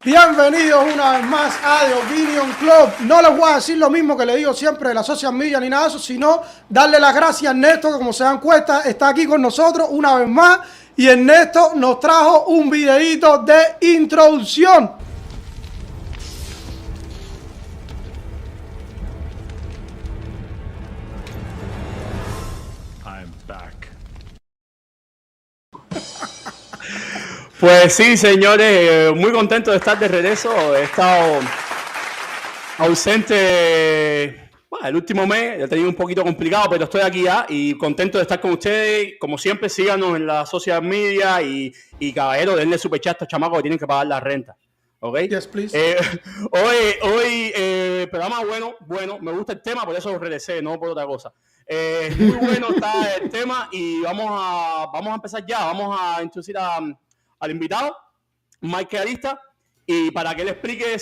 Bienvenidos una vez más a The Opinion Club. No les voy a decir lo mismo que le digo siempre de la social media ni nada de eso, sino darle las gracias a Ernesto, que como se dan cuenta está aquí con nosotros una vez más. Y Ernesto nos trajo un videito de introducción. I'm back. Pues sí, señores, muy contento de estar de regreso. He estado ausente, bueno, el último mes, lo he tenido un poquito complicado, pero estoy aquí ya y contento de estar con ustedes. Como siempre, síganos en la social media y caballero, denle superchat a estos chamacos que tienen que pagar la renta. ¿Ok? Yes, please. Hoy programa bueno, me gusta el tema, por eso regresé, no por otra cosa. Muy bueno está el tema y vamos a empezar ya. Vamos a introducir al invitado, Mike Arista, y para que él explique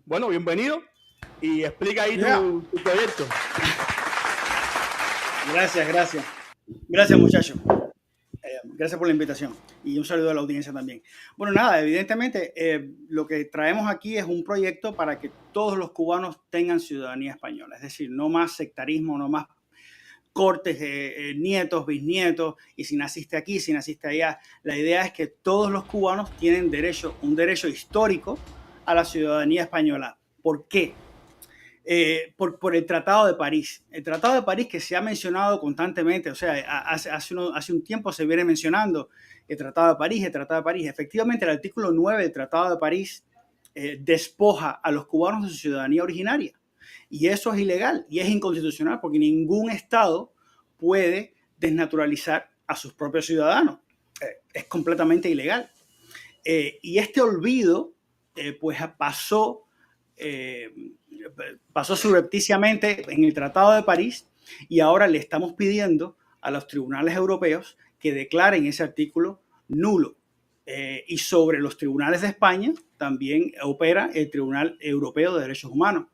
bueno, bienvenido, y explica ahí tu proyecto. Gracias muchachos. Gracias por la invitación y un saludo a la audiencia también. Bueno, nada, evidentemente lo que traemos aquí es un proyecto para que todos los cubanos tengan ciudadanía española, es decir, no más sectarismo, no más cortes de nietos, bisnietos, y si naciste aquí, si naciste allá. La idea es que todos los cubanos tienen un derecho histórico a la ciudadanía española. ¿Por qué? Por el Tratado de París. El Tratado de París que se ha mencionado constantemente, o sea, hace un tiempo se viene mencionando el Tratado de París, el Tratado de París. Efectivamente, el artículo 9 del Tratado de París despoja a los cubanos de su ciudadanía originaria. Y eso es ilegal y es inconstitucional porque ningún Estado puede desnaturalizar a sus propios ciudadanos. Es completamente ilegal. Y este olvido pues pasó subrepticiamente en el Tratado de París y ahora le estamos pidiendo a los tribunales europeos que declaren ese artículo nulo. Y sobre los tribunales de España también opera el Tribunal Europeo de Derechos Humanos.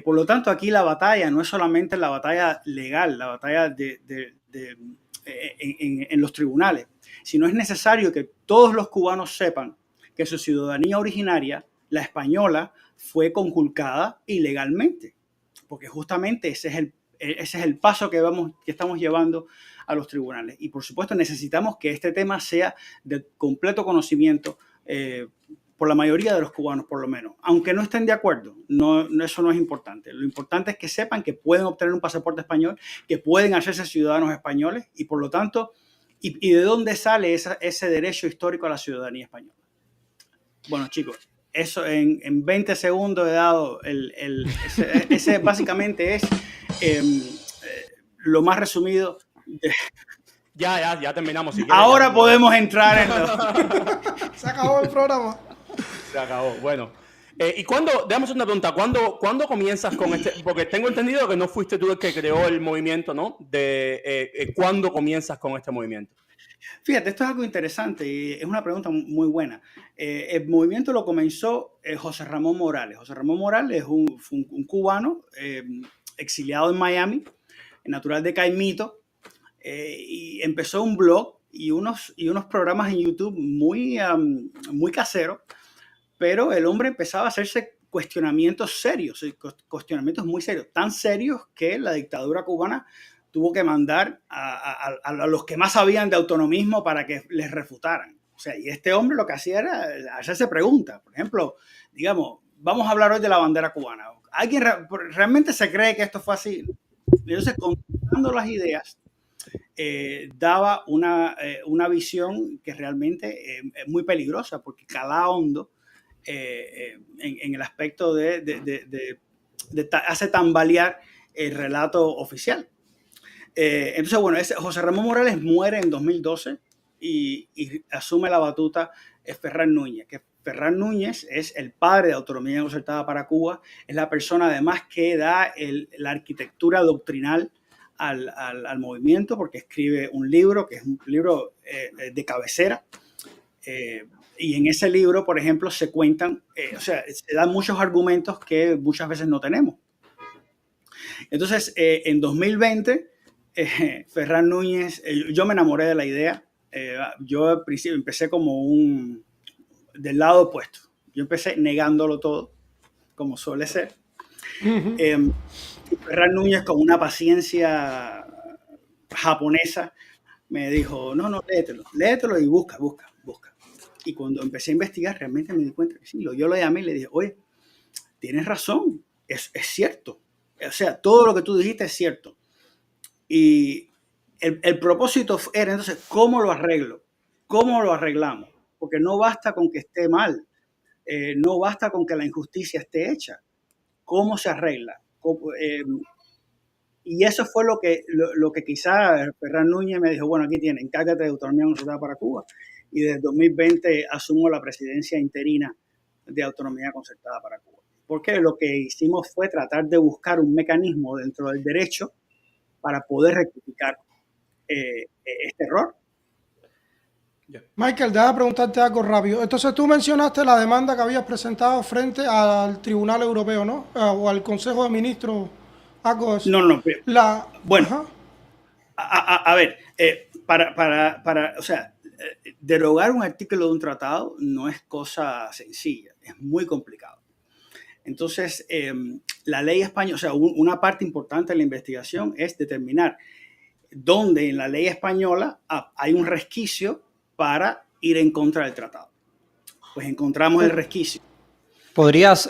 Por lo tanto, aquí la batalla no es solamente la batalla legal, la batalla en los tribunales, sino es necesario que todos los cubanos sepan que su ciudadanía originaria, la española, fue conculcada ilegalmente, porque justamente ese es el paso que estamos llevando a los tribunales. Y por supuesto necesitamos que este tema sea de completo conocimiento por la mayoría de los cubanos, por lo menos. Aunque no estén de acuerdo, eso no es importante. Lo importante es que sepan que pueden obtener un pasaporte español, que pueden hacerse ciudadanos españoles y por lo tanto, y de dónde sale ese derecho histórico a la ciudadanía española. Bueno, chicos, eso en 20 segundos he dado ese básicamente es lo más resumido. Ya terminamos. Si ahora ya podemos entrar en Se acabó el programa. Se acabó. Bueno. ¿Y cuándo, déjame hacer una pregunta, ¿cuándo comienzas con este? Porque tengo entendido que no fuiste tú el que creó el movimiento, ¿no? ¿Cuándo comienzas con este movimiento? Fíjate, esto es algo interesante y es una pregunta muy buena. El movimiento lo comenzó José Ramón Morales. José Ramón Morales fue un cubano exiliado en Miami, natural de Caimito, y empezó un blog y unos programas en YouTube muy caseros, pero el hombre empezaba a hacerse cuestionamientos serios, cuestionamientos muy serios, tan serios que la dictadura cubana tuvo que mandar a los que más sabían de autonomismo para que les refutaran. O sea, y este hombre lo que hacía era hacerse preguntas. Por ejemplo, digamos, vamos a hablar hoy de la bandera cubana. ¿Alguien realmente se cree que esto fue así? Entonces, contestando las ideas, daba una visión que realmente es muy peligrosa porque calaba hondo en el aspecto hace tambalear el relato oficial. Entonces, bueno, José Ramón Morales muere en 2012 y asume la batuta Ferran Núñez, que Ferran Núñez es el padre de Autonomía Concertada para Cuba, es la persona además que da la arquitectura doctrinal al movimiento, porque escribe un libro que es un libro de cabecera. Y en ese libro, por ejemplo, se cuentan, se dan muchos argumentos que muchas veces no tenemos. Entonces, en 2020, Ferran Núñez, yo me enamoré de la idea. Yo al principio empecé como del lado opuesto. Yo empecé negándolo todo, como suele ser. Ujú. Ferran Núñez, con una paciencia japonesa, me dijo, no, léetelo y busca. Y cuando empecé a investigar, realmente me di cuenta que sí. Yo lo llamé y le dije, oye, tienes razón, es cierto. O sea, todo lo que tú dijiste es cierto. Y el propósito era entonces, ¿cómo lo arreglo? ¿Cómo lo arreglamos? Porque no basta con que esté mal, no basta con que la injusticia esté hecha. ¿Cómo se arregla? Y eso fue lo que quizá Ferran Núñez me dijo, bueno, aquí tienen, encárgate de autonomía concertada para Cuba. Y desde 2020 asumo la presidencia interina de autonomía concertada para Cuba. Porque lo que hicimos fue tratar de buscar un mecanismo dentro del derecho para poder rectificar este error. Michael, déjame preguntarte algo rápido. Entonces tú mencionaste la demanda que habías presentado frente al Tribunal Europeo, ¿no? O al Consejo de Ministros, algo de eso. No, bueno, Ajá. a ver, o sea, derogar un artículo de un tratado no es cosa sencilla, es muy complicado. Entonces, la ley española, o sea, una parte importante de la investigación es determinar dónde en la ley española hay un resquicio para ir en contra del tratado. Pues encontramos el resquicio. ¿Podrías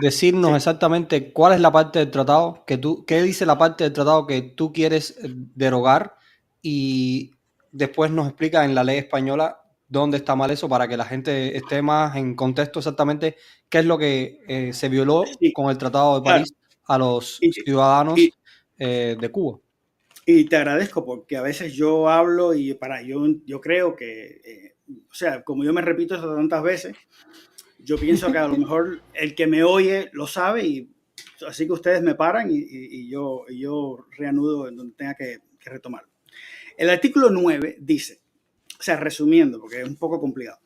decirnos exactamente cuál es la parte del tratado qué dice la parte del tratado que tú quieres derogar, y después nos explica en la ley española dónde está mal eso, para que la gente esté más en contexto exactamente qué es lo que se violó Sí, con el Tratado de París a los ciudadanos y, de Cuba? y te agradezco porque a veces yo hablo y yo creo que, o sea, como yo me repito eso tantas veces, yo pienso que a lo mejor el que me oye lo sabe, y así que ustedes me paran y yo reanudo en donde tenga que retomarlo. El artículo 9 dice, o sea, resumiendo, porque es un poco complicado,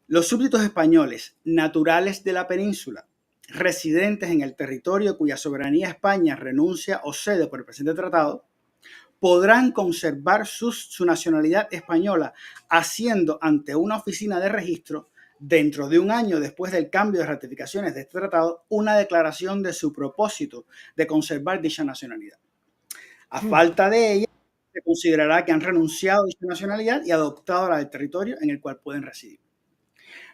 los súbditos españoles naturales de la península, residentes en el territorio cuya soberanía España renuncia o cede por el presente tratado, podrán conservar su nacionalidad española haciendo ante una oficina de registro, dentro de un año después del cambio de ratificaciones de este tratado, una declaración de su propósito de conservar dicha nacionalidad. A falta de ella, se considerará que han renunciado a dicha nacionalidad y adoptado la del territorio en el cual pueden residir.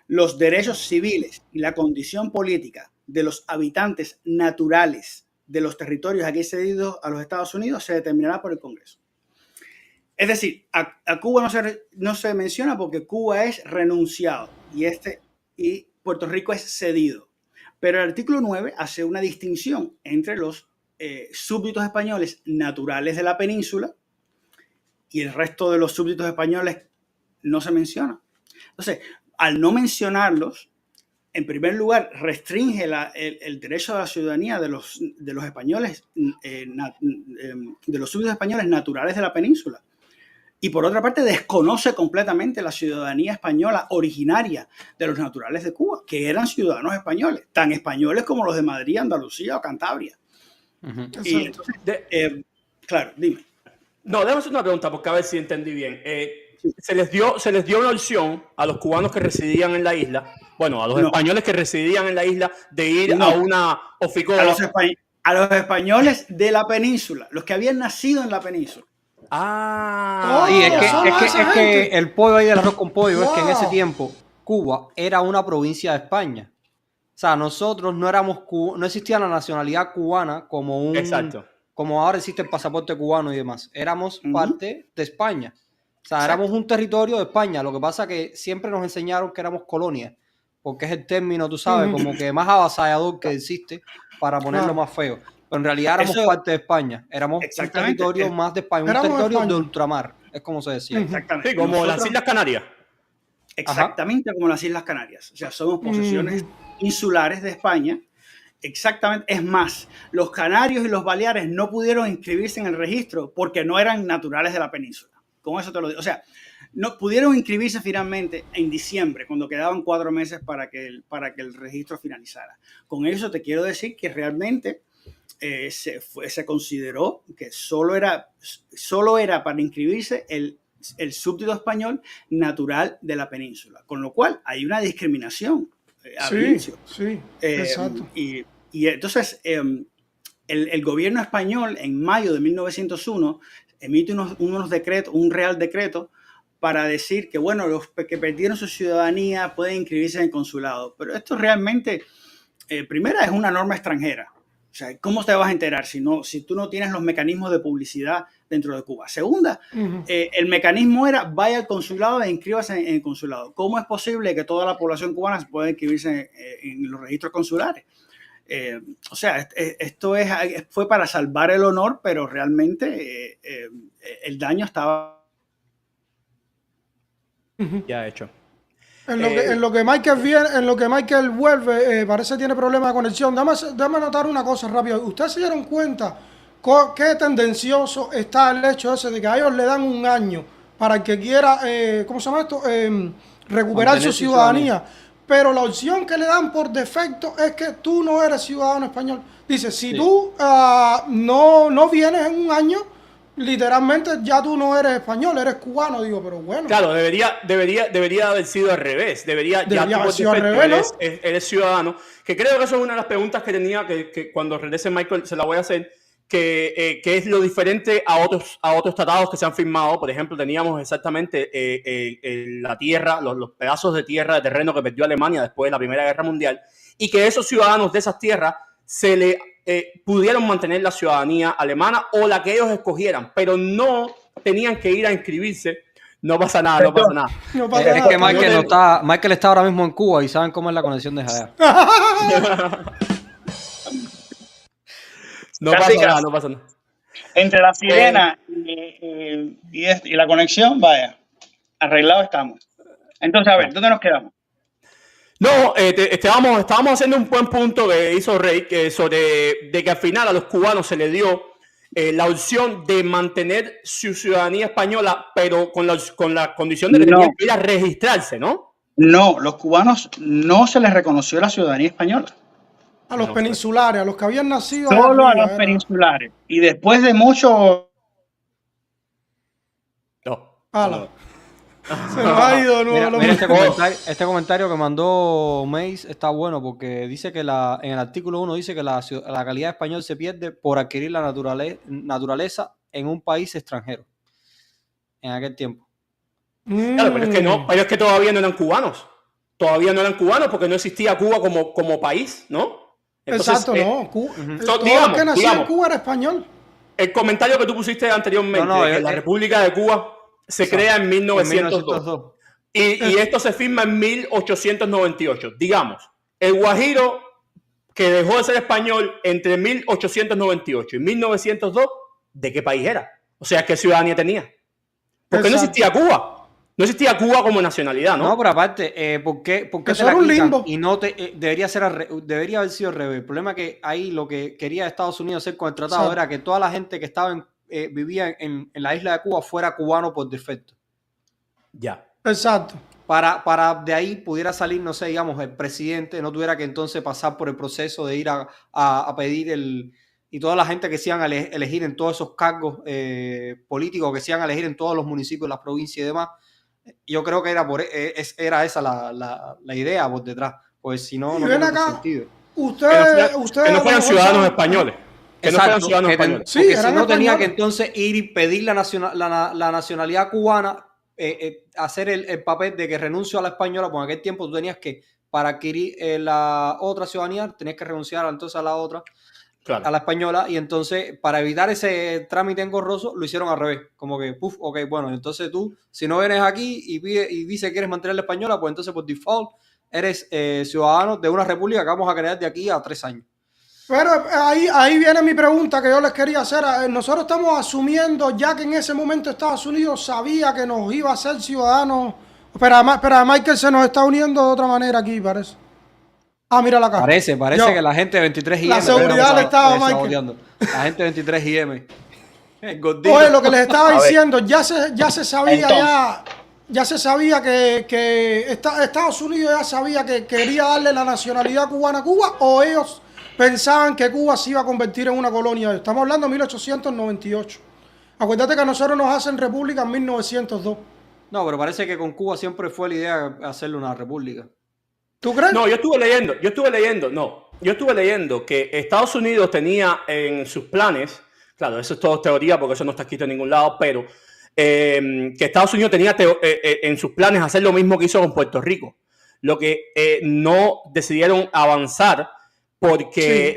Los derechos civiles y la condición política de los habitantes naturales de los territorios aquí cedidos a los Estados Unidos se determinará por el Congreso. Es decir, a Cuba no se menciona porque Cuba es renunciado y Puerto Rico es cedido. Pero el artículo 9 hace una distinción entre los súbditos españoles naturales de la península y el resto de los súbditos españoles no se menciona. Entonces, al no mencionarlos, en primer lugar, restringe el derecho a la ciudadanía de los españoles, de los súbditos españoles naturales de la península. Y por otra parte, desconoce completamente la ciudadanía española originaria de los naturales de Cuba, que eran ciudadanos españoles, tan españoles como los de Madrid, Andalucía o Cantabria. Y entonces, claro, dime. No, déjame hacer una pregunta porque a ver si entendí bien. Se les dio una opción a los cubanos que residían en la isla, bueno, a los españoles que residían en la isla, de ir a una oficoa. A los españoles de la península, los que habían nacido en la península. Sí, es que el pollo ahí del arroz con pollo es que en ese tiempo Cuba era una provincia de España. O sea, nosotros no existía la nacionalidad cubana como Exacto. como ahora existe el pasaporte cubano y demás. Éramos parte de España. O sea, Exacto. éramos un territorio de España. Lo que pasa es que siempre nos enseñaron que éramos colonia, porque es el término, tú sabes, como que más avasallador que existe para ponerlo más feo. Pero en realidad éramos parte de España. Éramos un territorio más de España, un territorio de ultramar, es como se decía. Exactamente. Sí, como las Islas Canarias. Exactamente. Ajá. Como las Islas Canarias. O sea, somos posesiones insulares de España. Exactamente. Es más, los canarios y los baleares no pudieron inscribirse en el registro porque no eran naturales de la península. Con eso te lo digo. O sea, no pudieron inscribirse finalmente en diciembre, cuando quedaban 4 meses para que el registro finalizara. Con eso te quiero decir que realmente se consideró que solo era para inscribirse el súbdito español natural de la península. Con lo cual hay una discriminación ab Sí, inicio. sí, exacto. Y entonces el gobierno español en mayo de 1901 emite unos decretos, un real decreto para decir que, bueno, los que perdieron su ciudadanía pueden inscribirse en el consulado. Pero esto realmente, primera, es una norma extranjera. O sea, ¿cómo te vas a enterar si tú no tienes los mecanismos de publicidad dentro de Cuba? Segunda, el mecanismo era vaya al consulado e inscríbase en el consulado. ¿Cómo es posible que toda la población cubana pueda inscribirse en los registros consulares? O sea, esto fue para salvar el honor, pero realmente el daño estaba ya hecho. En lo que Michael viene, en lo que Michael vuelve, parece que tiene problemas de conexión. Dame notar una cosa rápido. ¿Ustedes se dieron cuenta qué tendencioso está el hecho ese de que a ellos le dan un año para el que quiera, ¿cómo se llama esto? Recuperar Mantener su ciudadanía. Pero la opción que le dan por defecto es que tú no eres ciudadano español. Dice, si tú no vienes en un año, literalmente ya tú no eres español, eres cubano. Digo, pero bueno. Claro, debería haber sido al revés. Ya tú haber sido al defecto revés, ¿no? eres ciudadano. Que creo que eso es una de las preguntas que tenía, que cuando regrese Michael se la voy a hacer, que es lo diferente a otros tratados que se han firmado. Por ejemplo, teníamos exactamente la tierra, los pedazos de tierra, de terreno que perdió Alemania después de la Primera Guerra Mundial, y que esos ciudadanos de esas tierras se le pudieron mantener la ciudadanía alemana o la que ellos escogieran, pero no tenían que ir a inscribirse. No pasa nada, no pasa nada. No pasa Es nada. que Michael está ahora mismo en Cuba y saben cómo es la conexión de allá. No pasa nada, no pasa nada. entre la sirena y la conexión, vaya, arreglado estamos. Entonces, a ver, ¿dónde nos quedamos? No, estábamos haciendo un buen punto que hizo Rey, sobre de que al final a los cubanos se les dio la opción de mantener su ciudadanía española, pero con la condición de que tenían que ir a registrarse, ¿no? No, los cubanos no se les reconoció la ciudadanía española. A los peninsulares, a los que habían nacido. Solo a los peninsulares. Y después de mucho... No. Ala. Se nos ha ido de nuevo. Mira este comentario que mandó Mace está bueno porque dice que en el artículo 1 dice que la calidad español se pierde por adquirir la naturaleza en un país extranjero en aquel tiempo. Claro, pero es que todavía no eran cubanos. Todavía no eran cubanos porque no existía Cuba como país, ¿no? Entonces, exacto, no. Todo digamos, el que nació en Cuba era español. El comentario que tú pusiste anteriormente, que la República de Cuba se crea en 1902. Y esto se firma en 1898. Digamos, el Guajiro que dejó de ser español entre 1898 y 1902, ¿de qué país era? O sea, ¿qué ciudadanía tenía? Porque no existía Cuba. No existía Cuba como nacionalidad, ¿no? No, pero aparte, ¿por qué te la quitan? Y no debería haber sido al revés. El problema es que ahí lo que quería Estados Unidos hacer con el tratado era que toda la gente que estaba vivía en la isla de Cuba fuera cubano por defecto. Ya. Exacto. Para de ahí pudiera salir, no sé, digamos, el presidente, no tuviera que entonces pasar por el proceso de ir a pedir y toda la gente que se iban a elegir en todos esos cargos políticos, que se iban a elegir en todos los municipios, las provincias y demás. Yo creo que era esa la idea por detrás, pues si no, no tiene sentido. Que no fueran ciudadanos españoles. Que no fueran ciudadanos españoles. Sí, porque si no tenía españoles. que entonces ir y pedir la nacionalidad cubana, hacer el papel de que renuncio a la española, pues en aquel tiempo tú tenías que, para adquirir la otra ciudadanía, tenías que renunciar entonces a la otra. Claro. A la española, y entonces para evitar ese trámite engorroso lo hicieron al revés, como que ok, bueno, entonces tú si no vienes aquí y dices que quieres mantener la española, pues entonces por default eres ciudadano de una república que vamos a crear de aquí a 3 años. Pero ahí viene mi pregunta que yo les quería hacer. Nosotros estamos asumiendo ya que en ese momento Estados Unidos sabía que nos iba a hacer ciudadanos, pero Michael se nos está uniendo de otra manera aquí, parece. Ah, mira la cara. Parece que la gente de 23 IM. La seguridad le estaba Michael. La gente de 23 IM. Oye, lo que les estaba diciendo, ya se sabía, ya se sabía que Estados Unidos ya sabía que quería darle la nacionalidad cubana a Cuba, o ellos pensaban que Cuba se iba a convertir en una colonia. Estamos hablando de 1898. Acuérdate que a nosotros nos hacen república en 1902. No, pero parece que con Cuba siempre fue la idea de hacerle una república. ¿Tú crees? No, yo estuve leyendo que Estados Unidos tenía en sus planes, claro, eso es todo teoría porque eso no está escrito en ningún lado, pero que Estados Unidos tenía en sus planes hacer lo mismo que hizo con Puerto Rico. Lo que no decidieron avanzar porque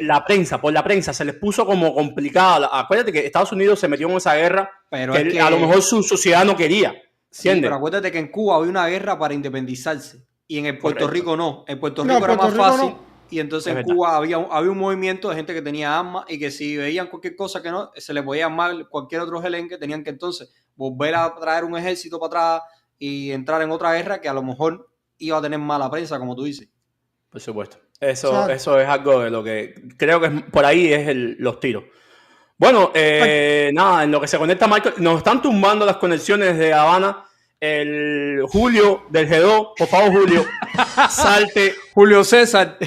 por la prensa se les puso como complicada. Acuérdate que Estados Unidos se metió en esa guerra Pero que a lo mejor su sociedad no quería. Sí, pero acuérdate que en Cuba había una guerra para independizarse y en el Puerto Rico no. En Puerto Rico era más fácil y entonces en Cuba había un movimiento de gente que tenía armas y que si veían cualquier cosa que no, se les podía armar cualquier otro gelengue, tenían que entonces volver a traer un ejército para atrás y entrar en otra guerra que a lo mejor iba a tener mala prensa, como tú dices. Por supuesto. Eso es algo de lo que creo que por ahí es los tiros. Bueno, nada, en lo que se conecta Michael, nos están tumbando las conexiones de Habana. El Julio del G2, por favor, Julio, salte. Julio César,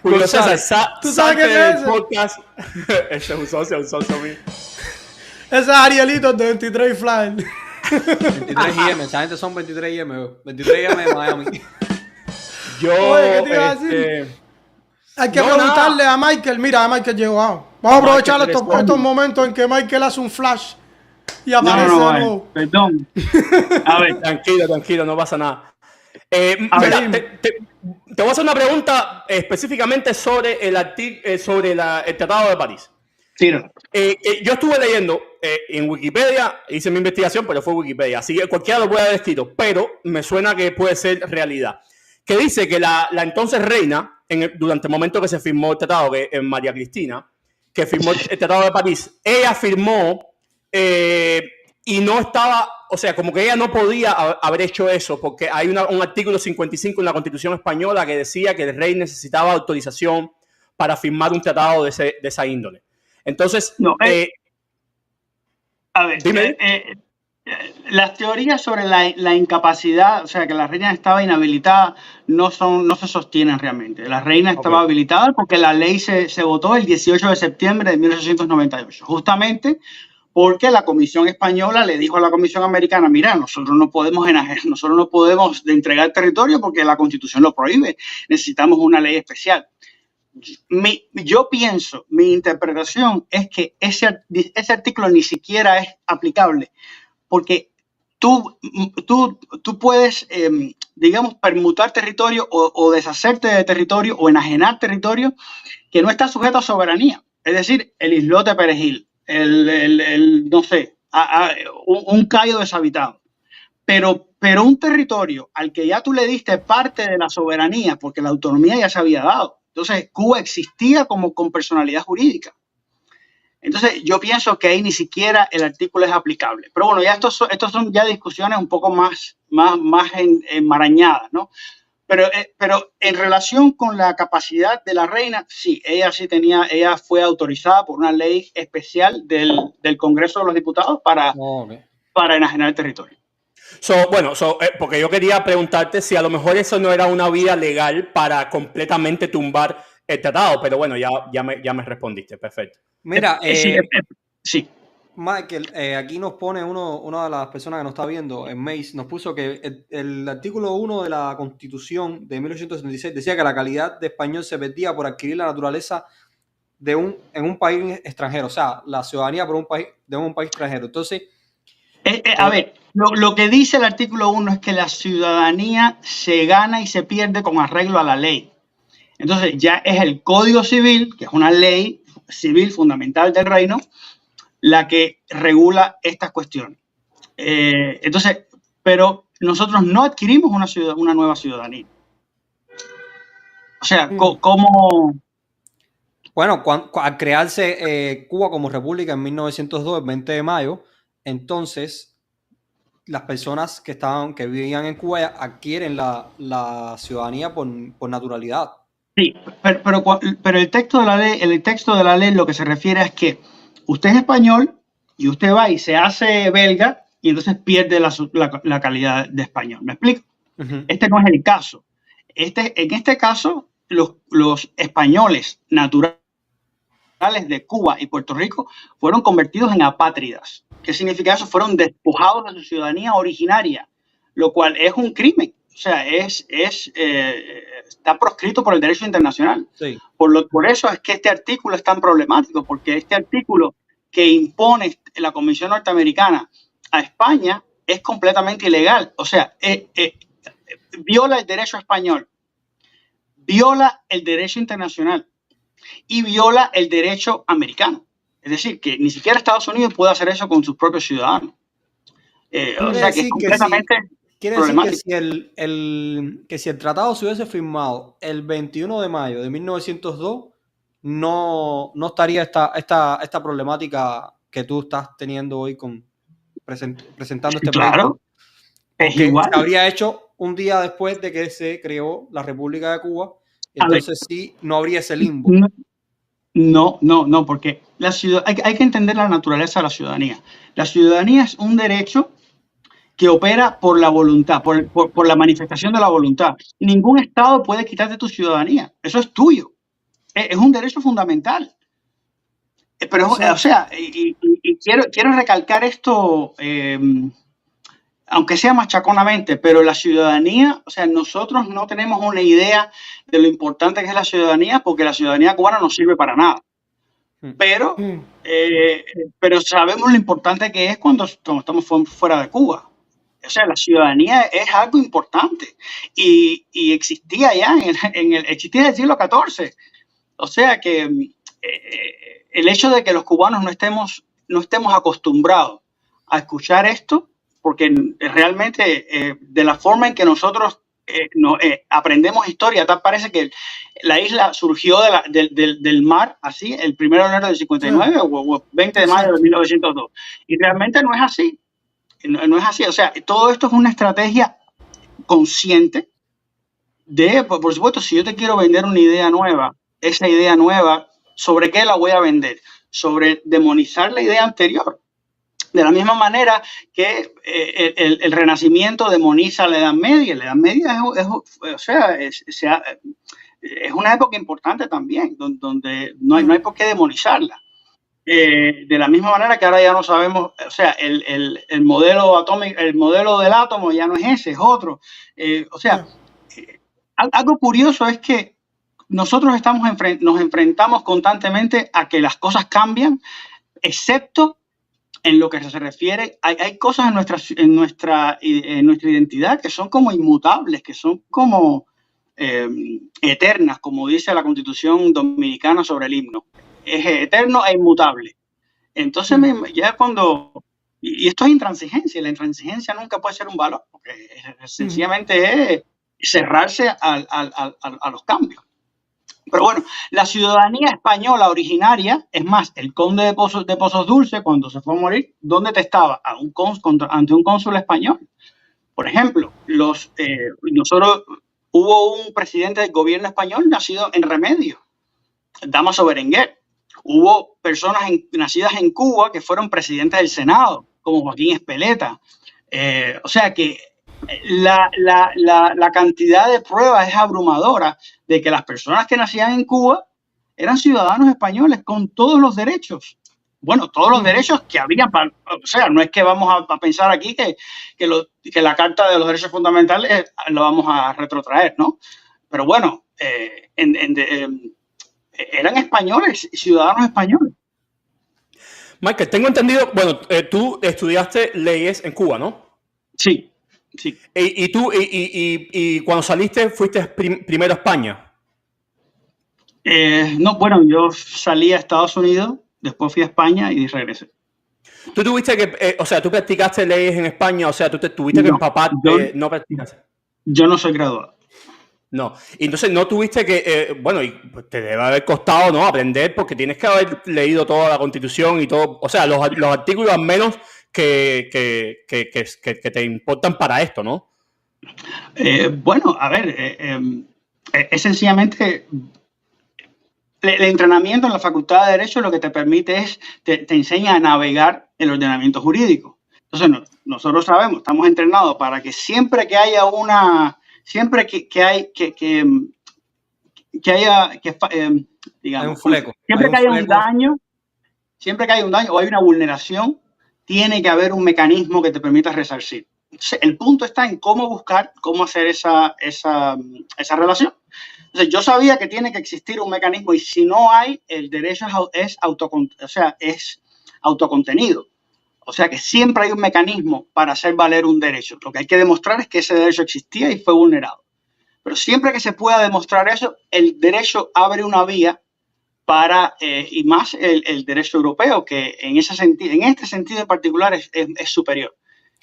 ¿Tú sabes qué es ese? Podcast. Ese es un socio mío. Ese es Arielito de 23 Fly. 23 IM, esa gente son 23 IM, 23 IM de Miami. Oye, ¿qué te iba a decir? Hay que preguntarle a Michael. Mira, Michael llegó. Vamos a aprovechar estos momentos en que Michael hace un flash y aparece de nuevo. Perdón. A ver, Tranquilo, no pasa nada. Mira, te voy a hacer una pregunta específicamente sobre el Tratado de París. Tiro. Yo estuve leyendo en Wikipedia, hice mi investigación, pero fue Wikipedia, así que cualquiera lo puede haber escrito, pero me suena que puede ser realidad. Que dice que la entonces reina, durante el momento que se firmó el tratado, que es María Cristina, que firmó el Tratado de París, ella firmó y no estaba, o sea, como que ella no podía haber hecho eso, porque hay un artículo 55 en la Constitución española que decía que el rey necesitaba autorización para firmar un tratado de esa índole. Entonces, no, a ver, dime. Las teorías sobre la incapacidad, o sea, que la reina estaba inhabilitada, no se sostienen realmente. La reina estaba habilitada porque la ley se votó el 18 de septiembre de 1898, justamente porque la Comisión Española le dijo a la Comisión Americana, mira, nosotros no podemos entregar territorio porque la Constitución lo prohíbe, necesitamos una ley especial. Yo pienso, mi interpretación es que ese artículo ni siquiera es aplicable, porque tú puedes, digamos, permutar territorio o deshacerte de territorio o enajenar territorio que no está sujeto a soberanía. Es decir, el islote Perejil, no sé, un cayo deshabitado. Pero un territorio al que ya tú le diste parte de la soberanía, porque la autonomía ya se había dado. Entonces, Cuba existía con personalidad jurídica. Entonces, yo pienso que ahí ni siquiera el artículo es aplicable. Pero bueno, ya estos son ya discusiones un poco más enmarañadas, ¿no? Pero en relación con la capacidad de la reina, sí, ella fue autorizada por una ley especial del Congreso de los Diputados para enajenar el territorio. Porque yo quería preguntarte si a lo mejor eso no era una vía legal para completamente tumbar el tratado, pero bueno, ya me respondiste, perfecto. Mira, sí. Michael, aquí nos pone una de las personas que nos está viendo, en Mace, nos puso que el artículo 1 de la Constitución de 1876 decía que la calidad de español se perdía por adquirir la naturaleza en un país extranjero, o sea, la ciudadanía de un país extranjero. Entonces, a ver, lo que dice el artículo 1 es que la ciudadanía se gana y se pierde con arreglo a la ley. Entonces ya es el Código Civil, que es una ley civil fundamental del reino, la que regula estas cuestiones. Entonces, pero nosotros no adquirimos una nueva ciudadanía. O sea, ¿cómo? Bueno, al crearse Cuba como república en 1902, el 20 de mayo, entonces las personas que vivían en Cuba adquieren la ciudadanía por naturalidad. Sí, pero el texto de la ley lo que se refiere es que usted es español y usted va y se hace belga y entonces pierde la calidad de español. ¿Me explico? Uh-huh. Este no es el caso. En este caso, los españoles naturales de Cuba y Puerto Rico fueron convertidos en apátridas. ¿Qué significa eso? Fueron despojados de su ciudadanía originaria, lo cual es un crimen. o sea, está proscrito por el derecho internacional. Sí. Por eso es que este artículo es tan problemático, porque este artículo que impone la Comisión Norteamericana a España es completamente ilegal. O sea, viola el derecho español, viola el derecho internacional y viola el derecho americano. Es decir, que ni siquiera Estados Unidos puede hacer eso con sus propios ciudadanos. O sea, que es completamente quiere problemático. decir que si el tratado se hubiese firmado el 21 de mayo de 1902, no estaría esta problemática que tú estás teniendo hoy presentando este Claro, proyecto. es igual. Se habría hecho un día después de que se creó la República de Cuba, entonces sí, no habría ese limbo. No, porque hay que entender la naturaleza de la ciudadanía. La ciudadanía es un derecho que opera por la voluntad, por la manifestación de la voluntad. Ningún Estado puede quitarte tu ciudadanía. Eso es tuyo. Es un derecho fundamental. Pero, o sea, quiero recalcar esto, aunque sea machaconamente, pero la ciudadanía, o sea, nosotros no tenemos una idea de lo importante que es la ciudadanía, porque la ciudadanía cubana no sirve para nada. Pero sabemos lo importante que es cuando estamos fuera de Cuba. O sea, la ciudadanía es algo importante y existía ya existía en el siglo XIV. O sea que el hecho de que los cubanos no estemos acostumbrados a escuchar esto, porque realmente de la forma en que nosotros aprendemos historia, tal parece que la isla surgió del mar, así, el 1 de enero del 59 o 20 de mayo de 1902. Y realmente no es así. No es así. O sea, todo esto es una estrategia consciente de, por supuesto, si yo te quiero vender una idea nueva, esa idea nueva, ¿sobre qué la voy a vender? Sobre demonizar la idea anterior. De la misma manera que el Renacimiento demoniza la Edad Media. La Edad Media es una época importante también, donde no hay por qué demonizarla. De la misma manera que ahora ya no sabemos, o sea, el modelo atómico, el modelo del átomo ya no es ese, es otro. O sea, algo curioso es que nosotros nos enfrentamos constantemente a que las cosas cambian, excepto en lo que se refiere, hay cosas en nuestra identidad que son como inmutables, que son como eternas, como dice la Constitución Dominicana sobre el himno. Es eterno e inmutable. Entonces, ya y esto es intransigencia, y la intransigencia nunca puede ser un valor, porque sencillamente es cerrarse a los cambios. Pero bueno, la ciudadanía española originaria, es más, el conde de Pozos Dulces, cuando se fue a morir, ¿dónde estaba? Ante un cónsul español. Por ejemplo, nosotros hubo un presidente del gobierno español nacido en Remedios, Dámaso Berenguer. Hubo personas nacidas en Cuba que fueron presidentes del Senado, como Joaquín Espeleta. O sea que la cantidad de pruebas es abrumadora de que las personas que nacían en Cuba eran ciudadanos españoles con todos los derechos. Bueno, todos los derechos que había. O sea, no es que vamos a pensar aquí que la Carta de los Derechos Fundamentales la vamos a retrotraer, ¿no? Pero bueno, eran españoles, ciudadanos españoles. Michael, tengo entendido, bueno, tú estudiaste leyes en Cuba, ¿no? Sí. Y cuando saliste, fuiste primero a España. No, bueno, yo salí a Estados Unidos, después fui a España y regresé. Tú tuviste que, o sea, tú practicaste leyes en España, o sea, tú te tuviste que empapar, no practicaste. Yo no soy graduado. No, y entonces no tuviste que, bueno, y pues te debe haber costado, ¿no? Aprender, porque tienes que haber leído toda la Constitución y todo, o sea, los artículos al menos que te importan para esto, ¿no? Bueno, a ver, es sencillamente el entrenamiento en la Facultad de Derecho lo que te permite es, te enseña a navegar el ordenamiento jurídico. Entonces, nosotros sabemos, estamos entrenados para que siempre que haya siempre que haya un daño o hay una vulneración, tiene que haber un mecanismo que te permita resarcir. el punto está en cómo buscar, cómo hacer esa relación. Entonces, yo sabía que tiene que existir un mecanismo y si no hay, el derecho es autocontenido. O sea que siempre hay un mecanismo para hacer valer un derecho. Lo que hay que demostrar es que ese derecho existía y fue vulnerado. Pero siempre que se pueda demostrar eso, el derecho abre una vía para, y más el derecho europeo, que en este sentido en particular es superior,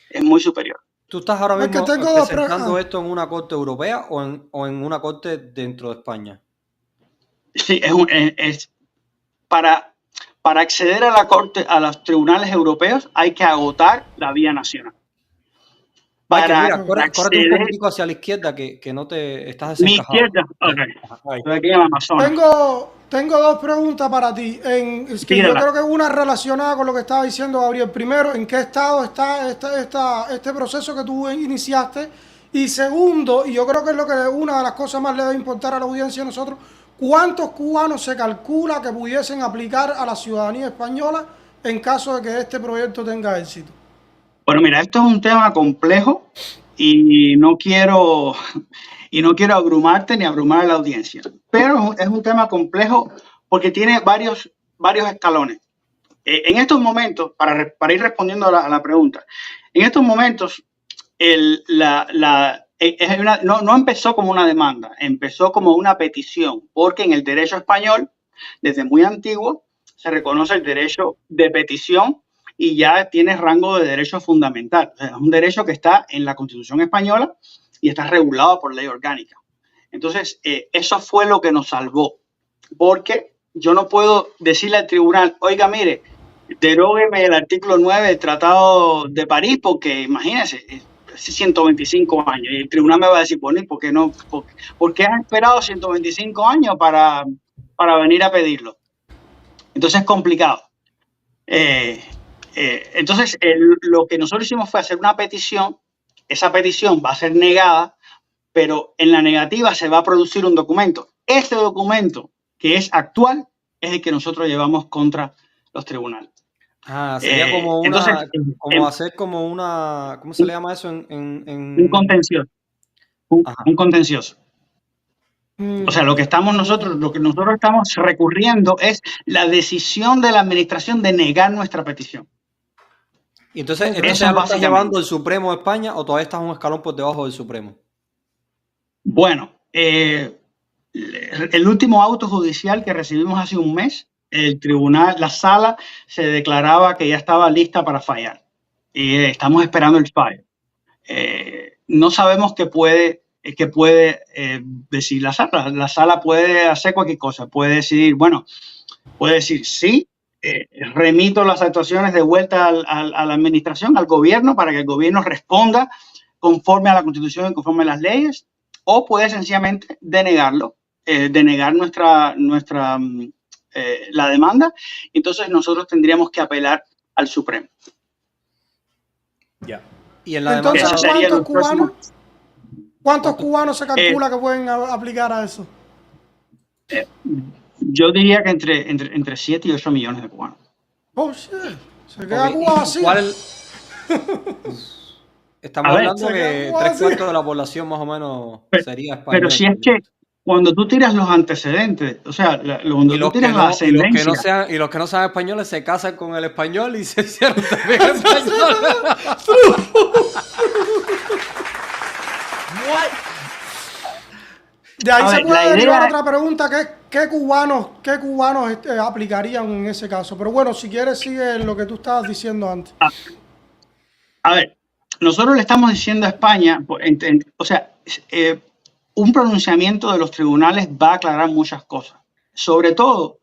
es muy superior. ¿Tú estás ahora mismo presentando esto en una corte europea o en una corte dentro de España? Sí, es para acceder a la corte, a los tribunales europeos, hay que agotar la vía nacional. Mira, córrete un poquitico hacia la izquierda, que no te estás desencajado. Mi izquierda, ok. Estoy aquí en el Amazonas. Tengo dos preguntas para ti. Yo creo que una relacionada con lo que estaba diciendo Gabriel. Primero, ¿en qué estado está este proceso que tú iniciaste? Y segundo, y yo creo que es lo que una de las cosas más le debe importar a la audiencia de nosotros, ¿cuántos cubanos se calcula que pudiesen aplicar a la ciudadanía española en caso de que este proyecto tenga éxito? Bueno, mira, esto es un tema complejo y no quiero abrumarte ni abrumar a la audiencia, pero es un tema complejo porque tiene varios escalones. En estos momentos, para ir respondiendo a la pregunta, en estos momentos no empezó como una demanda, empezó como una petición, porque en el derecho español, desde muy antiguo, se reconoce el derecho de petición y ya tiene rango de derecho fundamental. O sea, es un derecho que está en la Constitución española y está regulado por ley orgánica. Entonces, eso fue lo que nos salvó, porque yo no puedo decirle al tribunal, oiga, mire, derógueme el artículo 9 del Tratado de París, porque imagínense, hace 125 años. Y el tribunal me va a decir, bueno, ¿por qué no? ¿Por qué has esperado 125 años para venir a pedirlo? Entonces es complicado. Entonces, lo que nosotros hicimos fue hacer una petición. Esa petición va a ser negada, pero en la negativa se va a producir un documento. Este documento, que es actual, es el que nosotros llevamos contra los tribunales. Sería como hacer como una, ¿cómo se le llama eso? Un contencioso. Un contencioso. O sea, lo que nosotros estamos recurriendo es la decisión de la administración de negar nuestra petición. Y entonces, ¿eso lo está llevando el Supremo de España o todavía está un escalón por debajo del Supremo? Bueno, el último auto judicial que recibimos hace un mes, el tribunal, la sala se declaraba que ya estaba lista para fallar y estamos esperando el fallo. No sabemos qué puede decir la sala. La sala puede hacer cualquier cosa, puede decidir, puede decir sí, remito las actuaciones de vuelta a la administración, al gobierno, para que el gobierno responda conforme a la Constitución y conforme a las leyes, o puede sencillamente denegarlo, denegar la demanda. Entonces nosotros tendríamos que apelar al Supremo. Ya. Y en la demanda, entonces, ¿cuántos cubanos se calcula que pueden aplicar a eso? Yo diría que entre 7 y 8 millones de cubanos. Oh, shit. Se queda Cuba así. Estamos hablando que 3/4 de la población más o menos sería española. Pero si es que cuando tú tiras los antecedentes, o sea, cuando tú tiras la ascendencia... Y los que no sean españoles se casan con el español y se hicieron también españoles. De ahí se puede derivar otra pregunta, ¿qué cubanos aplicarían en ese caso? Pero bueno, si quieres sigue lo que tú estabas diciendo antes. A ver, nosotros le estamos diciendo a España, un pronunciamiento de los tribunales va a aclarar muchas cosas. Sobre todo,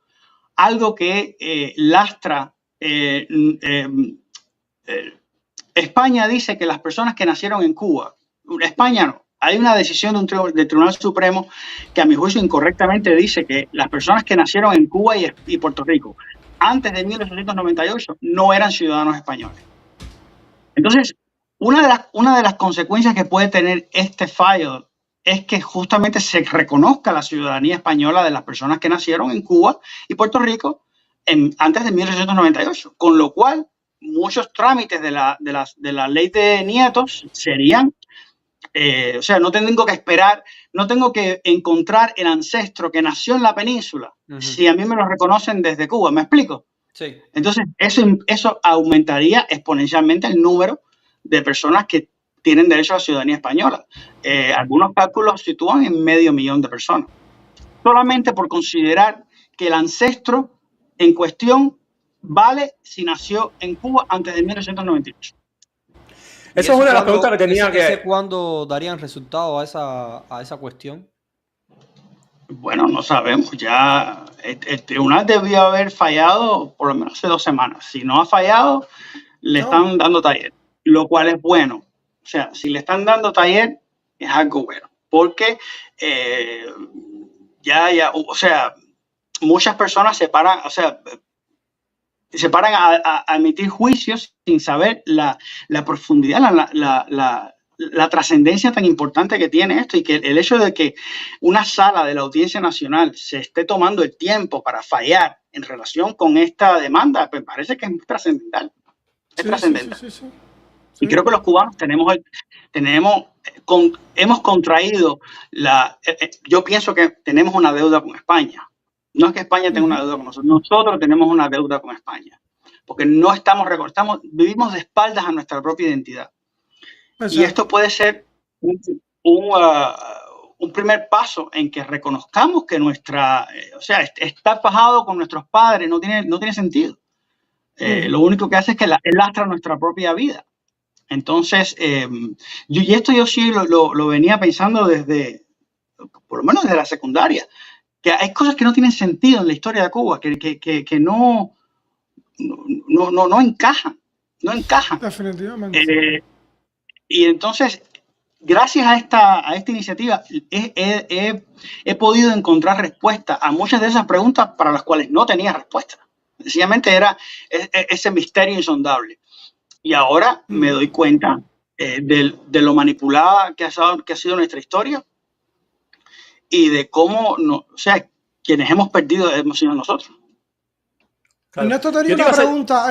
algo que lastra... España dice que las personas que nacieron en Cuba, España no, hay una decisión del Tribunal Supremo que a mi juicio incorrectamente dice que las personas que nacieron en Cuba y Puerto Rico antes de 1898 no eran ciudadanos españoles. Entonces, una de las consecuencias que puede tener este fallo es que justamente se reconozca la ciudadanía española de las personas que nacieron en Cuba y Puerto Rico antes de 1898, con lo cual muchos trámites de la ley de nietos serían, o sea, no tengo que esperar, no tengo que encontrar el ancestro que nació en la península, si a mí me lo reconocen desde Cuba. ¿Me explico? Sí. Entonces, eso aumentaría exponencialmente el número de personas que tienen derecho a la ciudadanía española. Algunos cálculos sitúan en 500.000 de personas. Solamente por considerar que el ancestro en cuestión vale si nació en Cuba antes de 1998. Esa es una de las preguntas que tenía que... ¿Cuándo darían resultado a esa cuestión? Bueno, no sabemos. Ya el tribunal debió haber fallado por lo menos hace 2 semanas. Si no ha fallado, le están dando taller, lo cual es bueno. O sea, si le están dando taller, es algo bueno. Porque o sea, muchas personas se paran a emitir juicios sin saber la profundidad, la trascendencia tan importante que tiene esto, y que el hecho de que una sala de la Audiencia Nacional se esté tomando el tiempo para fallar en relación con esta demanda, pues parece que es trascendental. Es trascendental. Sí. Y creo que los cubanos hemos contraído yo pienso que tenemos una deuda con España. No es que España tenga una deuda con nosotros. Nosotros tenemos una deuda con España. Porque no vivimos de espaldas a nuestra propia identidad. Exacto. Y esto puede ser un primer paso en que reconozcamos que estar fajado con nuestros padres no tiene sentido. Lo único que hace es que lastra nuestra propia vida. Entonces, yo sí lo venía pensando por lo menos desde la secundaria, que hay cosas que no tienen sentido en la historia de Cuba, que no encajan. No encajan. Definitivamente. Y entonces, gracias a esta iniciativa, he podido encontrar respuesta a muchas de esas preguntas para las cuales no tenía respuesta. Sencillamente era ese misterio insondable. Y ahora me doy cuenta de lo manipulada que ha sido nuestra historia y de cómo, quienes hemos perdido hemos sido nosotros. Claro. Ernesto tenía una pregunta.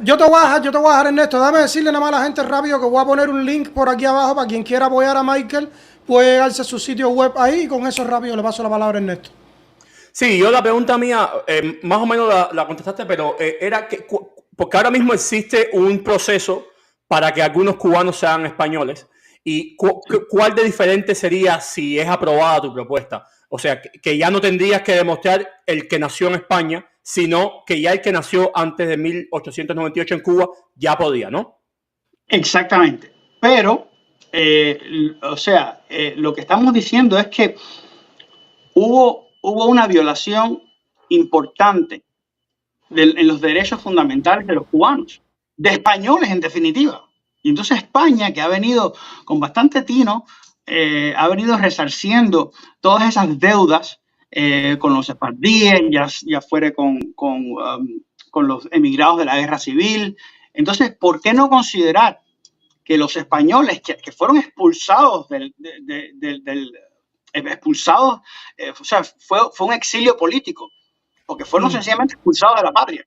Yo te voy a dejar, Ernesto. Déjame decirle nada más a la gente rápido que voy a poner un link por aquí abajo para quien quiera apoyar a Michael. Puede llegarse a su sitio web ahí y con eso rápido le paso la palabra a Ernesto. Sí, yo la pregunta mía, más o menos la contestaste, pero era que, porque ahora mismo existe un proceso para que algunos cubanos sean españoles. ¿Y cuál de diferente sería si es aprobada tu propuesta? O sea, que ya no tendrías que demostrar el que nació en España, sino que ya el que nació antes de 1898 en Cuba ya podía, ¿no? Exactamente. Pero, lo que estamos diciendo es que hubo una violación importante en los derechos fundamentales de los cubanos, de españoles en definitiva. Y entonces España, que ha venido con bastante tino, ha venido resarciendo todas esas deudas con los sefardíes, ya fuera con los emigrados de la guerra civil. Entonces, ¿por qué no considerar que los españoles que fueron expulsados fue un exilio político, porque fueron sencillamente expulsados de la patria?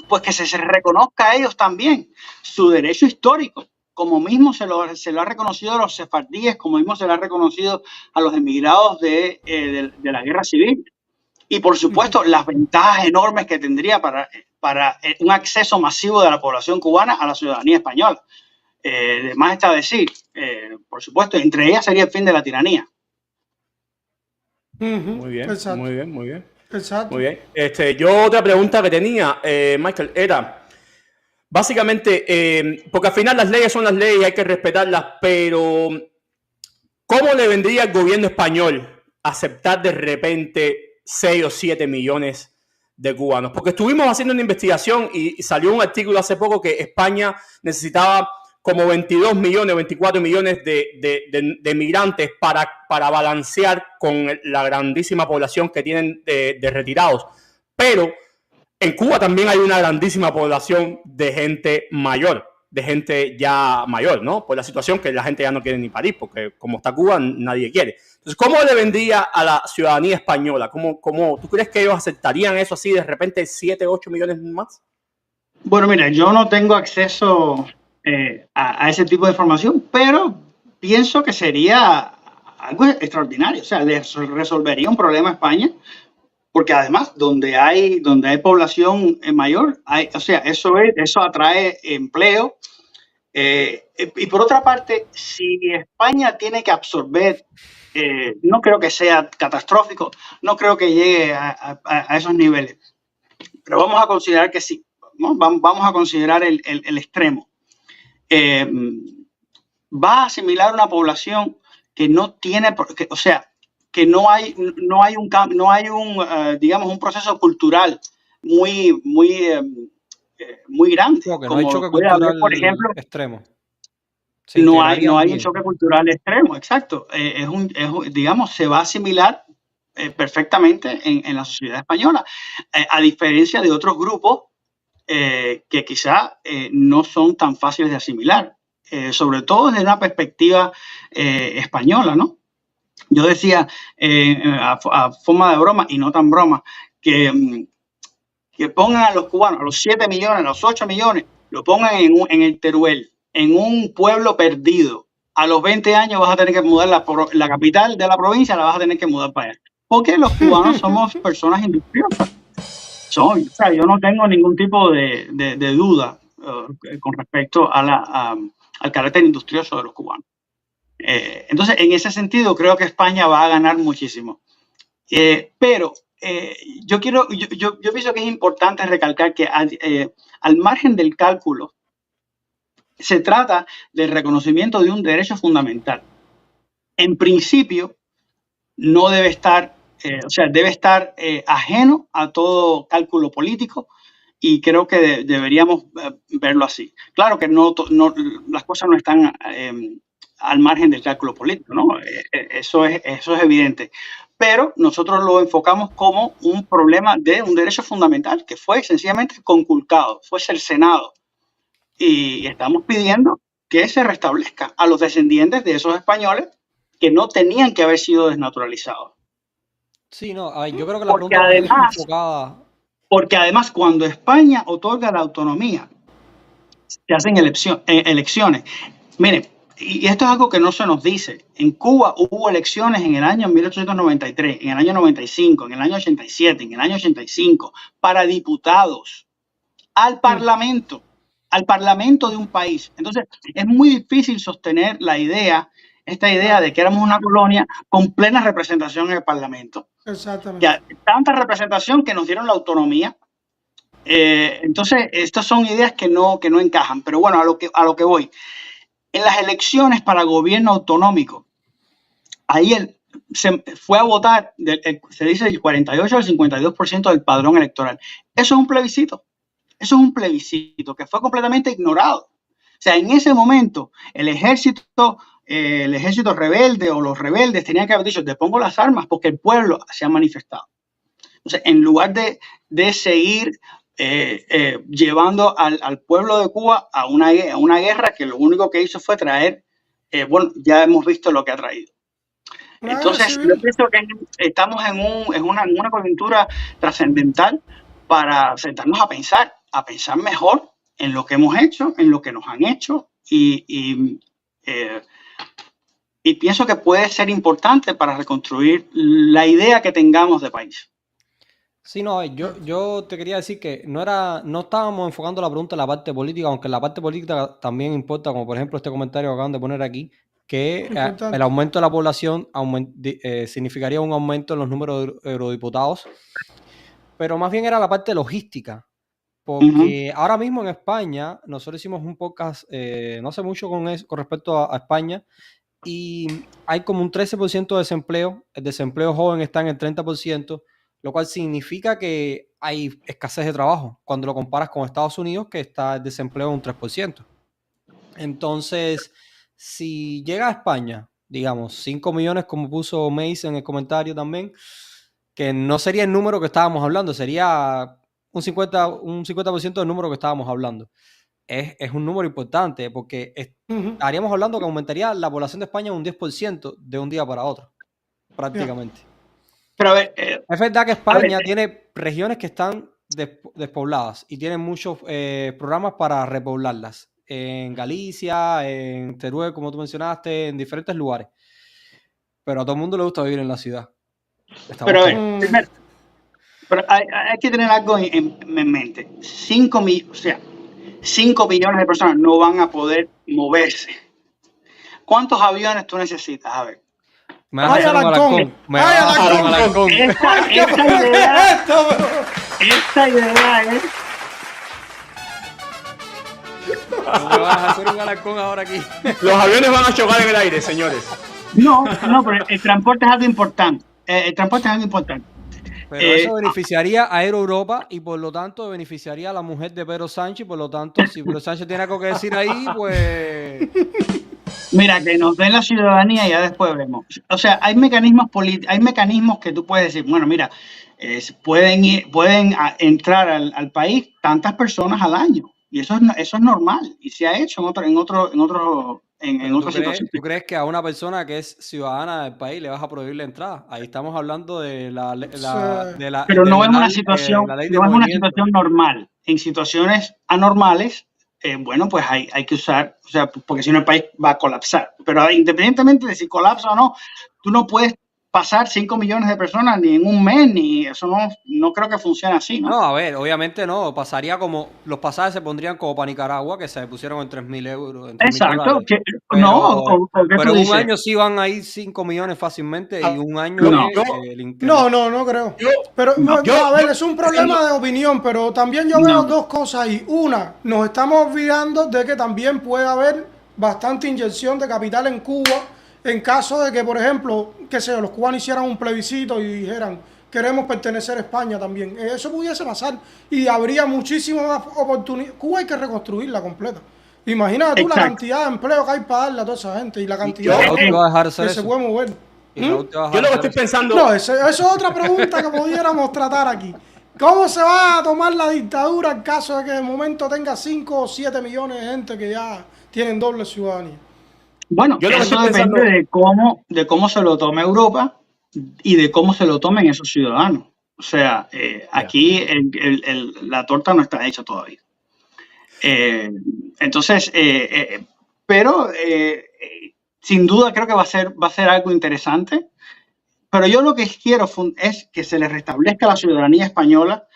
Pues que se reconozca a ellos también su derecho histórico, como mismo se lo ha reconocido a los sefardíes, como mismo se lo ha reconocido a los emigrados de la guerra civil. Y por supuesto, las ventajas enormes que tendría para un acceso masivo de la población cubana a la ciudadanía española. Más está decir, por supuesto, entre ellas sería el fin de la tiranía. Muy bien, exacto. Muy bien, muy bien. Exacto. Muy bien. Yo otra pregunta que tenía, Michael, era básicamente, porque al final las leyes son las leyes y hay que respetarlas, pero ¿cómo le vendría al gobierno español aceptar de repente 6 o 7 millones de cubanos? Porque estuvimos haciendo una investigación y salió un artículo hace poco que España necesitaba como 22 millones, 24 millones de migrantes para balancear con la grandísima población que tienen de retirados. Pero en Cuba también hay una grandísima población de gente mayor, de gente ya mayor, ¿no? Por la situación que la gente ya no quiere ni parir, porque como está Cuba, nadie quiere. Entonces, ¿cómo le vendría a la ciudadanía española? ¿Cómo tú crees que ellos aceptarían eso así de repente 7, 8 millones más? Bueno, mira, yo no tengo acceso a ese tipo de información, pero pienso que sería algo extraordinario. O sea, resolvería un problema a España, porque además donde hay población mayor, o sea, eso atrae empleo. Y por otra parte, si España tiene que absorber, no creo que sea catastrófico, no creo que llegue a esos niveles, pero vamos a considerar que sí, ¿no? Vamos a considerar el extremo. Va a asimilar una población que no tiene, o sea, que no hay un digamos, un proceso cultural muy grande, No, que no hay como choque puede haber, cultural por ejemplo. extremo. Se No hay integrarían un bien. choque cultural extremo, exacto. Digamos, se va a asimilar perfectamente en la sociedad española, a diferencia de otros grupos que quizá no son tan fáciles de asimilar, sobre todo desde una perspectiva española, ¿no? Yo decía, a forma de broma y no tan broma, que pongan a los cubanos, a los 7 millones, a los 8 millones, lo pongan en el Teruel, en un pueblo perdido. A los 20 años vas a tener que mudar la capital de la provincia, la vas a tener que mudar para allá. Porque los cubanos somos personas industriosas. O sea, yo no tengo ningún tipo de duda con respecto al carácter industrioso de los cubanos. Entonces, en ese sentido, creo que España va a ganar muchísimo. Pero yo pienso que es importante recalcar que al margen del cálculo, se trata del reconocimiento de un derecho fundamental. En principio, no debe estar, o sea, debe estar ajeno a todo cálculo político, y creo que deberíamos verlo así. Claro que las cosas no están al margen del cálculo político, ¿no? Eso es evidente. Pero nosotros lo enfocamos como un problema de un derecho fundamental que fue sencillamente conculcado, fue cercenado. Y estamos pidiendo que se restablezca a los descendientes de esos españoles que no tenían que haber sido desnaturalizados. Sí, no, yo creo que la Porque pregunta más bien es además, enfocada. porque además cuando España otorga la autonomía, se hacen elecciones. Miren, y esto es algo que no se nos dice. En Cuba hubo elecciones en el año 1893, en el año 95, en el año 87, en el año 85, para diputados, al Parlamento de un país. Entonces, es muy difícil sostener esta idea de que éramos una colonia con plena representación en el Parlamento. Exactamente. Ya, tanta representación que nos dieron la autonomía. Entonces, estas son ideas que no encajan. Pero bueno, a lo que voy. En las elecciones para gobierno autonómico, ahí se fue a votar, se dice el 48 al 52% del padrón electoral. Eso es un plebiscito. Eso es un plebiscito que fue completamente ignorado. O sea, en ese momento, el ejército rebelde o los rebeldes tenían que haber dicho: te pongo las armas, porque el pueblo se ha manifestado. Entonces, en lugar de seguir llevando al pueblo de Cuba a una guerra que lo único que hizo fue traer, bueno, ya hemos visto lo que ha traído. Entonces, yo pienso que estamos en una coyuntura trascendental para sentarnos a pensar mejor en lo que hemos hecho, en lo que nos han hecho, y pienso que puede ser importante para reconstruir la idea que tengamos de país. Sí, no, yo te quería decir que no estábamos enfocando la pregunta en la parte política, aunque la parte política también importa, como por ejemplo este comentario que acaban de poner aquí, que el aumento de la población significaría un aumento en los números de eurodiputados, pero más bien era la parte logística, porque ahora mismo en España, nosotros hicimos un podcast no hace mucho con respecto a España, y hay como un 13% de desempleo, el desempleo joven está en el 30%, lo cual significa que hay escasez de trabajo cuando lo comparas con Estados Unidos, que está el desempleo en un 3%. Entonces, si llega a España, digamos, 5 millones, como puso Mace en el comentario también, que no sería el número que estábamos hablando, sería un 50% del número que estábamos hablando. Es un número importante, porque estaríamos hablando que aumentaría la población de España un 10% de un día para otro, prácticamente. Pero a ver, es verdad que España tiene regiones que están despobladas y tienen muchos programas para repoblarlas. En Galicia, en Teruel, como tú mencionaste, en diferentes lugares. Pero a todo el mundo le gusta vivir en la ciudad. Pero, primero, pero hay que tener algo en mente. 5 millones de personas no van a poder moverse. ¿Cuántos aviones tú necesitas? A ver. Me vas a hacer un Alarcón. Me vas a hacer un Alarcón. Esta idea es... Me vas a hacer un Alarcón ahora aquí. Los aviones van a chocar en el aire, señores. No, pero el transporte es algo importante. Pero eso beneficiaría a Aero Europa y por lo tanto beneficiaría a la mujer de Pedro Sánchez. Por lo tanto, si Pedro Sánchez tiene algo que decir ahí, pues... Mira, que nos den la ciudadanía y ya después vemos. O sea, hay mecanismos que tú puedes decir, bueno, mira, pueden entrar al país tantas personas al año. Y eso es normal. Y se ha hecho en otras situaciones. ¿Tú crees que a una persona que es ciudadana del país le vas a prohibir la entrada? Ahí estamos hablando de la pero no es una situación normal. En situaciones anormales, bueno, pues hay que usar, o sea, porque si no el país va a colapsar. Pero independientemente de si colapsa o no, tú no puedes pasar 5 millones de personas ni en un mes, ni eso no creo que funcione así, ¿no? No, a ver, obviamente no, pasaría como, los pasajes se pondrían como para Nicaragua, que se pusieron en 3.000 euros. Exacto. Pero en un año sí van a ir 5 millones fácilmente y un año... No creo. A ver, es un problema de opinión, pero también yo veo dos cosas ahí. Una, nos estamos olvidando de que también puede haber bastante inyección de capital en Cuba en caso de que, por ejemplo, los cubanos hicieran un plebiscito y dijeran queremos pertenecer a España también. Eso pudiese pasar y habría muchísimas más oportunidades. Cuba hay que reconstruirla completa. Imagínate tú la cantidad de empleo que hay para darle a toda esa gente y la cantidad de gente que se puede mover. Yo lo que estoy pensando... No, eso es otra pregunta que pudiéramos tratar aquí. ¿Cómo se va a tomar la dictadura en caso de que de momento tenga 5 o 7 millones de gente que ya tienen doble ciudadanía? Bueno, eso depende de cómo se lo tome Europa y de cómo se lo tomen esos ciudadanos. O sea, aquí la torta no está hecha todavía. Entonces, pero sin duda creo que va a ser algo interesante. Pero yo lo que quiero es que se les restablezca la ciudadanía española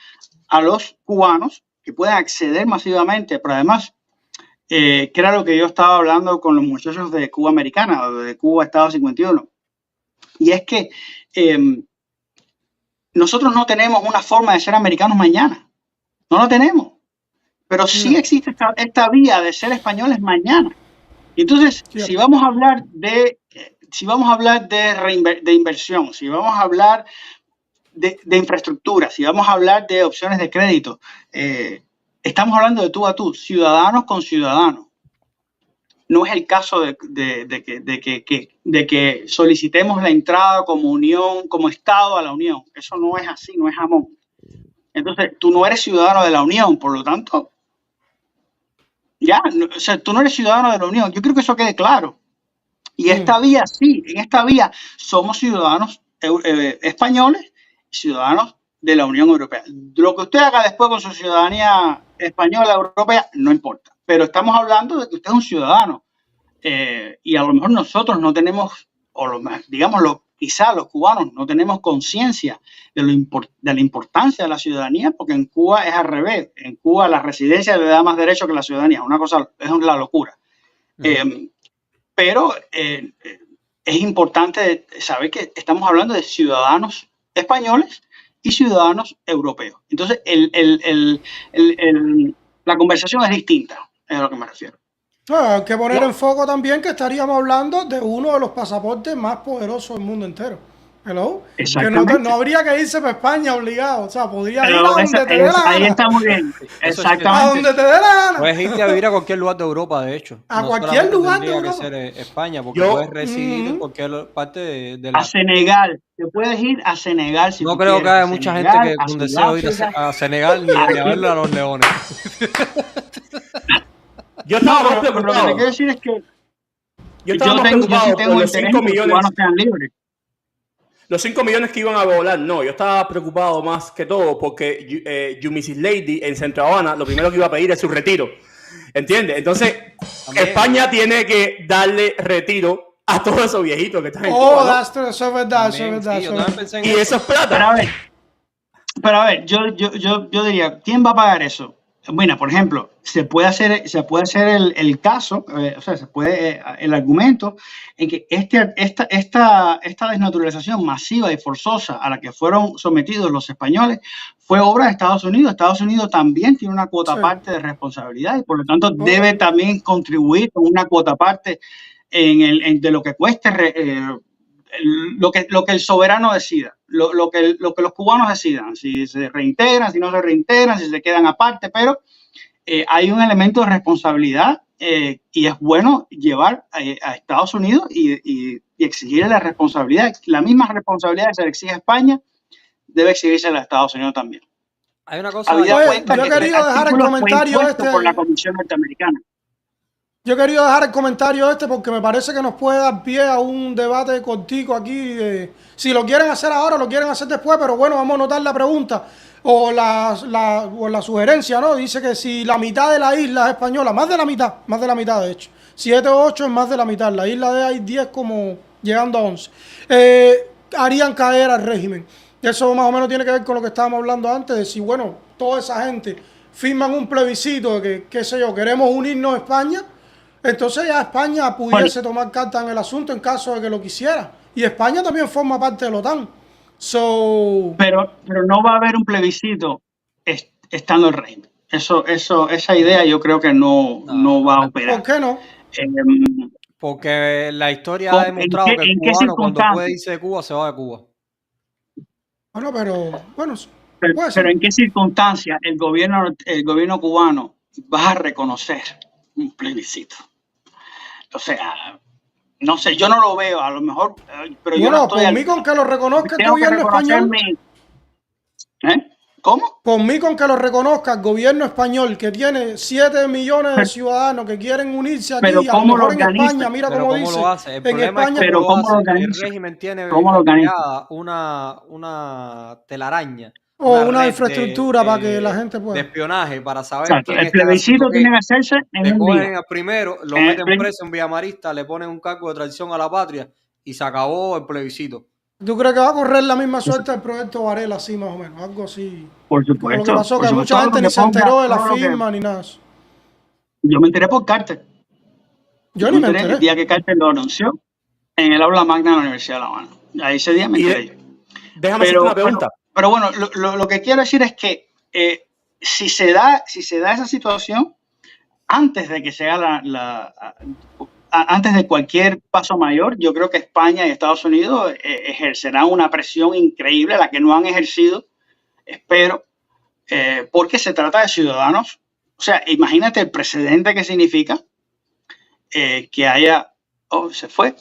a los cubanos que puedan acceder masivamente, pero además... que era lo que yo estaba hablando con los muchachos de Cuba Americana, o de Cuba Estado 51. Y es que nosotros no tenemos una forma de ser americanos mañana. No lo tenemos. Pero sí existe esta vía de ser españoles mañana. Entonces, si vamos a hablar de inversión, si vamos a hablar de infraestructura, si vamos a hablar de opciones de crédito, estamos hablando de tú a tú, ciudadanos con ciudadanos. No es el caso de que solicitemos la entrada como unión, como Estado a la Unión. Eso no es así, no es jamón. Entonces, tú no eres ciudadano de la Unión, por lo tanto, o sea, tú no eres ciudadano de la Unión. Yo creo que eso quede claro. Y esta vía, sí, en esta vía somos ciudadanos españoles, ciudadanos de la Unión Europea. Lo que usted haga después con su ciudadanía española, europea, no importa. Pero estamos hablando de que usted es un ciudadano. Y a lo mejor nosotros no tenemos, quizá los cubanos no tenemos conciencia de la importancia de la ciudadanía, porque en Cuba es al revés. En Cuba la residencia le da más derecho que la ciudadanía. Una cosa, es la locura. Pero es importante saber que estamos hablando de ciudadanos españoles y ciudadanos europeos. Entonces, la conversación es distinta, es a lo que me refiero. Hay que poner en foco también que estaríamos hablando de uno de los pasaportes más poderosos del mundo entero. Hello. Que no habría que irse para España obligado. O sea, podría ir a donde te dé la gana. Ahí está muy bien. Exactamente. A donde te dé la gana. Puedes irte a vivir a cualquier lugar de Europa, de hecho. A cualquier lugar de Europa. Tendría que ser España, porque puedes residir en cualquier parte de la... A Senegal. Te puedes ir a Senegal si no creo que haya mucha gente que con deseo ir a Senegal ni a verle a los leones. Yo estaba pero lo que te quiero decir es que yo tengo interés en que los cubanos sean libres. Los 5 millones que iban a volar, no. Yo estaba preocupado más que todo porque You Mrs. Lady en Centro Habana lo primero que iba a pedir es su retiro. ¿Entiendes? Entonces, También. España tiene que darle retiro a todos esos viejitos que están en Oh, Cuba, ¿no? eso es verdad, eso es También, verdad. sí, yo también pensé en Y eso. eso es plata. Pero a ver, yo diría, ¿quién va a pagar eso? Bueno, por ejemplo, se puede hacer el caso, o sea, se puede el argumento en que esta desnaturalización masiva y forzosa a la que fueron sometidos los españoles fue obra de Estados Unidos. Estados Unidos también tiene una cuota Sí. parte de responsabilidad y por lo tanto debe también contribuir con una cuota parte de lo que cueste lo que el soberano decida, lo que los cubanos decidan, si se reintegran, si no se reintegran, si se quedan aparte, pero hay un elemento de responsabilidad y es bueno llevar a Estados Unidos y exigirle la responsabilidad. La misma responsabilidad que se le exige a España debe exigirse a Estados Unidos también. Hay una cosa. Habida Oye, cuenta yo que he querido el dejar el artículo fue comentario impuesto por la Comisión Norteamericana. Yo he querido dejar el comentario porque me parece que nos puede dar pie a un debate cortico aquí. Si lo quieren hacer ahora, lo quieren hacer después, pero bueno, vamos a anotar la pregunta o la sugerencia, ¿no? Dice que si la mitad de la isla es española, más de la mitad de hecho, 7 o 8 es más de la mitad, la isla de hay 10 como llegando a 11, harían caer al régimen. Eso más o menos tiene que ver con lo que estábamos hablando antes, de si, bueno, toda esa gente firman un plebiscito de que, qué sé yo, queremos unirnos a España. Entonces ya España pudiese tomar carta en el asunto en caso de que lo quisiera. Y España también forma parte de la OTAN. Pero no va a haber un plebiscito estando el régimen. Esa idea yo creo que no va a operar. ¿Por qué no? Porque la historia ha demostrado que el cubano cuando puede irse de Cuba se va de Cuba. Bueno, pero ¿en qué circunstancias el gobierno cubano va a reconocer un plebiscito? O sea, no sé, yo no lo veo, a lo mejor, pero yo no estoy... Por mí con que lo reconozca el gobierno español... ¿Cómo? Por mí con que lo reconozca el gobierno español, que tiene 7 millones de ciudadanos que quieren unirse aquí, pero a lo mejor en España, mira cómo dice, lo hace. El en España... es cómo lo hace. El régimen tiene creada una telaraña. O una infraestructura para que la gente pueda. De espionaje, para saber. Exacto. El plebiscito tiene que hacerse en un día. Al primero, lo meten preso en Villamarista, le ponen un cargo de traición a la patria y se acabó el plebiscito. ¿Tú crees que va a correr la misma suerte del proyecto Varela, así más o menos? Algo así. Por supuesto. Como lo que pasó, que mucha gente ni se enteró de la firma ni nada. Yo me enteré por Carter. Yo ni me enteré. El día que Carter lo anunció en el aula magna de la Universidad de La Habana. Ahí ese día me enteré yo. Déjame hacerte una pregunta. Pero bueno, lo que quiero decir es que si se da esa situación, antes de que sea antes de cualquier paso mayor, yo creo que España y Estados Unidos ejercerán una presión increíble, la que no han ejercido, espero, porque se trata de ciudadanos. O sea, imagínate el precedente que significa que haya... Oh, se fue.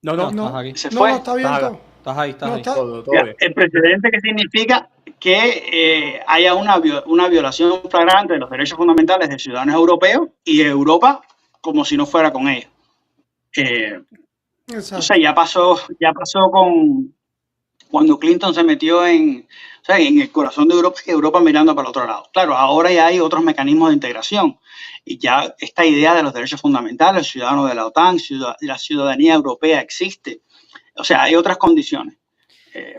No, se fue. No, está bien todo. Estás ahí. Todo bien. El precedente que significa que haya una violación flagrante de los derechos fundamentales de ciudadanos europeos y Europa como si no fuera con ellos. O sea, ya pasó con cuando Clinton se metió en el corazón de Europa, que Europa mirando para el otro lado. Claro, ahora ya hay otros mecanismos de integración y ya esta idea de los derechos fundamentales, ciudadanos de la OTAN, la ciudadanía europea existe. O sea, hay otras condiciones.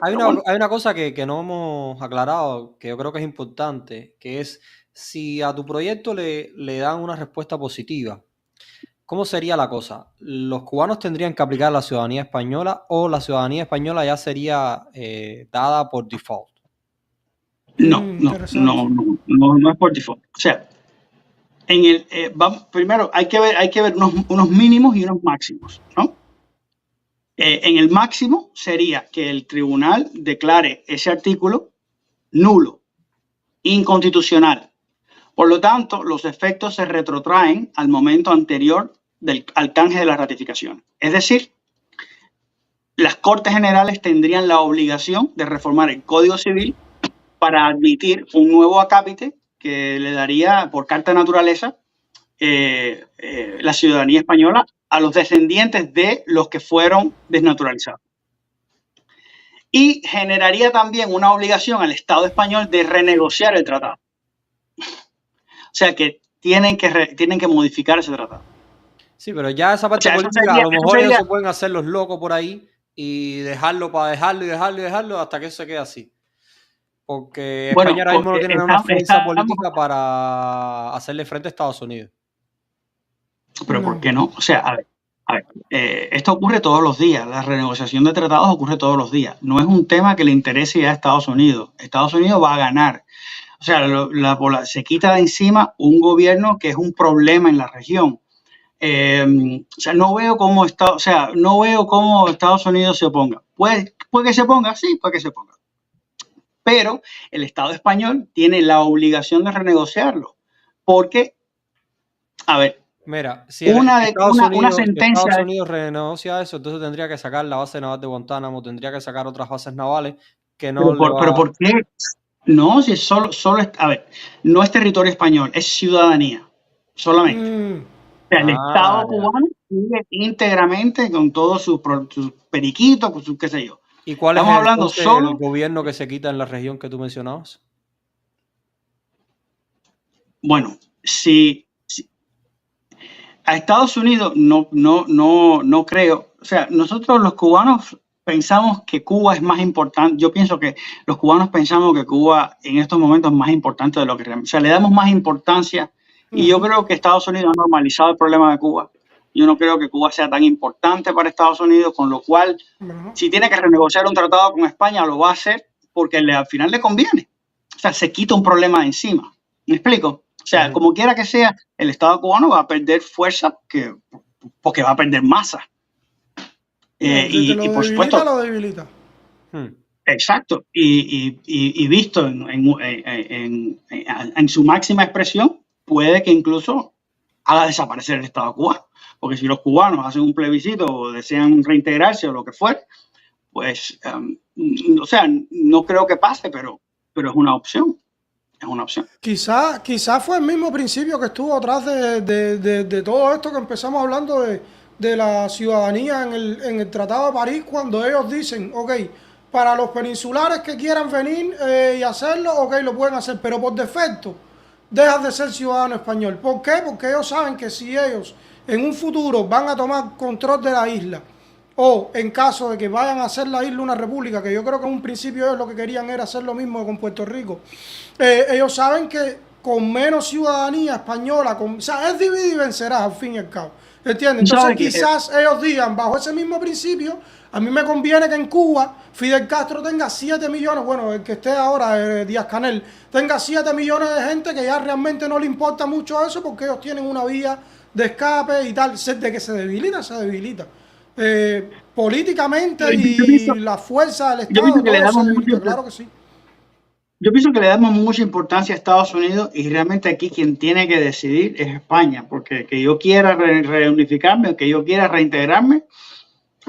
Hay una cosa que no hemos aclarado, que yo creo que es importante, que es si a tu proyecto le dan una respuesta positiva, ¿cómo sería la cosa? ¿Los cubanos tendrían que aplicar la ciudadanía española o la ciudadanía española ya sería dada por default? No es por default. O sea, primero hay que ver unos mínimos y unos máximos, ¿no? En el máximo sería que el tribunal declare ese artículo nulo, inconstitucional. Por lo tanto, los efectos se retrotraen al momento anterior al canje de la ratificación. Es decir, las Cortes Generales tendrían la obligación de reformar el Código Civil para admitir un nuevo acápite que le daría por carta de naturaleza la ciudadanía española a los descendientes de los que fueron desnaturalizados. y generaría también una obligación al Estado español de renegociar el tratado. O sea que tienen que modificar ese tratado. Sí, pero ya esa parte política, a lo mejor ellos se pueden hacer los locos por ahí y dejarlo para dejarlo hasta que eso se quede así. Porque España ahora mismo no tiene una fuerza política para hacerle frente a Estados Unidos. Pero ¿por qué no? O sea, a ver, esto ocurre todos los días. La renegociación de tratados ocurre todos los días. No es un tema que le interese ya a Estados Unidos. Estados Unidos va a ganar. O sea, se quita de encima un gobierno que es un problema en la región. O sea, no veo cómo Estados Unidos se oponga. ¿Puede que se oponga? Sí, puede que se oponga. Pero el Estado español tiene la obligación de renegociarlo. Porque, a ver, mira, si Estados Unidos renegocia eso, entonces tendría que sacar la base naval de Guantánamo, tendría que sacar otras bases navales que no. Pero ¿por qué? No, si solo a ver, no es territorio español, es ciudadanía, solamente. O sea, el Estado cubano sigue íntegramente con todos sus periquitos, con sus qué sé yo. ¿Y cuál es el gobierno que se quita en la región que tú mencionabas? Bueno, si a Estados Unidos no creo. O sea, nosotros los cubanos pensamos que Cuba es más importante. Yo pienso que los cubanos pensamos que Cuba en estos momentos es más importante de lo que realmente. O sea, le damos más importancia. Y yo creo que Estados Unidos ha normalizado el problema de Cuba. Yo no creo que Cuba sea tan importante para Estados Unidos, con lo cual, si tiene que renegociar un tratado con España, lo va a hacer porque al final le conviene. O sea, se quita un problema de encima. ¿Me explico? O sea, como quiera que sea, el Estado cubano va a perder fuerza porque va a perder masa. Y por supuesto, lo debilita. Exacto. Y visto en su máxima expresión, puede que incluso haga desaparecer el Estado cubano. Porque si los cubanos hacen un plebiscito o desean reintegrarse o lo que fuera, pues, o sea, no creo que pase, pero es una opción. Es una opción. Quizá fue el mismo principio que estuvo atrás de todo esto que empezamos hablando de la ciudadanía en el Tratado de París, cuando ellos dicen, ok, para los peninsulares que quieran venir y hacerlo, ok, lo pueden hacer, pero por defecto dejas de ser ciudadano español. ¿Por qué? Porque ellos saben que si ellos en un futuro van a tomar control de la isla, o en caso de que vayan a hacer la isla una república, que yo creo que en un principio ellos lo que querían era hacer lo mismo con Puerto Rico, ellos saben que con menos ciudadanía española, o sea, es dividir y vencerás al fin y al cabo, ¿entiendes? Entonces quizás ellos digan, bajo ese mismo principio, a mí me conviene que en Cuba Fidel Castro tenga 7 millones, bueno, el que esté ahora, Díaz-Canel, tenga 7 millones de gente que ya realmente no le importa mucho eso porque ellos tienen una vía de escape y tal. De que se debilita, se debilita. Políticamente la fuerza del Estado, todo se debilita, claro que sí. Yo pienso que le damos mucha importancia a Estados Unidos y realmente aquí quien tiene que decidir es España, porque que yo quiera reunificarme o que yo quiera reintegrarme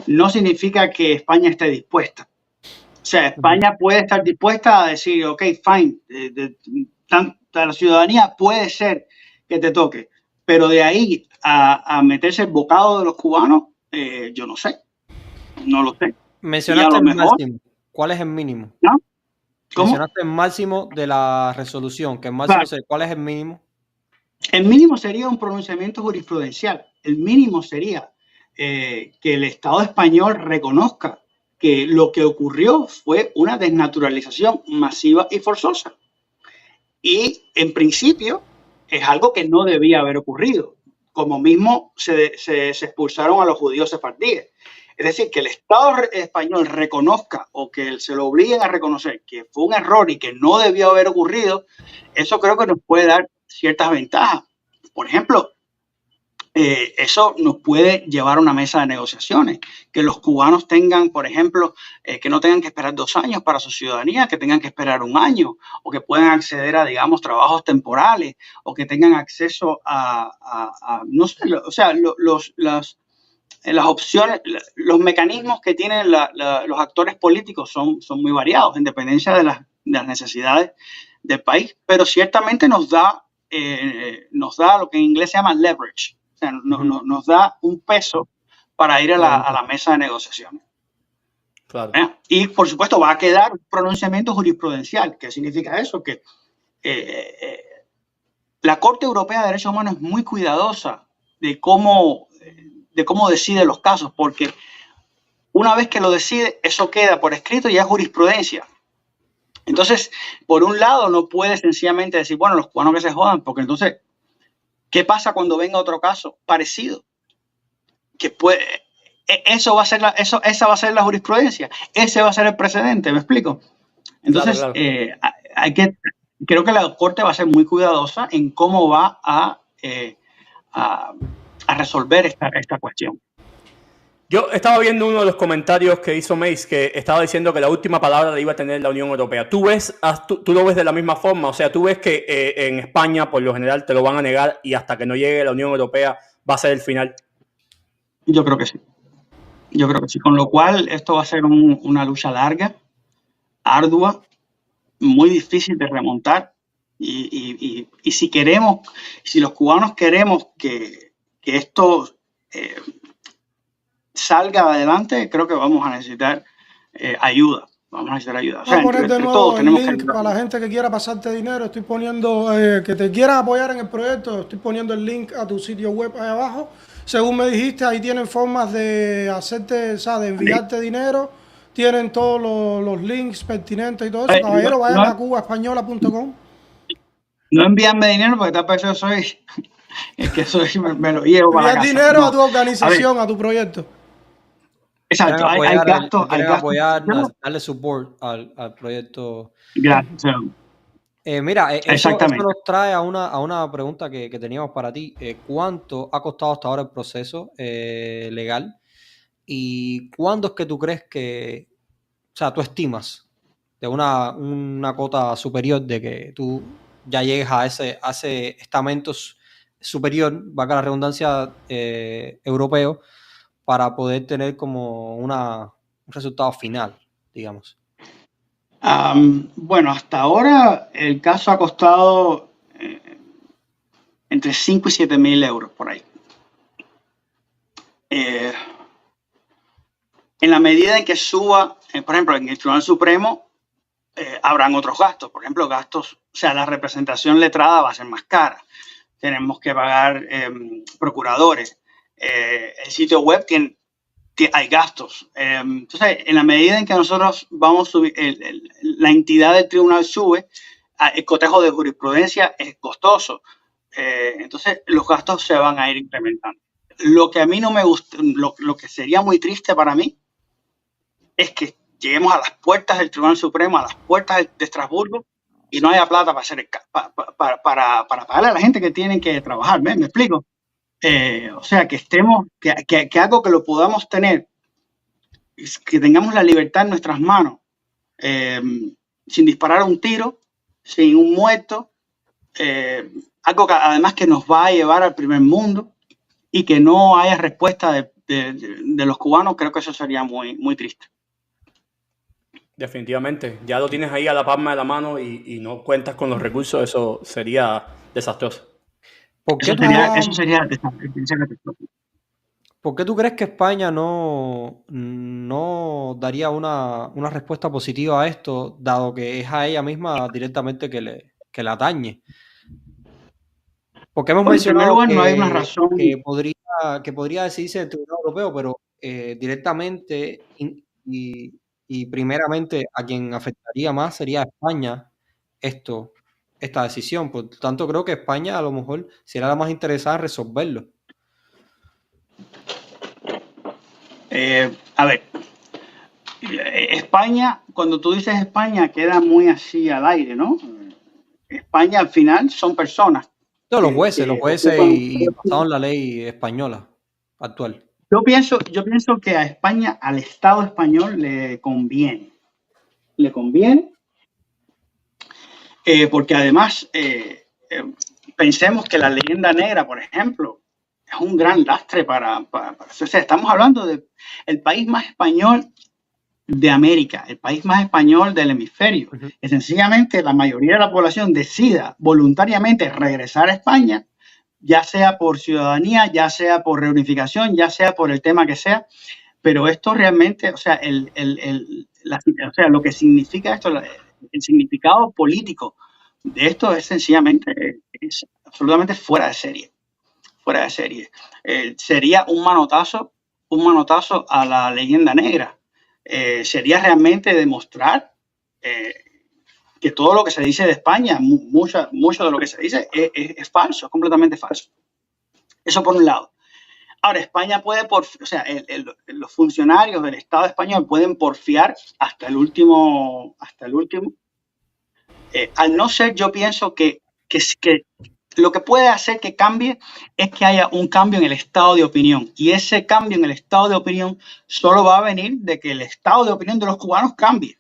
no significa que España esté dispuesta. O sea, España puede estar dispuesta a decir, ok, fine, la ciudadanía puede ser que te toque, pero de ahí a meterse el bocado de los cubanos, yo no sé, no lo sé. Mencionaste el máximo. ¿Cuál es el mínimo? ¿No? ¿Cómo? Mencionaste el máximo de la resolución, que el máximo, ¿cuál es el mínimo? El mínimo sería un pronunciamiento jurisprudencial. El mínimo sería que el Estado español reconozca que lo que ocurrió fue una desnaturalización masiva y forzosa. Y en principio es algo que no debía haber ocurrido, como mismo se expulsaron a los judíos sefardíes. Es decir, que el Estado español reconozca o que se lo obliguen a reconocer que fue un error y que no debió haber ocurrido, eso creo que nos puede dar ciertas ventajas. Por ejemplo, eso nos puede llevar a una mesa de negociaciones, que los cubanos tengan, por ejemplo, que no tengan que esperar 2 años para su ciudadanía, que tengan que esperar 1 año, o que puedan acceder a, digamos, trabajos temporales, o que tengan acceso a no sé, o sea, las opciones, los mecanismos que tienen los actores políticos son muy variados, en dependencia de las necesidades del país, pero ciertamente nos da lo que en inglés se llama leverage. O sea, nos da un peso para ir a la mesa de negociaciones. Claro. Y por supuesto va a quedar un pronunciamiento jurisprudencial. ¿Qué significa eso? Que la Corte Europea de Derechos Humanos es muy cuidadosa de cómo decide los casos, porque una vez que lo decide, eso queda por escrito y es jurisprudencia. Entonces, por un lado, no puede sencillamente decir, bueno, los cubanos que se jodan, porque entonces, ¿qué pasa cuando venga otro caso parecido? Que esa va a ser la jurisprudencia, ese va a ser el precedente, ¿me explico? Entonces, Claro. creo que la Corte va a ser muy cuidadosa en cómo va a resolver esta cuestión. Yo estaba viendo uno de los comentarios que hizo Mace, que estaba diciendo que la última palabra la iba a tener la Unión Europea. ¿Tú lo ves de la misma forma? O sea, ¿tú ves que en España, por lo general, te lo van a negar y hasta que no llegue la Unión Europea va a ser el final? Yo creo que sí. Yo creo que sí. Con lo cual, esto va a ser una lucha larga, ardua, muy difícil de remontar. Y si los cubanos queremos que esto salga adelante, creo que vamos a necesitar ayuda. Vamos a necesitar ayuda. Voy a poner de nuevo el link para la gente que quiera pasarte dinero. Estoy poniendo, que te quieran apoyar en el proyecto, estoy poniendo el link a tu sitio web ahí abajo. Según me dijiste, ahí tienen formas de hacerte, o sea, de enviarte dinero. Tienen todos los links pertinentes y todo eso. Caballero, vayan a cubaespañola.com. No envíenme dinero porque tal vez yo soy el que me lo llevo para casa. Envías dinero a tu organización, a tu proyecto. Exacto, hay gastos. Apoyar, darle support al proyecto. Gracias. Mira, eso nos trae a una pregunta que teníamos para ti. ¿Cuánto ha costado hasta ahora el proceso legal? ¿Y cuándo es que tú crees que, o sea, tú estimas de una cota superior de que tú ya llegues a ese estamento superior, valga la redundancia, europeo, para poder tener como un resultado final, digamos? Bueno, hasta ahora el caso ha costado entre 5 y 7 mil euros por ahí. En la medida en que suba, por ejemplo, en el Tribunal Supremo, habrán otros gastos. Por ejemplo, gastos, o sea, la representación letrada va a ser más cara. Tenemos que pagar procuradores. El sitio web hay gastos. Entonces, en la medida en que nosotros vamos a subir, la entidad del tribunal sube, el cotejo de jurisprudencia es costoso. Entonces, los gastos se van a ir incrementando. Lo que a mí no me gusta, lo que sería muy triste para mí, es que lleguemos a las puertas del Tribunal Supremo, a las puertas de Estrasburgo, y no haya plata para pagarle a la gente que tienen que trabajar. ¿Me explico? O sea, que algo que lo podamos tener, que tengamos la libertad en nuestras manos, sin disparar un tiro, sin un muerto, algo que además que nos va a llevar al primer mundo y que no haya respuesta de los cubanos, creo que eso sería muy, muy triste. Definitivamente, ya lo tienes ahí a la palma de la mano y no cuentas con los recursos, eso sería desastroso. ¿Por qué eso sería desastroso. ¿Por qué tú crees que España no daría una respuesta positiva a esto, dado que es a ella misma directamente que le atañe? Porque hemos mencionado lugar, no hay una razón que podría decidirse el Tribunal Europeo, pero directamente y primeramente a quien afectaría más sería a España esta decisión. Por tanto, creo que España a lo mejor será la más interesada en resolverlo. A ver, España, cuando tú dices España, queda muy así al aire, ¿no? España al final son personas. No, los jueces y basado en la ley española actual. Yo pienso que a España, al Estado español, le conviene. Porque además, pensemos que la leyenda negra, por ejemplo, es un gran lastre o sea, estamos hablando del país más español de América, el país más español del hemisferio. Uh-huh. Que sencillamente la mayoría de la población decida voluntariamente regresar a España, ya sea por ciudadanía, ya sea por reunificación, ya sea por el tema que sea, pero esto realmente, o sea, o sea, lo que significa esto, el significado político de esto es sencillamente, es absolutamente fuera de serie, fuera de serie. Sería un manotazo a la leyenda negra. Sería realmente demostrar que todo lo que se dice de España, mucho de lo que se dice es falso, es completamente falso. Eso por un lado. Ahora, España puede, o sea, los funcionarios del Estado español pueden porfiar hasta el último. Al no ser, yo pienso que lo que puede hacer que cambie es que haya un cambio en el estado de opinión. Y ese cambio en el estado de opinión solo va a venir de que el estado de opinión de los cubanos cambie.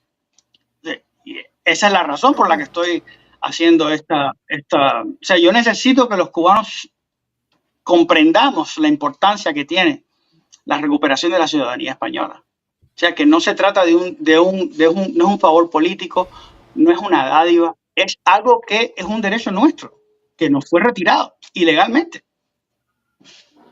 Y esa es la razón por la que estoy haciendo esta. O sea, yo necesito que los cubanos comprendamos la importancia que tiene la recuperación de la ciudadanía española. O sea, que no se trata no es un favor político, no es una dádiva, es algo que es un derecho nuestro, que nos fue retirado ilegalmente.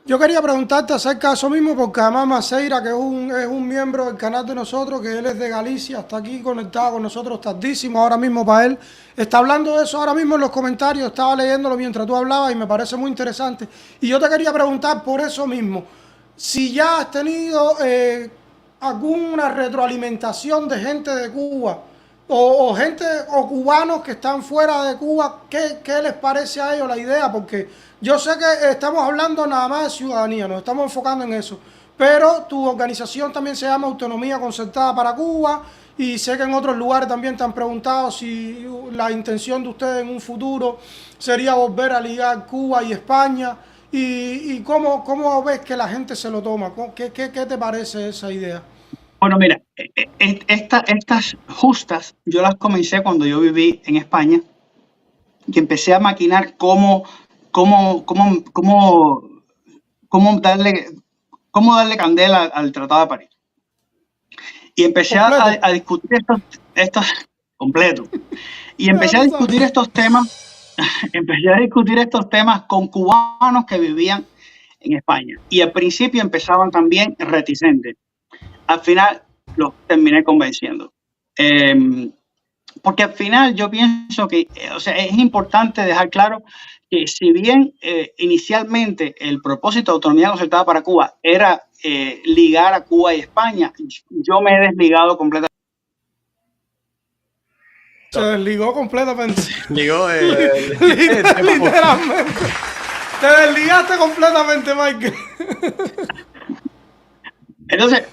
Yo quería preguntarte acerca de eso mismo, porque además Maceira, que es un miembro del canal de nosotros, que él es de Galicia, está aquí conectado con nosotros tardísimo ahora mismo para él. Está hablando de eso ahora mismo en los comentarios, estaba leyéndolo mientras tú hablabas y me parece muy interesante. Y yo te quería preguntar por eso mismo, si ya has tenido alguna retroalimentación de gente de Cuba o gente o cubanos que están fuera de Cuba, ¿qué les parece a ellos la idea? Porque yo sé que estamos hablando nada más de ciudadanía, nos estamos enfocando en eso, pero tu organización también se llama Autonomía Concertada para Cuba y sé que en otros lugares también te han preguntado si la intención de ustedes en un futuro sería volver a ligar Cuba y España y cómo ves que la gente se lo toma, ¿qué te parece esa idea? Bueno, mira, estas justas yo las comencé cuando yo viví en España y empecé a maquinar cómo darle candela al Tratado de París. Y empecé a discutir estos completo. Y empecé a discutir estos temas, con cubanos que vivían en España. Y al principio empezaban también reticentes. Al final los terminé convenciendo. Porque al final yo pienso que, o sea, es importante dejar claro que si bien inicialmente el propósito de Autonomía Concertada para Cuba era ligar a Cuba y España, yo me he desligado completamente. Se desligó completamente. Ligó literalmente. Te desligaste completamente, Michael. Entonces,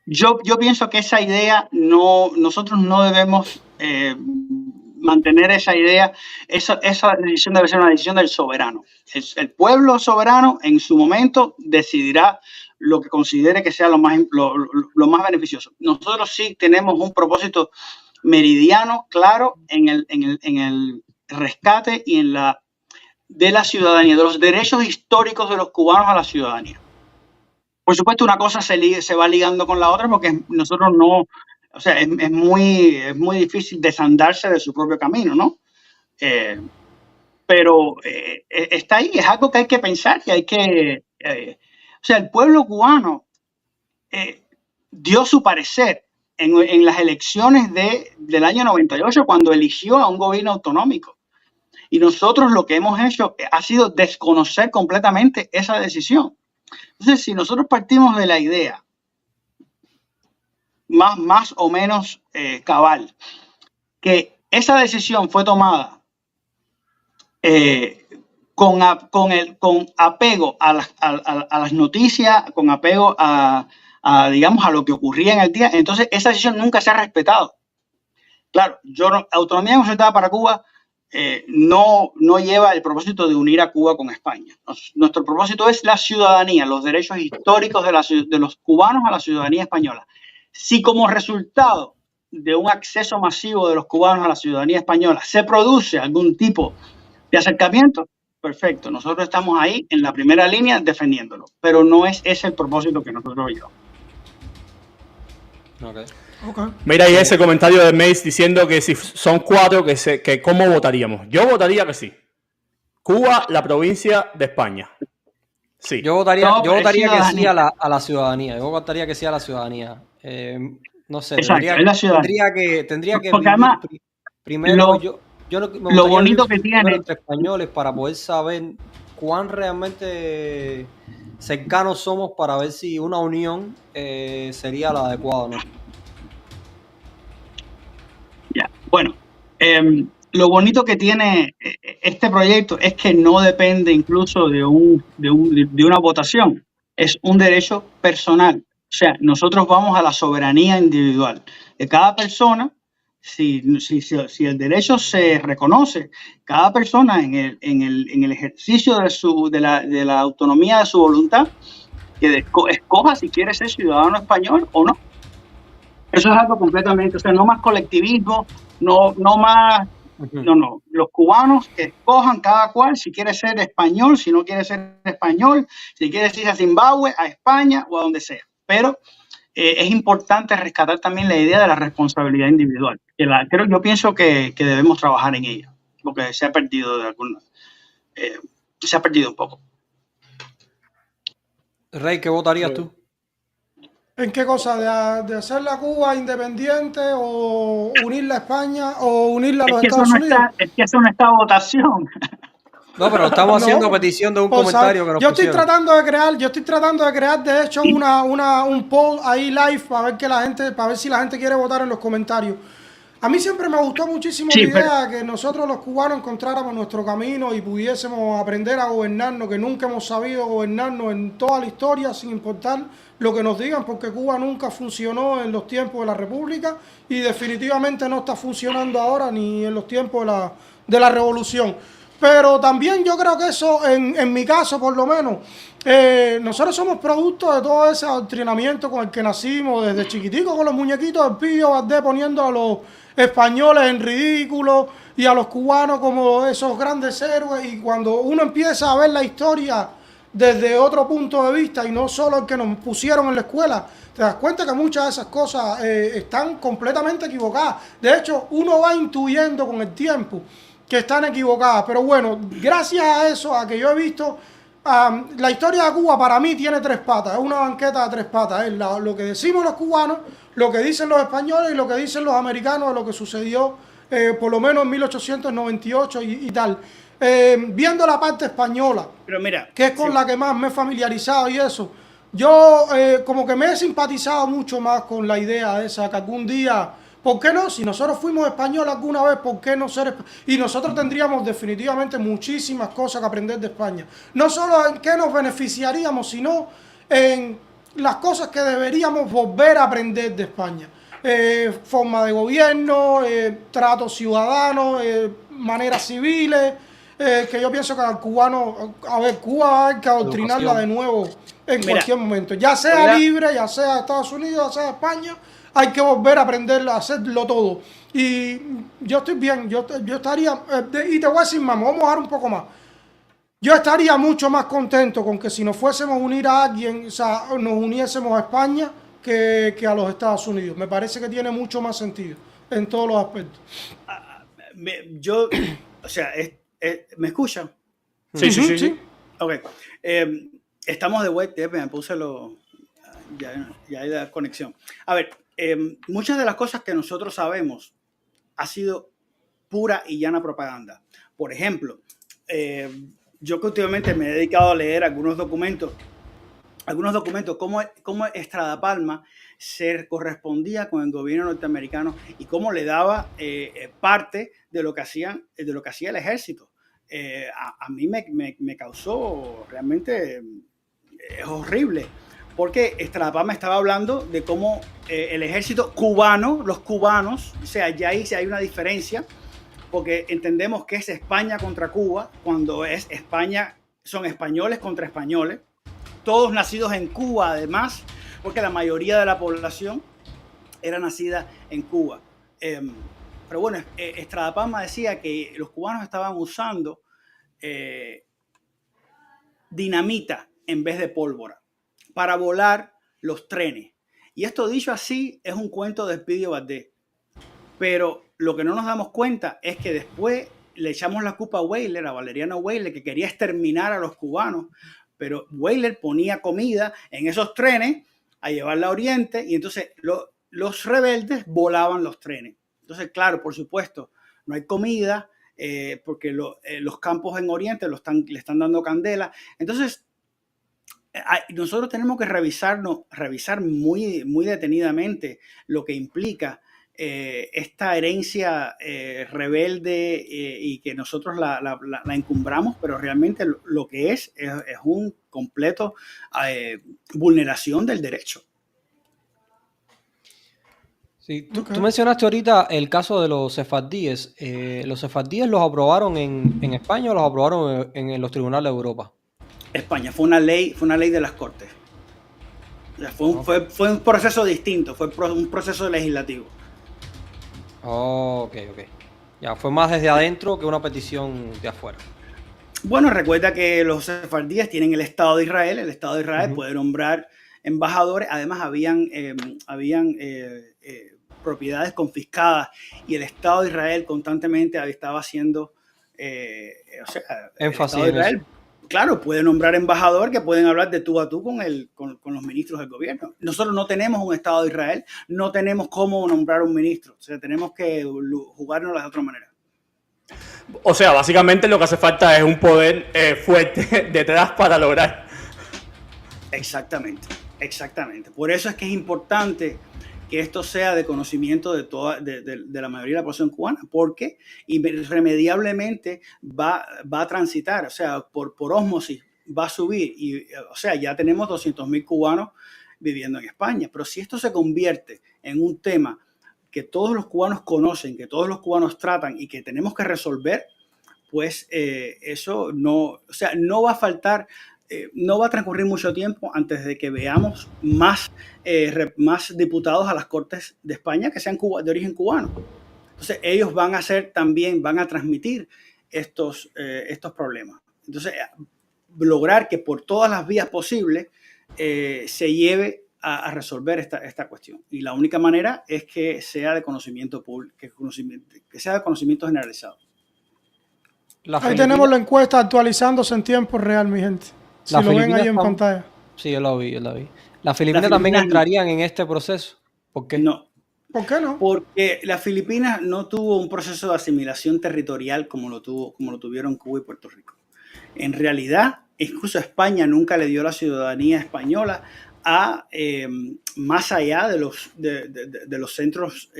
yo pienso que esa idea nosotros no debemos mantener esa idea. Esa decisión debe ser una decisión del soberano. El pueblo soberano en su momento decidirá lo que considere que sea lo más beneficioso. Nosotros sí tenemos un propósito meridiano, claro, en el rescate y de la ciudadanía, de los derechos históricos de los cubanos a la ciudadanía. Por supuesto, una cosa se va ligando con la otra porque nosotros no, o sea, es muy difícil desandarse de su propio camino, ¿no? Pero está ahí, es algo que hay que pensar, que hay que... o sea, el pueblo cubano dio su parecer en las elecciones del año 98 cuando eligió a un gobierno autonómico. Y nosotros lo que hemos hecho ha sido desconocer completamente esa decisión. Entonces, si nosotros partimos de la idea más o menos cabal, que esa decisión fue tomada con apego a las noticias, con apego digamos, a lo que ocurría en el día, entonces esa decisión nunca se ha respetado. Claro, Autonomía Concertada para Cuba no lleva el propósito de unir a Cuba con España. Nuestro propósito es la ciudadanía, los derechos históricos de los cubanos a la ciudadanía española. Si como resultado de un acceso masivo de los cubanos a la ciudadanía española se produce algún tipo de acercamiento, perfecto. Nosotros estamos ahí en la primera línea defendiéndolo, pero no es ese el propósito que nosotros llevamos. Okay. Mira ahí ese comentario de Mace diciendo que si son 4, que ¿cómo votaríamos? Yo votaría que sí. Cuba, la provincia de España. Sí. Yo votaría, No, yo pero es votaría que sí ciudadanía. a la ciudadanía. Yo votaría que sí a la ciudadanía. No sé, Exacto, es la ciudadanía. tendría que Porque vivir además, primero. lo, Yo no, me lo gustaría vivir bonito que primero tiene, entre españoles para poder saber cuán realmente cercanos somos para ver si una unión sería la adecuada o no. ya, bueno, lo bonito que tiene este proyecto es que no depende incluso de una votación, es un derecho personal. O sea, nosotros vamos a la soberanía individual de cada persona. Si el derecho se reconoce, cada persona en el ejercicio de la autonomía de su voluntad, que escoja si quiere ser ciudadano español o no. Eso es algo completamente, o sea, no más colectivismo, no más, no. Los cubanos que escojan cada cual si quiere ser español, si no quiere ser español, si quiere ir a Zimbabue, a España o a donde sea. Pero es importante rescatar también la idea de la responsabilidad individual. Yo pienso que debemos trabajar en ella, porque se ha perdido se ha perdido un poco. Rey, ¿qué votarías tú? ¿En qué cosa? ¿De hacer la Cuba independiente o unirla a España o unirla a los Estados Unidos? Es que eso no está a votación. No, pero estamos haciendo No, petición de un pues, comentario que nos yo estoy pusieron. tratando de crear, de hecho, un poll ahí live para ver para ver si la gente quiere votar en los comentarios. A mí siempre me gustó muchísimo la idea de que nosotros los cubanos encontráramos nuestro camino y pudiésemos aprender a gobernarnos, que nunca hemos sabido gobernarnos en toda la historia, sin importar lo que nos digan, porque Cuba nunca funcionó en los tiempos de la República y definitivamente no está funcionando ahora ni en los tiempos de la Revolución. Pero también yo creo que eso, en mi caso por lo menos, nosotros somos producto de todo ese adoctrinamiento con el que nacimos desde chiquitico, con los muñequitos del Pío Valdés poniendo a los españoles en ridículo y a los cubanos como esos grandes héroes. Y cuando uno empieza a ver la historia desde otro punto de vista y no solo el que nos pusieron en la escuela, te das cuenta que muchas de esas cosas están completamente equivocadas. De hecho, uno va intuyendo con el tiempo que están equivocadas. Pero bueno, gracias a eso, a que yo he visto, la historia de Cuba para mí tiene tres patas, es una banqueta de tres patas. Es lo que decimos los cubanos, lo que dicen los españoles y lo que dicen los americanos de lo que sucedió por lo menos en 1898 y tal. Viendo la parte española, pero mira, que es con la que más me he familiarizado y eso, yo como que me he simpatizado mucho más con la idea esa, que algún día, ¿por qué no? Si nosotros fuimos españoles alguna vez, ¿por qué no ser? Y nosotros tendríamos definitivamente muchísimas cosas que aprender de España. No solo en qué nos beneficiaríamos, sino en las cosas que deberíamos volver a aprender de España. Forma de gobierno, tratos ciudadanos, maneras civiles, que yo pienso que al cubano, a ver, Cuba hay que adoctrinarla de nuevo en cualquier momento. Ya sea libre, ya sea Estados Unidos, ya sea España, hay que volver a aprender a hacerlo todo. Y yo estoy bien, yo estaría, y te voy a decir más, me voy a mojar un poco más. Yo estaría mucho más contento con que si nos fuésemos a unir a alguien, o sea, nos uniésemos a España que a los Estados Unidos. Me parece que tiene mucho más sentido en todos los aspectos. Yo, o sea, ¿me escuchan? Sí. Ok. Estamos de vuelta, me puse ya hay la conexión. A ver, muchas de las cosas que nosotros sabemos ha sido pura y llana propaganda. Por ejemplo, yo que últimamente me he dedicado a leer algunos documentos, cómo Estrada Palma se correspondía con el gobierno norteamericano y cómo le daba parte de lo que hacía el ejército. A mí me causó realmente, es horrible, porque Estrada Palma estaba hablando de cómo el ejército cubano, los cubanos, o sea, ya ahí hay una diferencia, porque entendemos que es España contra Cuba, cuando es España, son españoles contra españoles, todos nacidos en Cuba además, porque la mayoría de la población era nacida en Cuba. Pero bueno, Estrada Palma decía que los cubanos estaban usando dinamita en vez de pólvora para volar los trenes. Y esto dicho así es un cuento de Elpidio Valdés. Pero lo que no nos damos cuenta es que después le echamos la culpa a Weyler, a Valeriano Weyler, que quería exterminar a los cubanos. pero Weyler ponía comida en esos trenes a llevarla a Oriente y entonces los rebeldes volaban los trenes. Entonces, claro, por supuesto, no hay comida porque los campos en Oriente le están dando candela. Entonces, nosotros tenemos que revisar muy, muy detenidamente lo que implica esta herencia rebelde y que nosotros la encumbramos, pero realmente lo que es un completo vulneración del derecho. Sí, tú mencionaste ahorita el caso de los sefardíes. ¿Los sefardíes los aprobaron en España o los aprobaron en los tribunales de Europa? España, fue una ley de las Cortes. O sea, fue un proceso distinto, fue un proceso legislativo. Oh, ok. Ya, fue más desde adentro que una petición de afuera. Bueno, recuerda que los sefardíes tienen el Estado de Israel. El Estado de Israel puede nombrar embajadores. Además, habían propiedades confiscadas y el Estado de Israel constantemente estaba haciendo énfasis en Israel. Eso. Claro, puede nombrar embajador que pueden hablar de tú a tú con los ministros del gobierno. Nosotros no tenemos un Estado de Israel, no tenemos cómo nombrar un ministro. O sea, tenemos que jugarnos de otra manera. O sea, básicamente lo que hace falta es un poder fuerte detrás para lograr. Exactamente. Por eso es que es importante que esto sea de conocimiento de la mayoría de la población cubana, porque irremediablemente va a transitar, o sea, por ósmosis va a subir. Y, o sea, ya tenemos 200,000 cubanos viviendo en España, pero si esto se convierte en un tema que todos los cubanos conocen, que todos los cubanos tratan y que tenemos que resolver, pues eso no va a faltar. No va a transcurrir mucho tiempo antes de que veamos más diputados a las Cortes de España que sean de origen cubano. Entonces, ellos van a transmitir estos problemas. Entonces, lograr que por todas las vías posibles se lleve a resolver esta cuestión. Y la única manera es que sea de conocimiento público, que sea de conocimiento generalizado. Ahí tenemos la encuesta actualizándose en tiempo real, mi gente. Si lo ven ahí en pantalla. Sí, yo lo vi. ¿Las Filipinas también entrarían en este proceso? ¿Por qué? No. ¿Por qué no? Porque las Filipinas no tuvo un proceso de asimilación territorial como lo tuvieron Cuba y Puerto Rico. En realidad, incluso España nunca le dio la ciudadanía española más allá de los centros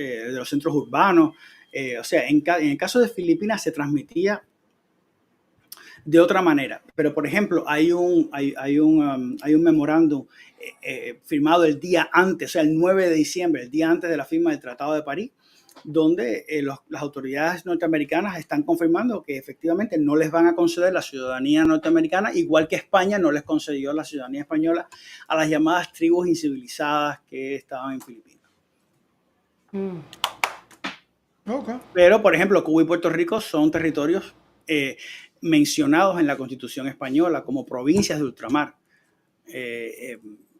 urbanos. O sea, en el caso de Filipinas se transmitía de otra manera. Pero, por ejemplo, hay un memorándum firmado el día antes, o sea, el 9 de diciembre, el día antes de la firma del Tratado de París, donde las autoridades norteamericanas están confirmando que efectivamente no les van a conceder la ciudadanía norteamericana, igual que España no les concedió la ciudadanía española a las llamadas tribus incivilizadas que estaban en Filipinas. Okay. Pero, por ejemplo, Cuba y Puerto Rico son territorios mencionados en la Constitución española como provincias de ultramar.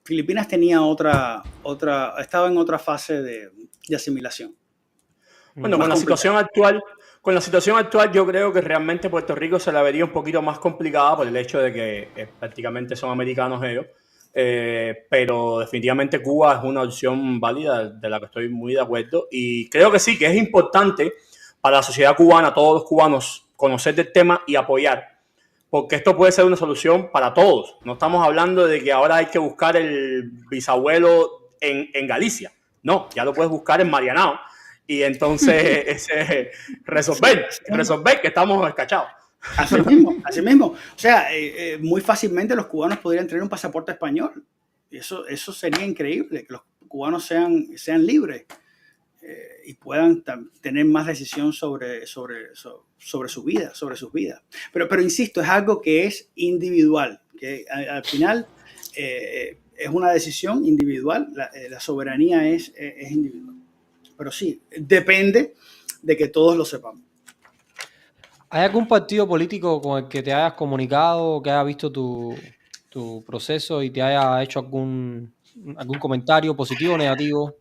Filipinas tenía estaba en otra fase de asimilación. Bueno, con la situación actual yo creo que realmente Puerto Rico se la vería un poquito más complicada por el hecho de que prácticamente son americanos ellos, pero definitivamente Cuba es una opción válida de la que estoy muy de acuerdo y creo que sí, que es importante para la sociedad cubana, todos los cubanos, conocer del tema y apoyar, porque esto puede ser una solución para todos. No estamos hablando de que ahora hay que buscar el bisabuelo en Galicia, no, ya lo puedes buscar en Marianao y entonces resolver que estamos escachados. Así mismo. O sea, muy fácilmente los cubanos podrían tener un pasaporte español. Eso sería increíble, que los cubanos sean libres y puedan tener más decisión sobre su vida, sobre sus vidas. Pero insisto, es algo que es individual, que al final es una decisión individual, la soberanía es individual. Pero sí, depende de que todos lo sepamos. ¿Hay algún partido político con el que te hayas comunicado, que haya visto tu proceso y te haya hecho algún comentario positivo o negativo?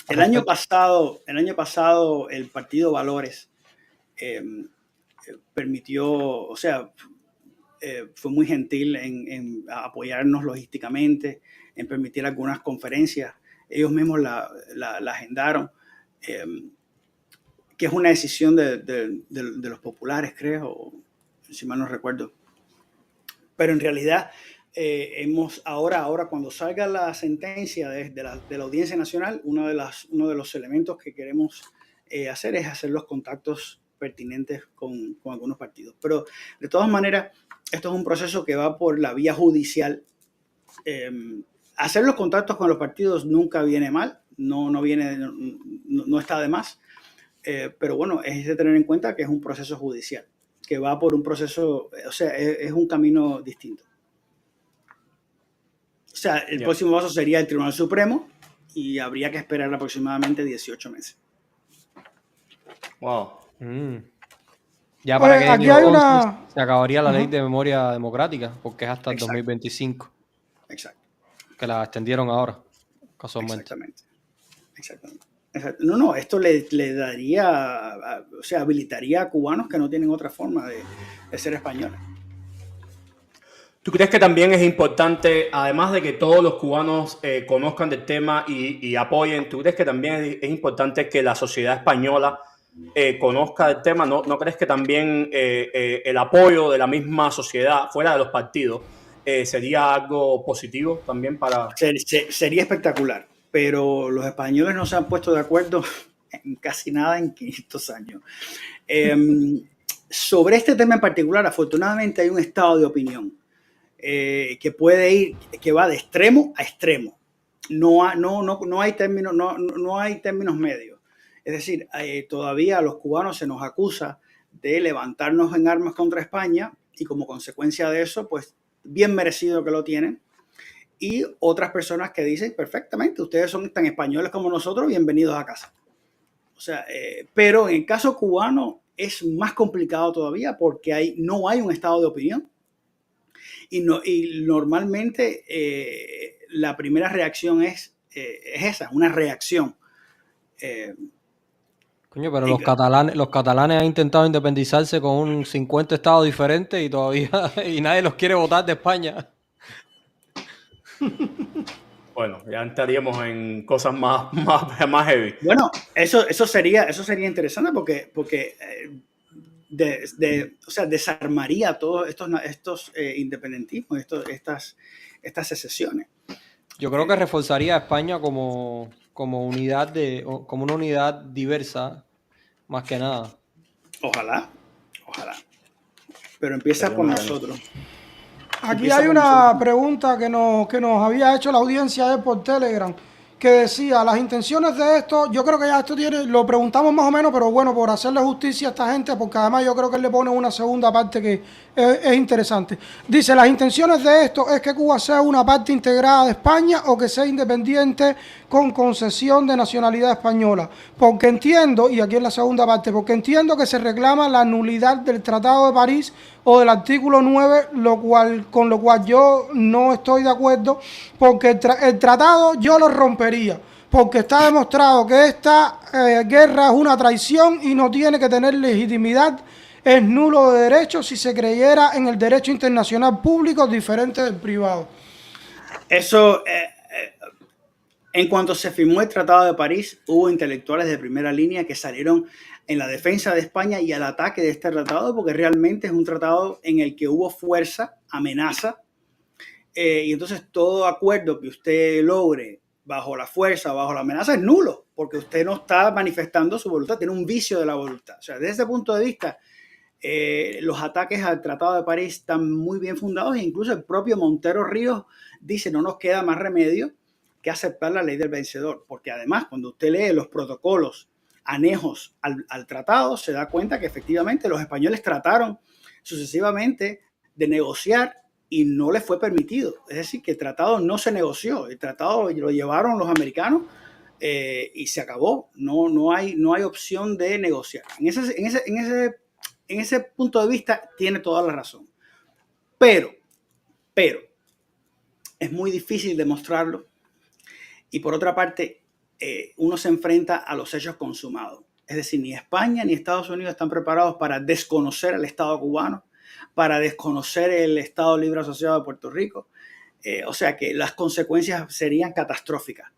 El año pasado el Partido Valores permitió, o sea, fue muy gentil en apoyarnos logísticamente, en permitir algunas conferencias. Ellos mismos la agendaron, que es una decisión de los populares, creo, si mal no recuerdo. Pero en realidad ahora cuando salga la sentencia de la Audiencia Nacional, uno de los elementos que queremos hacer es hacer los contactos pertinentes con algunos partidos. Pero de todas maneras, esto es un proceso que va por la vía judicial. Hacer los contactos con los partidos nunca viene mal, no está de más. Pero bueno, es de tener en cuenta que es un proceso judicial, que va por un proceso, o sea, es un camino distinto. O sea, el próximo paso sería el Tribunal Supremo y habría que esperar aproximadamente 18 meses. Wow. Ya para que aquí hay una... se acabaría la ley de memoria democrática, porque es hasta el 2025. Exacto. Que la extendieron ahora, casualmente. Exactamente. No, esto le daría, o sea, habilitaría a cubanos que no tienen otra forma de ser españoles. ¿Tú crees que también es importante, además de que todos los cubanos conozcan del tema y apoyen, tú crees que también es importante que la sociedad española conozca del tema? ¿No crees que también el apoyo de la misma sociedad, fuera de los partidos, sería algo positivo también para...? Sería espectacular, pero los españoles no se han puesto de acuerdo en casi nada en 500 años. Sobre este tema en particular, afortunadamente hay un estado de opinión que puede ir, que va de extremo a extremo. No hay términos medios. Es decir, todavía a los cubanos se nos acusa de levantarnos en armas contra España y como consecuencia de eso, pues bien merecido que lo tienen. Y otras personas que dicen perfectamente, ustedes son tan españoles como nosotros, bienvenidos a casa. O sea, pero en el caso cubano es más complicado todavía porque no hay un estado de opinión. Y normalmente la primera reacción es esa, una reacción. Coño, pero los catalanes han intentado independizarse con un 50 estados diferentes y todavía y nadie los quiere votar de España. Bueno, ya entraríamos en cosas más heavy. Bueno, eso sería interesante porque o sea, desarmaría todos estos independentismos, estas secesiones. Yo creo que reforzaría a España como unidad como una unidad diversa, más que nada. Ojalá. Pero empieza por nosotros. Aquí hay una pregunta que nos había hecho la audiencia por Telegram, que decía, las intenciones de esto, yo creo que ya esto lo preguntamos más o menos, pero bueno, por hacerle justicia a esta gente, porque además yo creo que él le pone una segunda parte que es interesante. Dice, las intenciones de esto es que Cuba sea una parte integrada de España o que sea independiente con concesión de nacionalidad española. Porque entiendo, y aquí en la segunda parte, porque entiendo que se reclama la nulidad del Tratado de París o del artículo 9, con lo cual yo no estoy de acuerdo, porque el tratado yo lo rompería, porque está demostrado que esta guerra es una traición y no tiene que tener legitimidad, es nulo de derecho si se creyera en el derecho internacional público diferente del privado. Eso, en cuanto se firmó el Tratado de París, hubo intelectuales de primera línea que salieron en la defensa de España y al ataque de este tratado, porque realmente es un tratado en el que hubo fuerza, amenaza, y entonces todo acuerdo que usted logre bajo la fuerza, bajo la amenaza, es nulo, porque usted no está manifestando su voluntad, tiene un vicio de la voluntad. O sea, desde ese punto de vista, los ataques al Tratado de París están muy bien fundados e incluso el propio Montero Ríos dice no nos queda más remedio que aceptar la ley del vencedor, porque además cuando usted lee los protocolos anejos al tratado, se da cuenta que efectivamente los españoles trataron sucesivamente de negociar y no les fue permitido. Es decir, que el tratado no se negoció, el tratado lo llevaron los americanos y se acabó. No hay opción de negociar. En ese punto de vista tiene toda la razón. Pero es muy difícil demostrarlo y por otra parte uno se enfrenta a los hechos consumados. Es decir, ni España ni Estados Unidos están preparados para desconocer al Estado cubano, para desconocer el Estado Libre Asociado de Puerto Rico. O sea que las consecuencias serían catastróficas.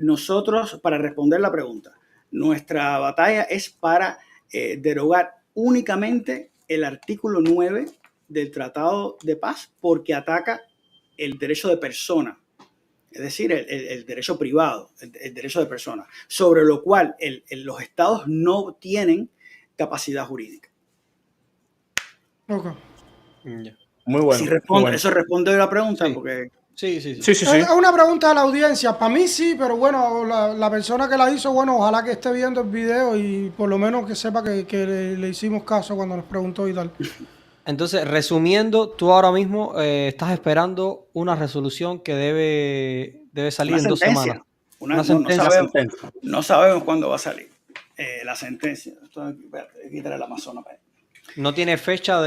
Nosotros, para responder la pregunta, nuestra batalla es para derogar únicamente el artículo 9 del Tratado de Paz, porque ataca el derecho de persona, es decir, el derecho privado, el derecho de persona, sobre lo cual los estados no tienen capacidad jurídica. Okay. Muy bueno. Si responde, muy bueno. eso responde a la pregunta, Sí. porque Sí. Es una pregunta a la audiencia. Para mí sí, pero bueno, la persona que la hizo, bueno, ojalá que esté viendo el video y por lo menos que sepa que le hicimos caso cuando nos preguntó y tal. Entonces, resumiendo, tú ahora mismo estás esperando una resolución que debe salir en 2 semanas. Una sentencia. No sabemos cuándo va a salir la sentencia. Espérate, quitarle la Amazona para ahí. No tiene fecha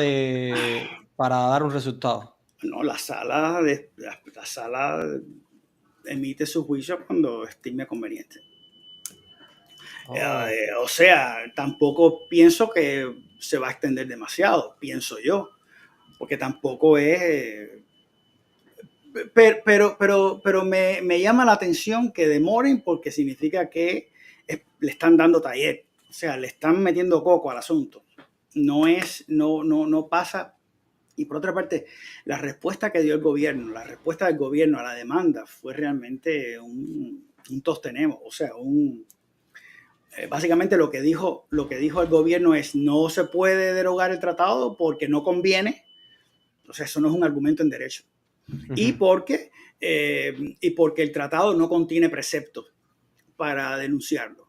para dar un resultado. No, la sala emite su juicio cuando estime conveniente. O sea, tampoco pienso que se va a extender demasiado, pienso yo, porque tampoco es... Pero me llama la atención que demoren, porque significa que le están dando taller, o sea, le están metiendo coco al asunto. No pasa. Y por otra parte, la respuesta que dio el gobierno, la respuesta del gobierno a la demanda fue realmente un todos tenemos, o sea, básicamente lo que dijo el gobierno es: no se puede derogar el tratado porque no conviene. Entonces eso no es un argumento en derecho. Uh-huh. y porque el tratado no contiene preceptos para denunciarlo,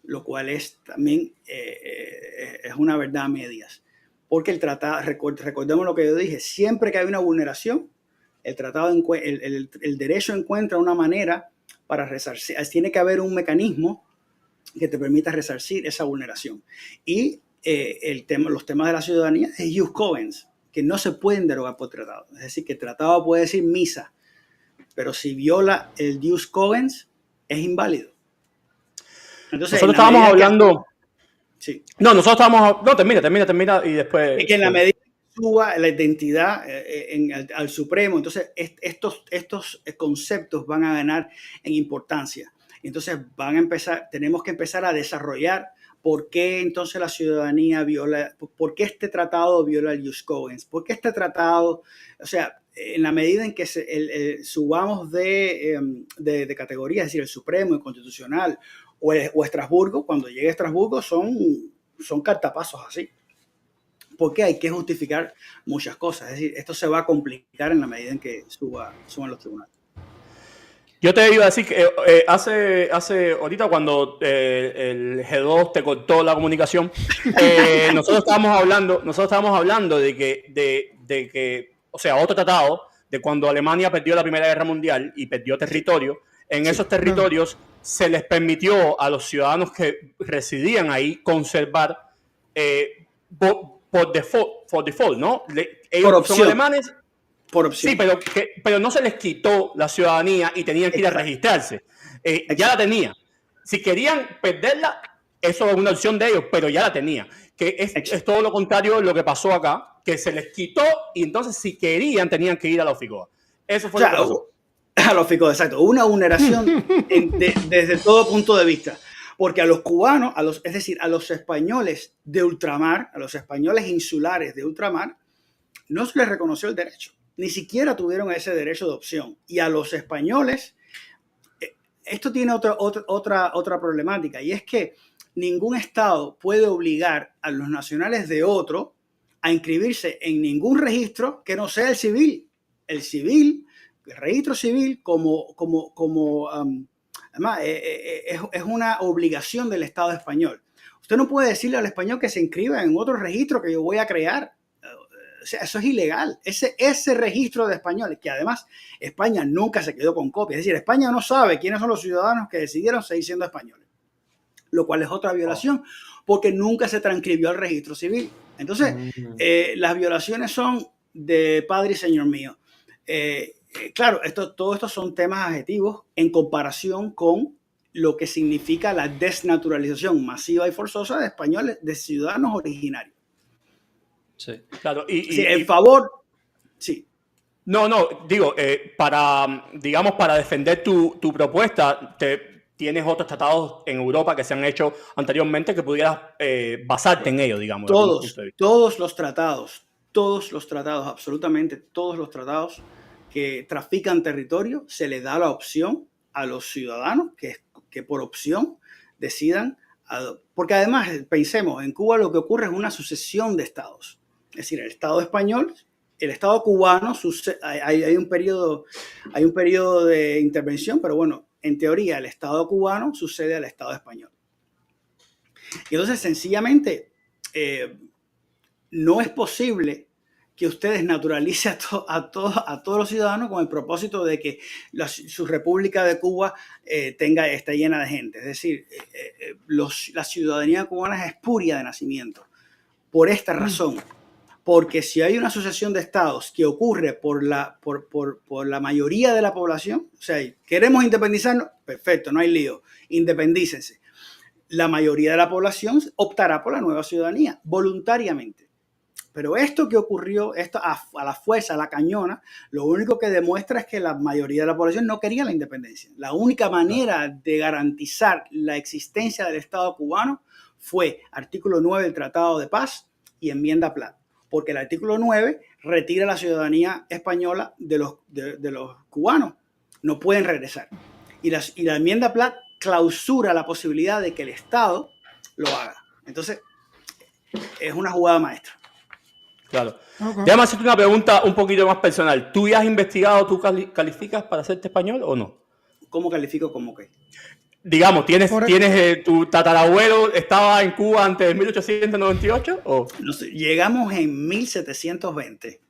lo cual es también es una verdad a medias. Porque el tratado, recordemos lo que yo dije, siempre que hay una vulneración, el tratado, el derecho encuentra una manera para resarcir. Tiene que haber un mecanismo que te permita resarcir esa vulneración. Y los temas de la ciudadanía es jus cogens, que no se pueden derogar por tratado. Es decir, que el tratado puede decir misa, pero si viola el jus cogens, es inválido. Entonces, nosotros estábamos hablando... Sí. No, nosotros estábamos... No, termina y después... Es que en la medida que suba la identidad al Supremo, entonces estos conceptos van a ganar en importancia. Entonces tenemos que empezar a desarrollar por qué entonces la ciudadanía viola, por qué este tratado viola el jus cogens, por qué este tratado, o sea, en la medida en que subamos de categoría, es decir, el Supremo, el Constitucional o Estrasburgo, cuando llegue a Estrasburgo son cartapasos así. Porque hay que justificar muchas cosas. Es decir, esto se va a complicar en la medida en que suban los tribunales. Yo te iba a decir que hace ahorita cuando el G2 te cortó la comunicación, nosotros estábamos hablando de que, o sea, otro tratado de cuando Alemania perdió la Primera Guerra Mundial y perdió territorio. En esos territorios se les permitió a los ciudadanos que residían ahí conservar por default, ¿no? Ellos son alemanes. Por opción. Sí, pero no se les quitó la ciudadanía y tenían que ir a registrarse. Ya la tenía. Si querían perderla, eso es una opción de ellos, pero ya la tenía. Que es todo lo contrario de lo que pasó acá, que se les quitó y entonces si querían tenían que ir a la OFICOA. Eso fue lo que pasó. A la OFICOA, exacto. Una vulneración desde todo punto de vista. Porque a los cubanos, es decir, a los españoles de ultramar, a los españoles insulares de ultramar, no se les reconoció el derecho. Ni siquiera tuvieron ese derecho de opción. Y a los españoles, esto tiene otra problemática, y es que ningún estado puede obligar a los nacionales de otro a inscribirse en ningún registro que no sea el civil. El registro civil además, es una obligación del Estado español. Usted no puede decirle al español que se inscriba en otro registro que yo voy a crear. O sea, eso es ilegal. Ese registro de españoles, que además España nunca se quedó con copia. Es decir, España no sabe quiénes son los ciudadanos que decidieron seguir siendo españoles. Lo cual es otra violación, porque nunca se transcribió al registro civil. Entonces, las violaciones son de padre y señor mío. Claro, todo esto son temas adjetivos en comparación con lo que significa la desnaturalización masiva y forzosa de españoles, de ciudadanos originarios. Sí. Claro, Sí, en favor, sí. No, digo, digamos, para defender tu propuesta, tienes otros tratados en Europa que se han hecho anteriormente que pudieras basarte en ellos, digamos, desde algún punto de vista. Todos los tratados, absolutamente todos los tratados que trafican territorio, se les da la opción a los ciudadanos que por opción decidan, porque además, pensemos, en Cuba lo que ocurre es una sucesión de estados. Es decir, el Estado español, el Estado cubano, hay un periodo de intervención, pero bueno, en teoría el Estado cubano sucede al Estado español. Y entonces, sencillamente, no es posible que ustedes naturalicen a todos los ciudadanos con el propósito de que su República de Cuba esté llena de gente. Es decir, la ciudadanía cubana es espuria de nacimiento. Por esta razón, porque si hay una sucesión de estados que ocurre por la mayoría de la población, o sea, queremos independizarnos, perfecto, no hay lío, independícense. La mayoría de la población optará por la nueva ciudadanía, voluntariamente. Pero esto que ocurrió, esto a la fuerza, a la cañona, lo único que demuestra es que la mayoría de la población no quería la independencia. La única manera de garantizar la existencia del Estado cubano fue artículo 9 del Tratado de Paz y enmienda Platt. Porque el artículo 9 retira la ciudadanía española de los cubanos. No pueden regresar. Y la enmienda Platt clausura la posibilidad de que el Estado lo haga. Entonces, es una jugada maestra. Claro. Okay. Déjame hacerte una pregunta un poquito más personal. ¿Tú ya has investigado, tú calificas para hacerte español o no? ¿Cómo califico como qué? Digamos, tu tatarabuelo estaba en Cuba antes de 1898 o... No sé, llegamos en 1720.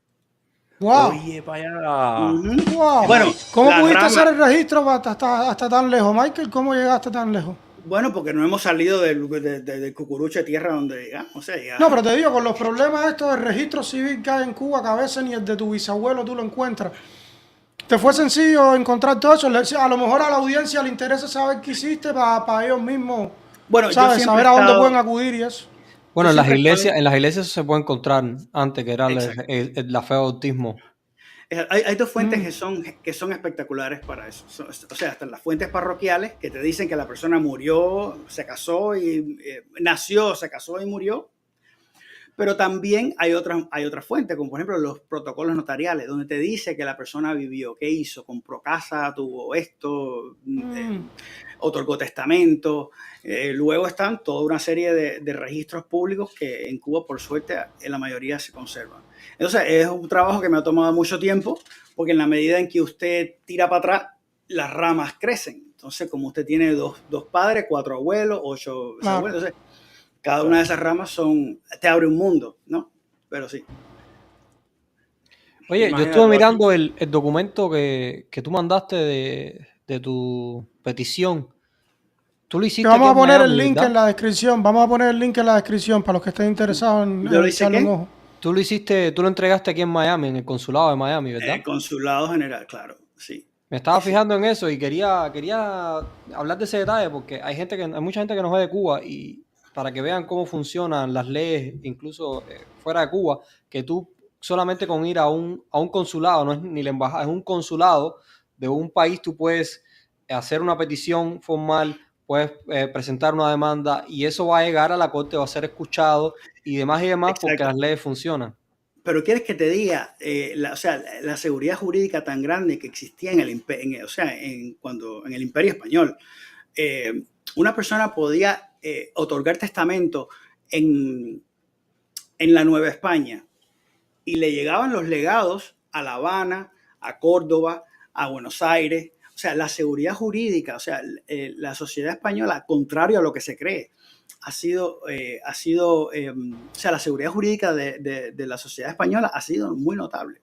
Wow. Oye, para allá. Wow. Bueno, ¿Cómo la pudiste rama- hacer el registro hasta tan lejos, Michael? ¿Cómo llegaste tan lejos? Bueno, porque no hemos salido del cucurucho de tierra donde llegamos. O sea, No, pero te digo, con los problemas estos del registro civil que hay en Cuba, que a veces ni el de tu bisabuelo tú lo encuentras. ¿Te fue sencillo encontrar todo eso? A lo mejor a la audiencia le interesa saber qué hiciste para ellos mismos, Bueno, ¿sabes? Saber a dónde pueden acudir y eso. Bueno, en las siempre iglesias, en las iglesias se puede encontrar antes, que era Exacto. la fe de bautismo. Hay dos fuentes que son espectaculares para eso. O sea, hasta las fuentes parroquiales que te dicen que la persona murió, se casó y nació, se casó y murió. Pero también hay otras fuentes, como por ejemplo los protocolos notariales, donde te dice que la persona vivió, qué hizo, compró casa, tuvo esto, otorgó testamento. Luego están toda una serie de registros públicos que en Cuba, por suerte, en la mayoría se conservan. Entonces, es un trabajo que me ha tomado mucho tiempo, porque en la medida en que usted tira para atrás, las ramas crecen. Entonces, como usted tiene dos padres, 4 abuelos, 8 abuelos, entonces, cada una de esas ramas te abre un mundo, ¿no? Pero sí. Oye, yo estuve mirando el documento que tú mandaste de tu petición. Tú lo hiciste Vamos aquí a en poner Miami, el link ¿verdad? en la descripción. Vamos a poner el link en la descripción para los que estén interesados en ¿Yo lo hice echarle un qué? ojo. Tú lo entregaste aquí en Miami, en el consulado de Miami, ¿verdad? El consulado general, claro, sí. Me estaba fijando en eso y quería hablar de ese detalle porque hay mucha gente que nos ve de Cuba y para que vean cómo funcionan las leyes, incluso fuera de Cuba, que tú solamente con ir a un consulado, no es ni la embajada, es un consulado de un país, tú puedes hacer una petición formal, puedes presentar una demanda y eso va a llegar a la corte, va a ser escuchado y demás porque Exacto. las leyes funcionan. Pero quieres que te diga, la seguridad jurídica tan grande que existía en el Imperio Español. Una persona podía otorgar testamento en la Nueva España y le llegaban los legados a La Habana, a Córdoba, a Buenos Aires. O sea, la seguridad jurídica, o sea, la sociedad española, contrario a lo que se cree, ha sido, o sea, la seguridad jurídica de la sociedad española ha sido muy notable.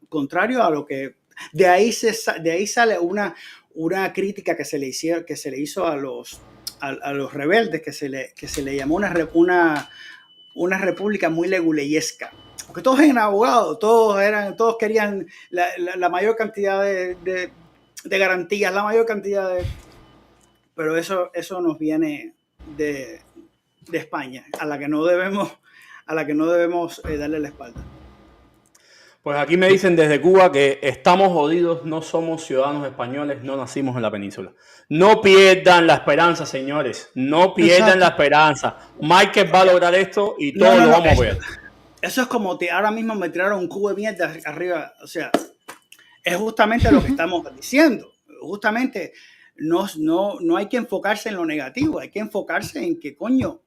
Contrario a lo que, de ahí sale una crítica que se le hizo a los rebeldes, que se le llamó una república muy leguleyesca. Porque todos eran abogados, todos querían la mayor cantidad de garantías, la mayor cantidad de... Pero eso nos viene de España, a la que no debemos a la que no debemos darle la espalda. Pues aquí me dicen desde Cuba que estamos jodidos, no somos ciudadanos españoles, no nacimos en la península. No pierdan la esperanza, señores. No pierdan la esperanza. Michael va a lograr esto y todos lo vamos a ver. Eso es como ahora mismo me tiraron un cubo de mierda arriba. O sea, es justamente lo que estamos diciendo. Justamente no hay que enfocarse en lo negativo, hay que enfocarse en que, coño,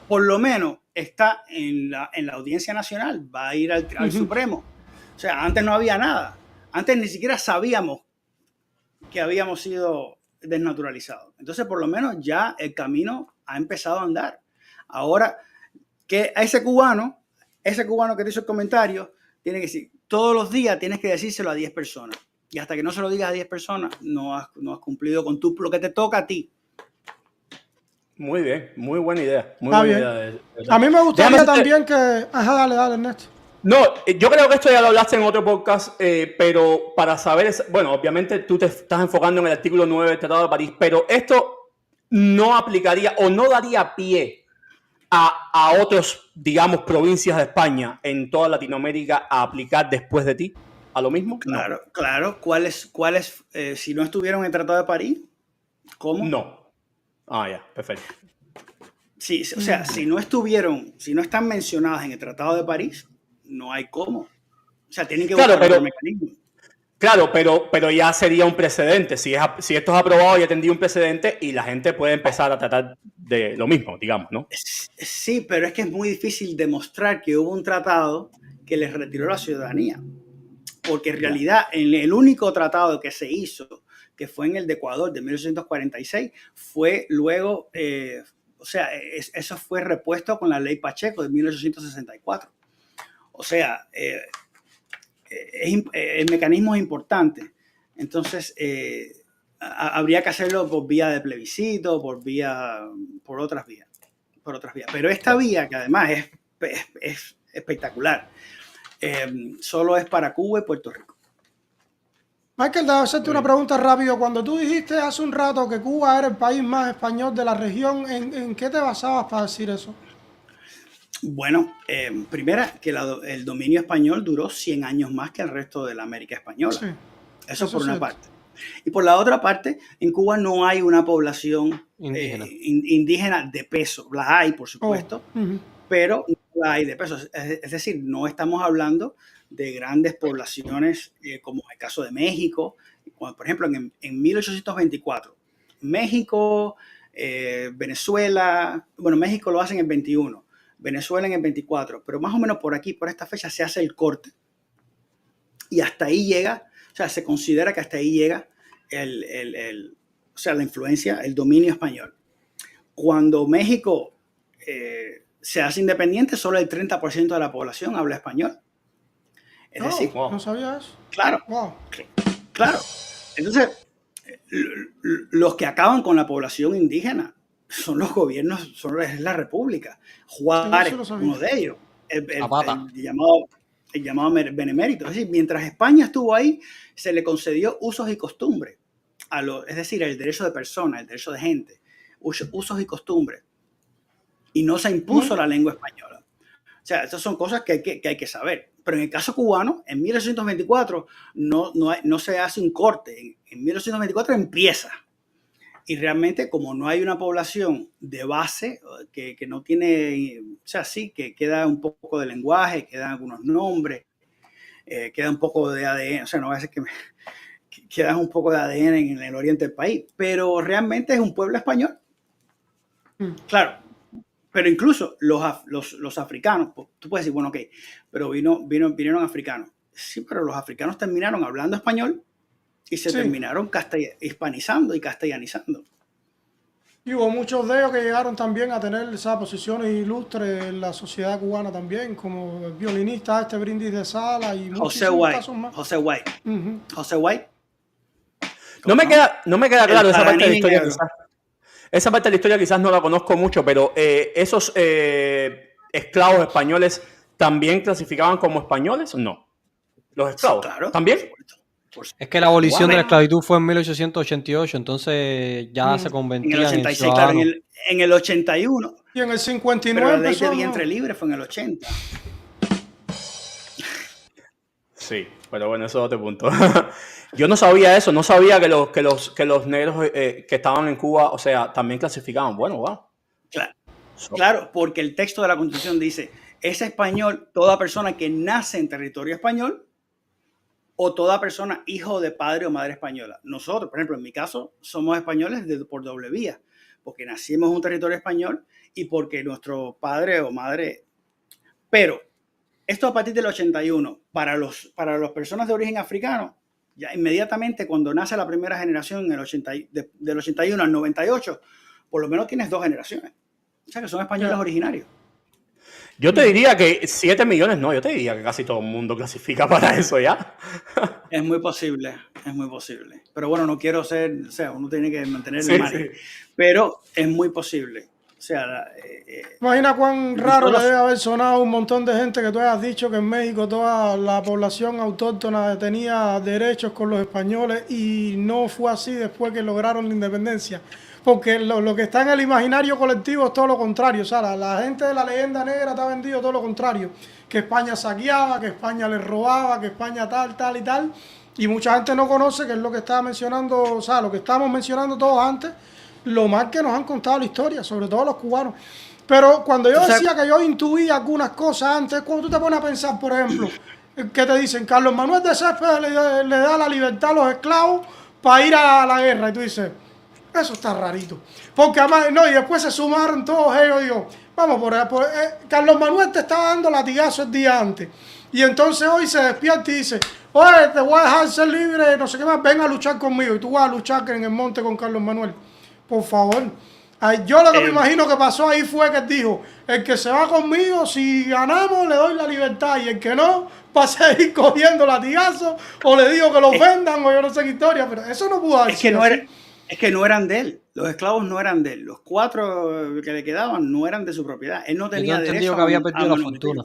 por lo menos está en la Audiencia Nacional, va a ir al Supremo. O sea, antes no había nada. Antes ni siquiera sabíamos que habíamos sido desnaturalizados. Entonces, por lo menos ya el camino ha empezado a andar. Ahora, que a ese cubano que te hizo el comentario, tiene que decir, todos los días tienes que decírselo a 10 personas. Y hasta que no se lo digas a 10 personas, no has cumplido con lo que te toca a ti. Muy bien, muy buena idea. Muy Está buena bien. idea. A mí me gustaría también que... Ajá, dale, Ernesto. No, yo creo que esto ya lo hablaste en otro podcast, pero para saber, bueno, obviamente tú te estás enfocando en el artículo 9 del Tratado de París, pero esto no aplicaría o no daría pie a otros, digamos, provincias de España en toda Latinoamérica a aplicar después de ti a lo mismo. Claro, no. Claro. ¿Cuáles si no estuvieron en el Tratado de París? ¿Cómo? No. Ah, ya, perfecto. Sí, o sea, si no están mencionadas en el Tratado de París, no hay cómo. O sea, tienen que buscar otro mecanismo. Claro, pero ya sería un precedente. Si esto es aprobado, ya tendría un precedente y la gente puede empezar a tratar de lo mismo, digamos, ¿no? Sí, pero es que es muy difícil demostrar que hubo un tratado que les retiró la ciudadanía. Porque en realidad, en el único tratado que se hizo, que fue en el de Ecuador de 1846, fue luego, o sea, eso fue repuesto con la ley Pacheco de 1864. O sea, el mecanismo es importante. Entonces, habría que hacerlo por vía de plebiscito, por otras vías. Pero esta vía, que además es espectacular, solo es para Cuba y Puerto Rico. Michael, déjame hacerte una pregunta rápido. Cuando tú dijiste hace un rato que Cuba era el país más español de la región, ¿en qué te basabas para decir eso? Bueno, primera, que el dominio español duró 100 años más que el resto de la América española. Sí, eso por una parte. Y por la otra parte, en Cuba no hay una población indígena de peso. La hay, por supuesto, pero no la hay de peso. Es decir, no estamos hablando de grandes poblaciones como el caso de México. Por ejemplo, en 1824, México, Venezuela, bueno, México lo hacen en el 21, Venezuela en el 24, pero más o menos por aquí, por esta fecha, se hace el corte y hasta ahí llega, o sea, se considera que hasta ahí llega o sea, la influencia, el dominio español. Cuando México se hace independiente, solo el 30% de la población habla español. Es decir, no sabía eso. Claro, claro. Entonces, los que acaban con la población indígena son los gobiernos, es la República. Juárez, uno de ellos, el llamado benemérito. Es decir, mientras España estuvo ahí, se le concedió usos y costumbres, es decir, el derecho de persona, el derecho de gente, usos y costumbres, y no se impuso la lengua española. O sea, estas son cosas que hay que saber. Pero en el caso cubano, en 1824 no se hace un corte. En 1824 empieza. Y realmente, como no hay una población de base que no tiene, o sea, sí, que queda un poco de lenguaje, quedan algunos nombres, queda un poco de ADN, o sea, no va a ser que queda un poco de ADN en el oriente del país, pero realmente es un pueblo español. Claro. Pero incluso los africanos, tú puedes decir, bueno, ok, pero vinieron africanos. Sí, pero los africanos terminaron hablando español y se terminaron hispanizando y castellanizando. Y hubo muchos de ellos que llegaron también a tener esas posiciones ilustres en la sociedad cubana también, como el violinista Brindis de Sala y muchísimos casos más. José White. José White. No me queda claro esa parte de la historia. Esa parte de la historia quizás no la conozco mucho, pero ¿esos esclavos españoles también clasificaban como españoles o no? ¿Los esclavos? Sí, claro. ¿También? Es que la abolición de la Bueno, esclavitud fue en 1888, entonces ya se en el convertían en 86, claro, ciudadanos. en el 81, Y en el pero 59 la ley de empezó, vientre ¿no? libre fue en el 80. Sí, pero bueno, eso es otro punto. Yo no sabía eso, no sabía que los negros que estaban en Cuba, o sea, también clasificaban. Bueno, wow. Claro, claro, porque el texto de la Constitución dice, es español toda persona que nace en territorio español o toda persona hijo de padre o madre española. Nosotros, por ejemplo, en mi caso, somos españoles por doble vía, porque nacimos en un territorio español y porque nuestro padre o madre... Pero esto a partir del 81, para las personas de origen africano, ya inmediatamente cuando nace la primera generación en el 80, del 81 al 98, por lo menos tienes 2 generaciones. O sea que son españoles originarios. Yo te diría que 7 millones, no, yo te diría que casi todo el mundo clasifica para eso ya. Es muy posible, es muy posible. Pero bueno, no quiero ser, o sea, uno tiene que mantener Sí, el margen. sí. Pero es muy posible. O sea, Imagina cuán raro le nosotros- debe haber sonado a un montón de gente que tú hayas dicho que en México toda la población autóctona tenía derechos con los españoles y no fue así después que lograron la independencia. Porque lo que está en el imaginario colectivo es todo lo contrario. O sea, la gente de la leyenda negra está vendido todo lo contrario. Que España saqueaba, que España les robaba, que España tal, tal y tal. Y mucha gente no conoce, que es lo que estaba mencionando, o sea, lo que estábamos mencionando todos antes, lo mal que nos han contado la historia, sobre todo los cubanos. Pero cuando yo decía que yo intuía algunas cosas antes, cuando tú te pones a pensar, por ejemplo, que te dicen, Carlos Manuel de Céspedes le da la libertad a los esclavos para ir a la guerra, y tú dices, eso está rarito. Porque además, no, y después se sumaron todos ellos, digo, vamos, Carlos Manuel te estaba dando latigazo el día antes. Y entonces hoy se despierta y dice, oye, te voy a dejar ser libre, no sé qué más, ven a luchar conmigo. Y tú vas a luchar en el monte con Carlos Manuel. Por favor. Ay, yo lo que me imagino que pasó ahí fue que él dijo, el que se va conmigo, si ganamos le doy la libertad, y el que no, va a seguir cogiendo latigazos, o le digo que los vendan, o yo no sé qué historia, pero eso no pudo haber sido así. Es que no eran de él. Los esclavos no eran de él. Los 4 que le quedaban no eran de su propiedad. Él no tenía derecho que había perdido la fortuna.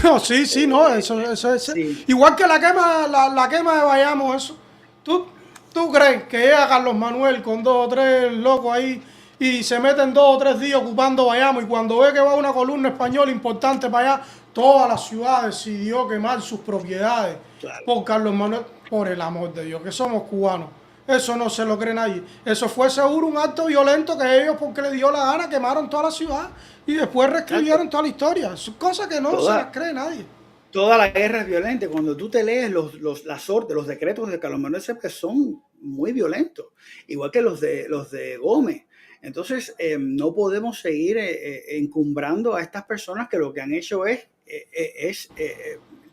No, sí, sí, no, eso es. Sí. Igual que la quema de Bayamo, eso. ¿Tú crees que llega Carlos Manuel con 2 o 3 locos ahí y se meten 2 o 3 días ocupando Bayamo, y cuando ve que va una columna española importante para allá, toda la ciudad decidió quemar sus propiedades? Claro. Por Carlos Manuel, por el amor de Dios, que somos cubanos. Eso no se lo cree nadie. Eso fue seguro un acto violento que ellos, porque les dio la gana, quemaron toda la ciudad y después reescribieron toda la historia. Son cosas que no se las cree nadie. Toda la guerra es violenta. Cuando tú te lees los decretos de Carlos Manuel Céspedes, son muy violentos, igual que los de Gómez. Entonces, no podemos seguir encumbrando a estas personas que lo que han hecho es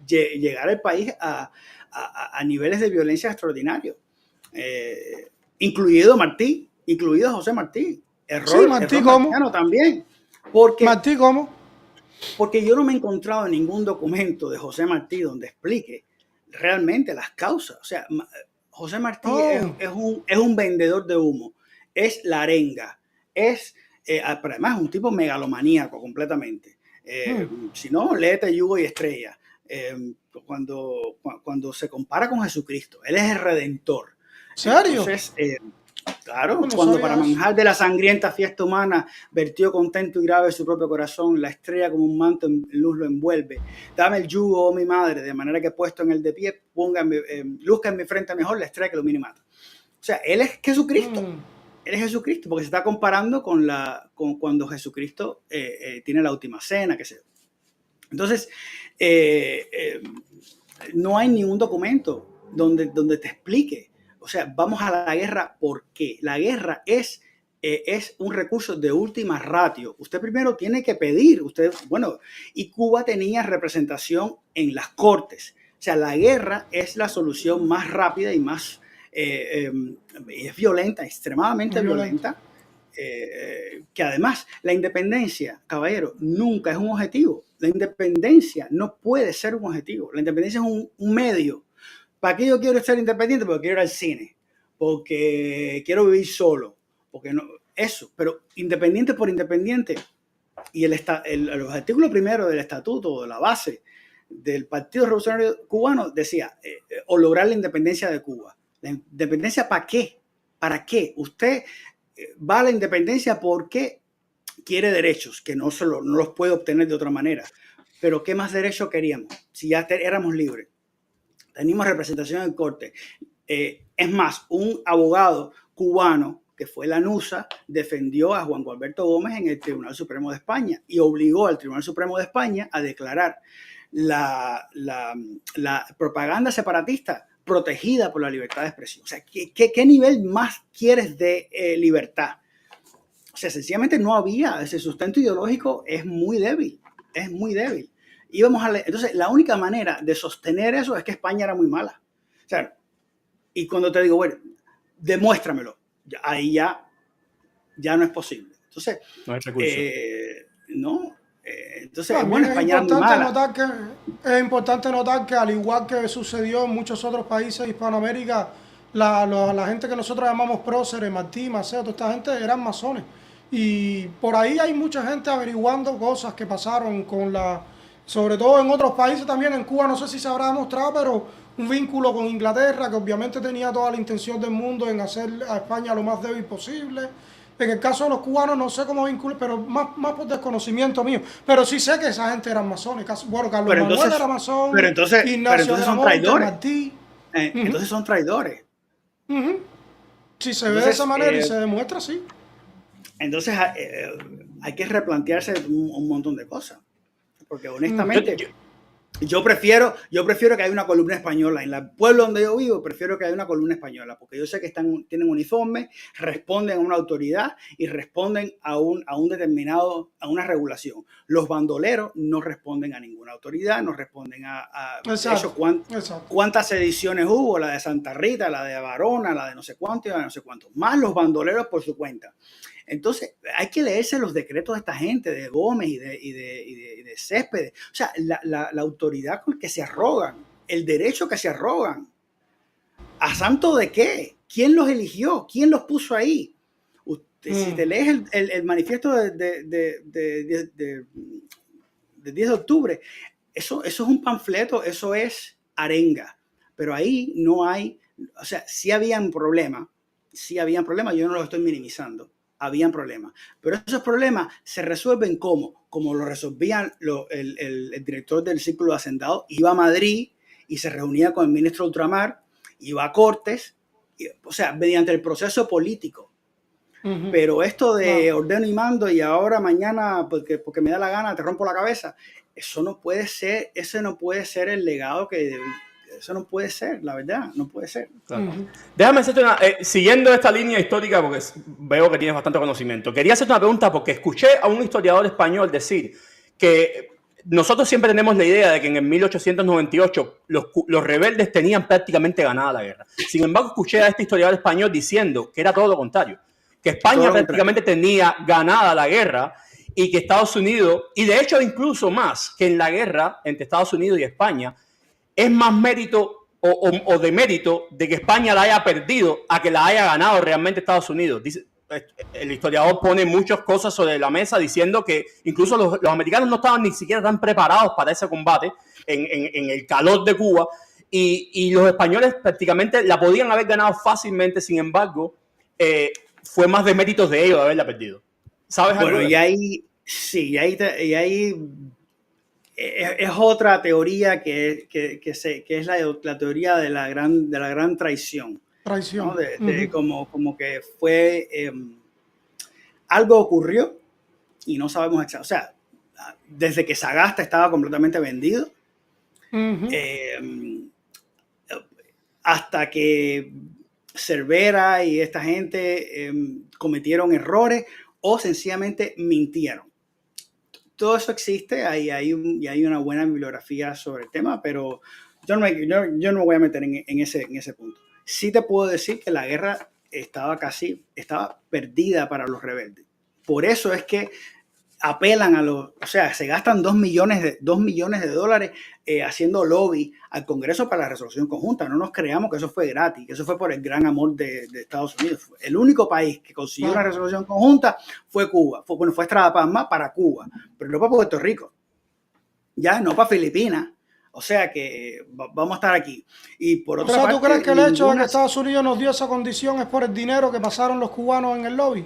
llegar al país a niveles de violencia extraordinarios. Incluido José Martí. Sí, Martí, ¿cómo? También. Martí, ¿cómo? Porque yo no me he encontrado ningún documento de José Martí donde explique realmente las causas. O sea, José Martí es un vendedor de humo, es la arenga, pero además es un tipo megalomaníaco completamente. Si no, léete Yugo y Estrella. Cuando se compara con Jesucristo, él es el redentor. ¿Serio? Entonces, claro, cuando para manjar de la sangrienta fiesta humana vertió contento y grave su propio corazón, la estrella como un manto en luz lo envuelve. Dame el yugo, oh mi madre, de manera que puesto en el de pie, luzca en mi frente mejor la estrella que ilumina y mata. O sea, él es Jesucristo. Él es Jesucristo, porque se está comparando con cuando Jesucristo tiene la última cena, qué sé yo. Entonces, no hay ningún documento donde te explique. O sea, vamos a la guerra porque la guerra es un recurso de última ratio. Usted primero tiene que pedir. Y Cuba tenía representación en las cortes. O sea, la guerra es la solución más rápida y más es violenta, extremadamente violenta. Que además la independencia, caballero, nunca es un objetivo. La independencia no puede ser un objetivo. La independencia es un medio. ¿Para qué yo quiero ser independiente? Porque quiero ir al cine, porque quiero vivir solo, porque no, eso, pero independiente por independiente. Y los artículos primeros del estatuto, de la base del Partido Revolucionario Cubano decía, o lograr la independencia de Cuba. ¿La independencia para qué? ¿Para qué? Usted va a la independencia porque quiere derechos, que no los puede obtener de otra manera. Pero ¿qué más derechos queríamos? Si ya éramos libres. Teníamos representación en corte. Es más, un abogado cubano que fue Lanuza defendió a Juan Gualberto Gómez en el Tribunal Supremo de España y obligó al Tribunal Supremo de España a declarar la propaganda separatista protegida por la libertad de expresión. O sea, ¿qué nivel más quieres de libertad? O sea, sencillamente no había, ese sustento ideológico es muy débil, es muy débil. Entonces, la única manera de sostener eso es que España era muy mala. O sea, y cuando te digo, bueno, demuéstramelo, ahí ya no es posible. Entonces, no hay recurso. Entonces, bueno, España era muy mala. Es importante notar que al igual que sucedió en muchos otros países de Hispanoamérica, la gente que nosotros llamamos próceres, Martí, Maceo, toda esta gente eran masones. Y por ahí hay mucha gente averiguando cosas que pasaron sobre todo en otros países también. En Cuba no sé si se habrá demostrado, pero un vínculo con Inglaterra que obviamente tenía toda la intención del mundo en hacer a España lo más débil posible. En el caso de los cubanos no sé cómo vincular, pero más por desconocimiento mío. Pero sí sé que esa gente eran masones. Bueno, Carlos Manuel era masón, pero entonces son traidores. Martí. Entonces son traidores. Si se ve de esa manera y se demuestra, sí. Entonces hay que replantearse un montón de cosas. Porque honestamente, yo prefiero que haya una columna española. En el pueblo donde yo vivo, prefiero que haya una columna española. Porque yo sé que tienen uniforme, responden a una autoridad y responden a una regulación. Los bandoleros no responden a ninguna autoridad, no responden de hecho, cuántas ediciones hubo, la de Santa Rita, la de Varona, la de no sé cuánto y la de no sé cuánto. Más los bandoleros por su cuenta. Entonces, hay que leerse los decretos de esta gente, de Gómez y de Céspedes. O sea, la autoridad con que se arrogan, el derecho que se arrogan. ¿A santo de qué? ¿Quién los eligió? ¿Quién los puso ahí? Si te lees el manifiesto de 10 de octubre, eso es un panfleto, eso es arenga. Pero ahí no hay, o sea, sí habían problemas, yo no los estoy minimizando. Habían problemas. Pero esos problemas se resuelven como lo resolvían el director del Círculo de Hacendados. Iba a Madrid y se reunía con el ministro de Ultramar, iba a Cortes, o sea, mediante el proceso político. Pero esto de ordeno y mando y ahora mañana, porque me da la gana, te rompo la cabeza, eso no puede ser, ese no puede ser el legado eso no puede ser, la verdad, no puede ser. Claro. Déjame hacerte siguiendo esta línea histórica, porque veo que tienes bastante conocimiento. Quería hacerte una pregunta porque escuché a un historiador español decir que nosotros siempre tenemos la idea de que en el 1898 los rebeldes tenían prácticamente ganada la guerra. Sin embargo, escuché a este historiador español diciendo que era todo lo contrario, que España prácticamente tenía ganada la guerra y que Estados Unidos, y de hecho incluso más que en la guerra entre Estados Unidos y España, es más mérito o demérito de que España la haya perdido a que la haya ganado realmente Estados Unidos. Dice, el historiador pone muchas cosas sobre la mesa diciendo que incluso los americanos no estaban ni siquiera tan preparados para ese combate en el calor de Cuba y los españoles prácticamente la podían haber ganado fácilmente. Sin embargo, fue más de méritos de ellos de haberla perdido. ¿Sabes algo? Bueno, y ahí es otra teoría que es la teoría de la gran traición. ¿No? Como que fue algo ocurrió y no sabemos exactamente. O sea, desde que Sagasta estaba completamente vendido hasta que Cervera y esta gente cometieron errores o sencillamente mintieron. Todo eso existe, hay una buena bibliografía sobre el tema, pero yo no me voy a meter en ese punto. Sí te puedo decir que la guerra estaba perdida para los rebeldes. Por eso es que apelan o sea, se gastan $2 millones de dólares haciendo lobby al Congreso para la resolución conjunta. No nos creamos que eso fue gratis, que eso fue por el gran amor de Estados Unidos. El único país que consiguió una resolución conjunta fue Cuba. Fue Estrada Palma para Cuba, pero no para Puerto Rico. Ya, no para Filipinas. O sea que vamos a estar aquí. Y por O otra sea, parte, ¿tú crees que el hecho de que ninguna- Estados Unidos nos dio esa condición es por el dinero que pasaron los cubanos en el lobby?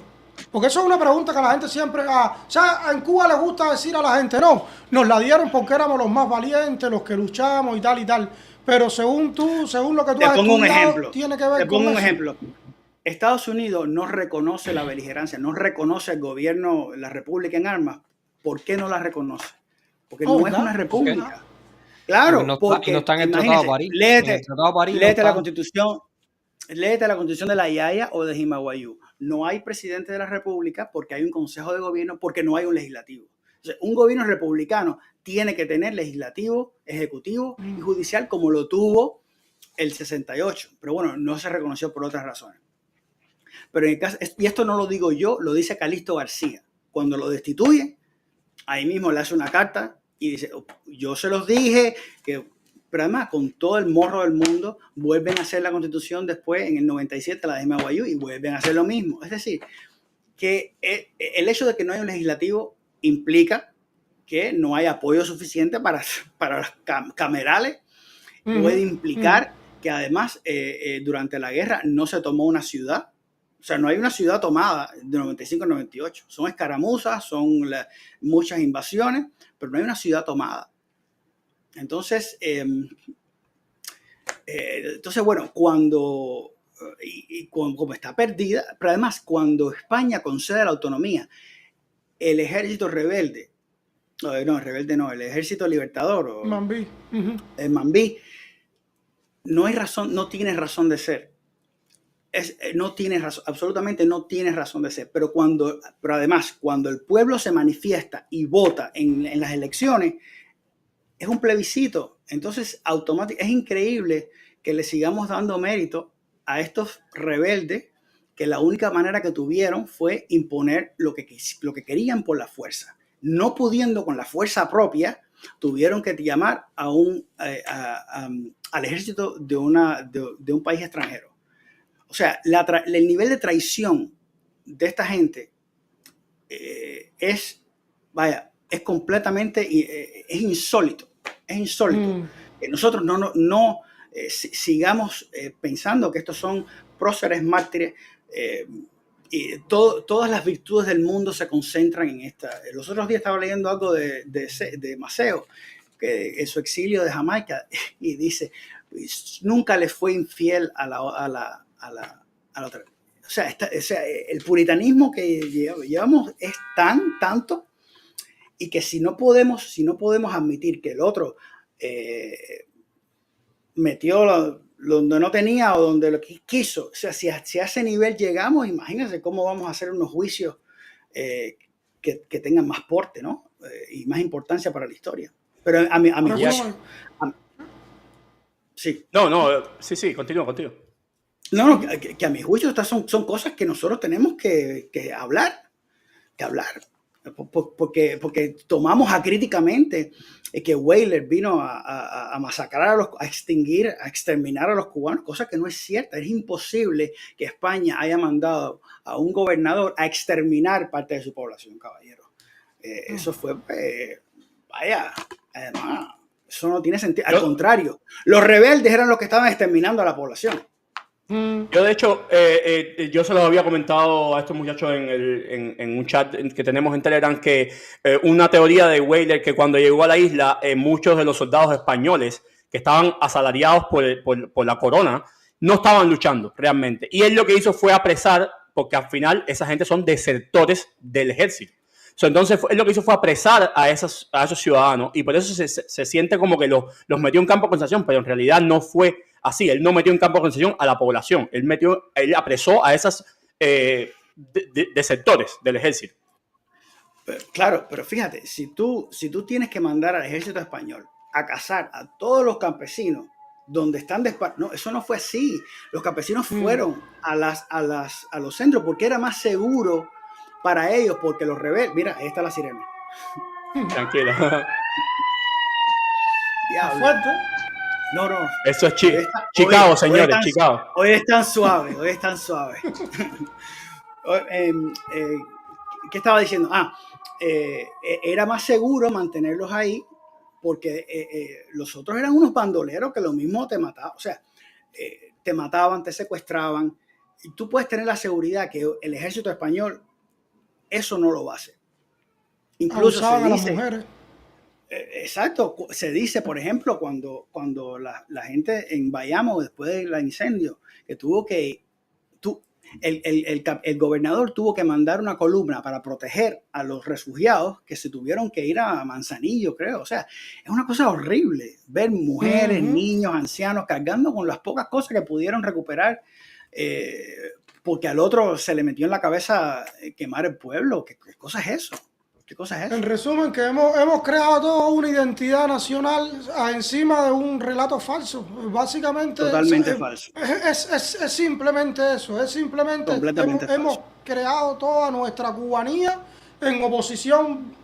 Porque eso es una pregunta que la gente siempre... o sea, en Cuba les gusta decir a la gente, no, nos la dieron porque éramos los más valientes, los que luchamos y tal y tal. Pero según tú, según lo que tú Te has pongo un estudiado, ejemplo. tiene que ver Te con pongo un eso. ejemplo. Estados Unidos no reconoce la beligerancia, no reconoce el gobierno, la república en armas. ¿Por qué no la reconoce? Porque Oh, no es ¿verdad? una ¿Por qué? república. Claro, Y no porque está en el Tratado de imagínate, París. En el Tratado de París no léete la está. constitución, léete la constitución de la Yaya o de Jimaguayú. No hay presidente de la república porque hay un consejo de gobierno, porque no hay un legislativo. O sea, un gobierno republicano tiene que tener legislativo, ejecutivo y judicial como lo tuvo el 68. Pero bueno, no se reconoció por otras razones. Pero en el caso, y esto no lo digo yo, lo dice Calixto García. Cuando lo destituye, ahí mismo le hace una carta y dice, yo se los dije, pero además con todo el morro del mundo, vuelven a hacer la constitución después, en el 97, la de Jimaguayú, y vuelven a hacer lo mismo. Es decir, que el hecho de que no haya un legislativo implica que no hay apoyo suficiente para los camerales. Puede implicar que además durante la guerra no se tomó una ciudad. O sea, no hay una ciudad tomada de 95 a 98. Son escaramuzas, son muchas invasiones, pero no hay una ciudad tomada. Entonces, bueno, como está perdida, pero además cuando España concede la autonomía, el ejército rebelde, el ejército libertador, Mambí. el Mambí, no hay razón, no tiene razón de ser. No tiene razón, absolutamente no tiene razón de ser. Pero además, cuando el pueblo se manifiesta y vota en las elecciones, es un plebiscito. Entonces, es increíble que le sigamos dando mérito a estos rebeldes que la única manera que tuvieron fue imponer lo que querían por la fuerza. No pudiendo con la fuerza propia, tuvieron que llamar al ejército de un país extranjero. O sea, el nivel de traición de esta gente es completamente, es insólito. Es insólito que nosotros no sigamos pensando que estos son próceres mártires y todas las virtudes del mundo se concentran en esta. Los otros días estaba leyendo algo de Maceo, que en su exilio de Jamaica, y dice, nunca le fue infiel a la otra. O sea, el puritanismo que llevamos es tanto, y que si no podemos admitir que el otro metió donde no tenía o donde lo quiso, o sea, si a ese nivel llegamos, imagínense cómo vamos a hacer unos juicios que tengan más porte, ¿no? Y más importancia para la historia. Pero a mi juicio... Sí. Sí, continúo contigo. No, que a mi juicio estas son cosas que nosotros tenemos que hablar. Porque tomamos acríticamente que Weyler vino a masacrar, a exterminar a los cubanos, cosa que no es cierta. Es imposible que España haya mandado a un gobernador a exterminar parte de su población, caballero. Eso fue, además, eso no tiene sentido. Al contrario, los rebeldes eran los que estaban exterminando a la población. Yo, de hecho, yo se los había comentado a estos muchachos en un chat que tenemos en Telegram, que una teoría de Weyler, que cuando llegó a la isla, muchos de los soldados españoles que estaban asalariados por la corona no estaban luchando realmente. Y él lo que hizo fue apresar, porque al final esa gente son desertores del ejército. Entonces, él lo que hizo fue apresar a esos ciudadanos, y por eso se siente como que los metió en campo de concentración, pero en realidad no fue así. Él no metió en campo de concentración a la población, él apresó a esos desertores del ejército. Claro, pero fíjate, si tú tienes que mandar al ejército español a cazar a todos los campesinos donde están no, eso no fue así. Los campesinos fueron a los centros porque era más seguro para ellos, porque los rebeldes... Mira, ahí está la sirena. Tranquila. Diablo. Fuerte. No. Eso es Chicago, señores, Chicago. Hoy es tan suave. ¿Qué estaba diciendo? Era más seguro mantenerlos ahí porque los otros eran unos bandoleros que lo mismo te mataban, o sea, te mataban, te secuestraban, y tú puedes tener la seguridad que el ejército español eso no lo hace. Incluso Abusaban se a las dice, mujeres. exacto, se dice, por ejemplo, cuando la gente en Bayamo, después del incendio, que tuvo que, el gobernador tuvo que mandar una columna para proteger a los refugiados que se tuvieron que ir a Manzanillo, creo. O sea, es una cosa horrible ver mujeres, niños, ancianos cargando con las pocas cosas que pudieron recuperar, porque al otro se le metió en la cabeza quemar el pueblo. ¿Qué cosa es eso? ¿Qué cosa es eso? En resumen, que hemos creado toda una identidad nacional encima de un relato falso. Básicamente, Totalmente falso. Es simplemente eso. Es simplemente Completamente hemos falso. creado toda nuestra cubanía en oposición,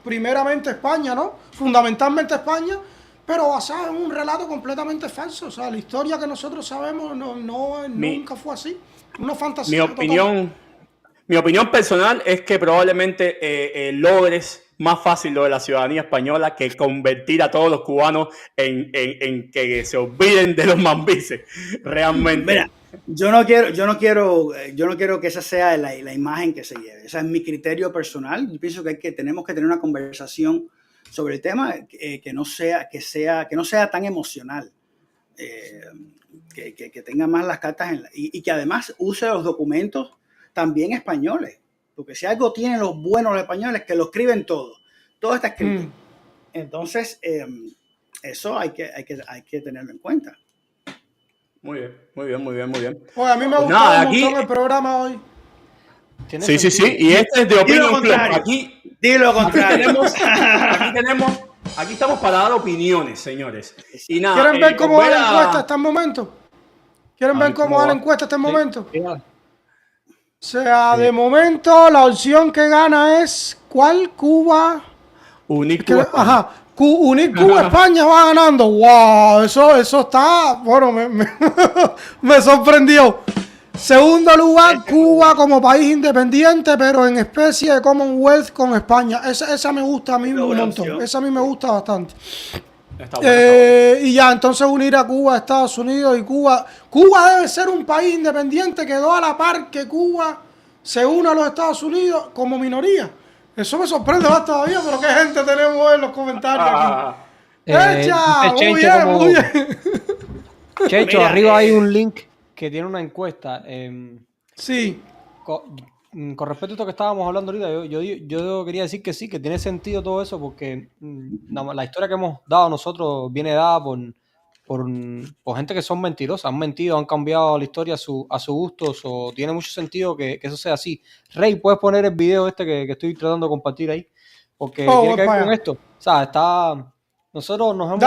primeramente a España, ¿no? Fundamentalmente a España, pero basada en un relato completamente falso. O sea, la historia que nosotros sabemos nunca fue así. Una fantasía. Mi opinión personal es que probablemente logres más fácil lo de la ciudadanía española que convertir a todos los cubanos en que se olviden de los mambises, realmente. Mira, yo no quiero que esa sea la imagen que se lleve. Ese es mi criterio personal. Yo pienso que tenemos que tener una conversación sobre el tema que no sea tan emocional, que tenga más las cartas y que además use los documentos también españoles, porque si algo tienen los buenos españoles, que lo escriben todo está escrito. Entonces, eso hay que tenerlo en cuenta. Muy bien. Pues a mí me ha gustado un montón el programa hoy. Sí, y este es de Opinion Club. Dilo lo contrario. Aquí estamos para dar opiniones, señores. Y nada, ¿Quieren ver cómo va la encuesta hasta el momento? ¿Quieren ver cómo va la encuesta hasta el momento? O sea, de momento la opción que gana es ¿cuál? Cuba. Unir Cuba. Ajá. Unir Cuba España va ganando. ¡Wow! Eso está. Bueno, me sorprendió. Segundo lugar, Cuba como país independiente, pero en especie de Commonwealth con España. Esa me gusta a mí un montón. Esa a mí me gusta bastante. Está bueno. Y ya, entonces unir a Cuba, a Estados Unidos y Cuba. Cuba debe ser un país independiente que a la par que Cuba se une a los Estados Unidos como minoría. Eso me sorprende más todavía, pero qué gente tenemos en los comentarios aquí. ¡Echa! Muy bien. Checho, arriba hay un link que tiene una encuesta. Sí. Con respecto a esto que estábamos hablando ahorita, yo quería decir que sí, que tiene sentido todo eso, porque la historia que hemos dado nosotros viene dada por gente que son mentirosas, han mentido, han cambiado la historia a su gusto, o tiene mucho sentido que eso sea así. Rey, ¿puedes poner el video que estoy tratando de compartir ahí? Porque tiene que ver con esto. O sea, nosotros nos hemos...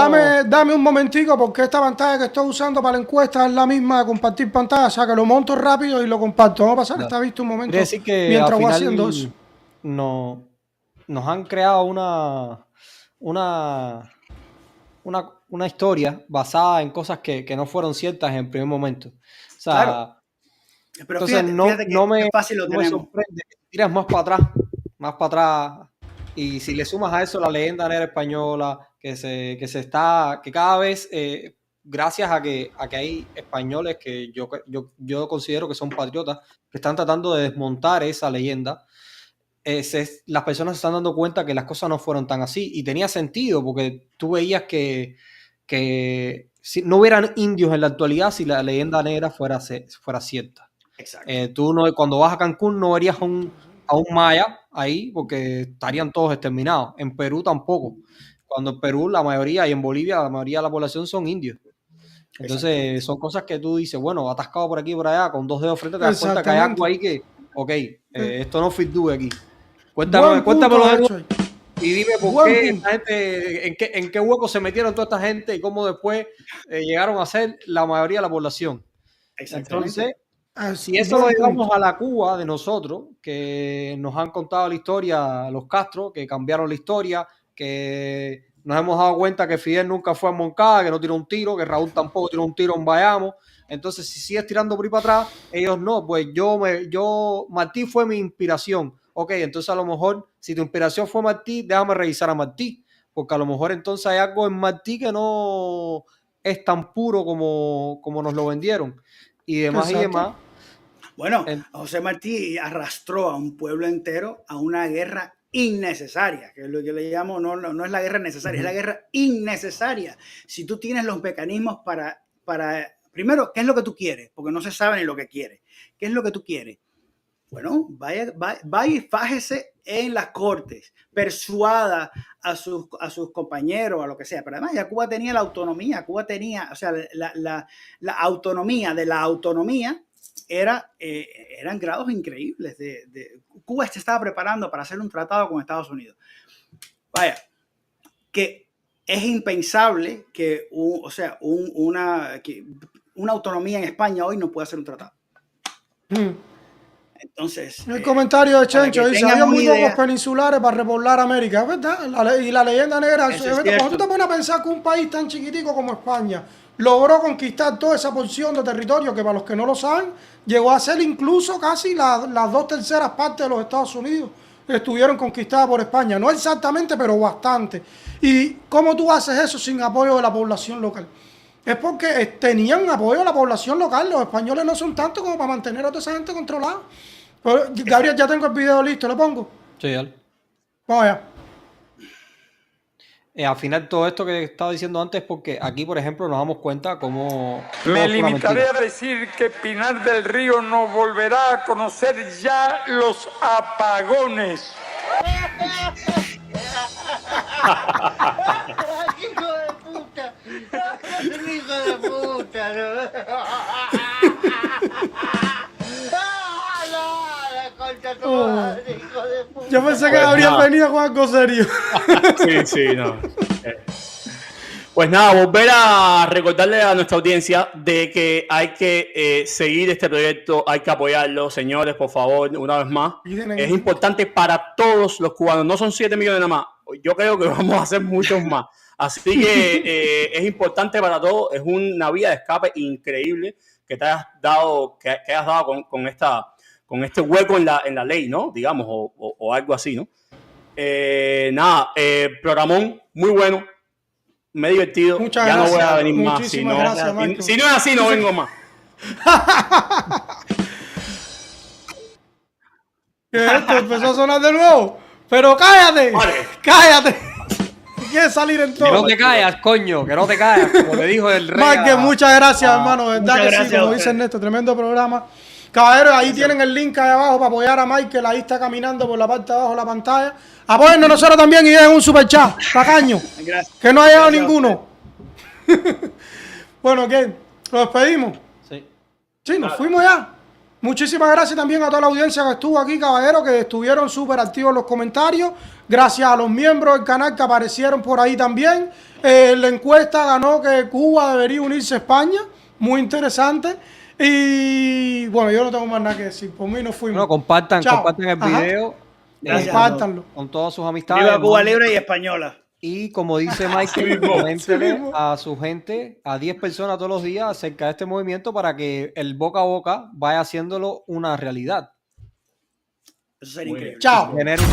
Dame un momentico, porque esta pantalla que estoy usando para la encuesta es la misma de compartir pantalla, o sea que lo monto rápido y lo comparto. Vamos a pasar, está visto un momento. Quiere decir que mientras voy haciendo eso. Nos han creado una historia basada en cosas que no fueron ciertas en el primer momento. O sea, claro. Pero entonces fíjate no me sorprende que tiras más para atrás. Y si le sumas a eso la leyenda negra española, que cada vez, gracias a que hay españoles que yo considero que son patriotas, que están tratando de desmontar esa leyenda, las personas se están dando cuenta que las cosas no fueron tan así. Y tenía sentido, porque tú veías que si no hubieran indios en la actualidad si la leyenda negra fuera cierta. Exacto. Cuando vas a Cancún no verías a un maya ahí porque estarían todos exterminados. En Perú tampoco. Cuando en Perú la mayoría, y en Bolivia la mayoría de la población son indios. Entonces son cosas que tú dices, bueno, atascado por aquí y por allá, con dos dedos frente, te das cuenta que hay algo ahí que, esto no fit do aquí. Cuéntamelo de nuevo y dime por qué esta gente, en qué hueco se metieron toda esta gente y cómo después llegaron a ser la mayoría de la población. Entonces, si eso lo llevamos a la Cuba de nosotros, que nos han contado la historia, los Castro, que cambiaron la historia, que nos hemos dado cuenta que Fidel nunca fue a Moncada, que no tiró un tiro, que Raúl tampoco tiró un tiro en Bayamo. Entonces, si sigues tirando por ahí para atrás, ellos no, pues Martí fue mi inspiración. Ok, entonces a lo mejor, si tu inspiración fue Martí, déjame revisar a Martí. porque a lo mejor entonces hay algo en Martí que no es tan puro como nos lo vendieron y demás y Exacto. demás. Bueno, José Martí arrastró a un pueblo entero a una guerra innecesaria, que es lo que le llamo, no es la guerra necesaria, es la guerra innecesaria. Si tú tienes los mecanismos para, primero, ¿qué es lo que tú quieres? Porque no se sabe ni lo que quieres. ¿Qué es lo que tú quieres? Bueno, vaya y fájese en las cortes, persuada a sus compañeros, a lo que sea. Pero además ya Cuba tenía la autonomía, Cuba tenía, o sea, la autonomía de la autonomía eran grados increíbles. Cuba se estaba preparando para hacer un tratado con Estados Unidos. Vaya, que es impensable que, una autonomía en España hoy no pueda hacer un tratado. Entonces, el comentario de Chencho dice: había muy pocos idea, peninsulares para repoblar América, ¿verdad? Y la leyenda negra, es cuando tú te pones a pensar que un país tan chiquitico como España logró conquistar toda esa porción de territorio que, para los que no lo saben, llegó a ser incluso casi las 2/3 partes de los Estados Unidos estuvieron conquistadas por España. No exactamente, pero bastante. ¿Y cómo tú haces eso sin apoyo de la población local? Es porque tenían apoyo de la población local. Los españoles no son tantos como para mantener a toda esa gente controlada. Pero, Gabriel, ya tengo el video listo, ¿lo pongo? Sí, dale. Vamos allá. Al final todo esto que estaba diciendo antes, porque aquí, por ejemplo, nos damos cuenta cómo... Me limitaré a decir que Pinar del Río no volverá a conocer ya los apagones. ¡Hijo de puta! ¡Hijo de puta! Yo pensé que Gabriel venía con algo serio. Sí, no. Pues nada, volver a recordarle a nuestra audiencia de que hay que seguir este proyecto, hay que apoyarlo, señores, por favor, una vez más. Es importante para todos los cubanos, no son 7 millones nada más, yo creo que vamos a hacer muchos más. Así que es importante para todos, es una vía de escape increíble que te hayas dado, que hayas dado con este hueco en la ley, ¿no? Digamos, o algo así, ¿no? Programón muy bueno. Me he divertido. Muchas ya gracias. No voy a venir más. Muchísimas gracias, Marco. Si no es así, no vengo más. ¿Qué es esto? Empezó a sonar de nuevo. Pero cállate. Vale. Cállate. ¿Quieres salir en todo? Que no te callas, coño, que no te callas, como le dijo el rey. Mike, muchas gracias, hermano. Verdad que gracias sí, como dice Ernesto, tremendo programa. Caballeros, ahí tienen el link ahí abajo para apoyar a Michael. Ahí está caminando por la parte de abajo de la pantalla. Apóyennos nosotros también y dejen un super chat. Tacaño. Gracias. Que no ha llegado ninguno. Bueno, ¿qué? ¿Lo despedimos? Sí. Sí, nos fuimos ya. Muchísimas gracias también a toda la audiencia que estuvo aquí, caballeros, que estuvieron súper activos en los comentarios. Gracias a los miembros del canal que aparecieron por ahí también. La encuesta ganó que Cuba debería unirse a España. Muy interesante. Y bueno, yo no tengo más nada que decir. Por mí nos fuimos. Bueno, compartan el video. Compártanlo. Con todas sus amistades. Viva Cuba Libre y Española. Y como dice Michael, coméntele a su gente, a 10 personas todos los días acerca de este movimiento para que el boca a boca vaya haciéndolo una realidad. Eso sería increíble. Chao. Tener un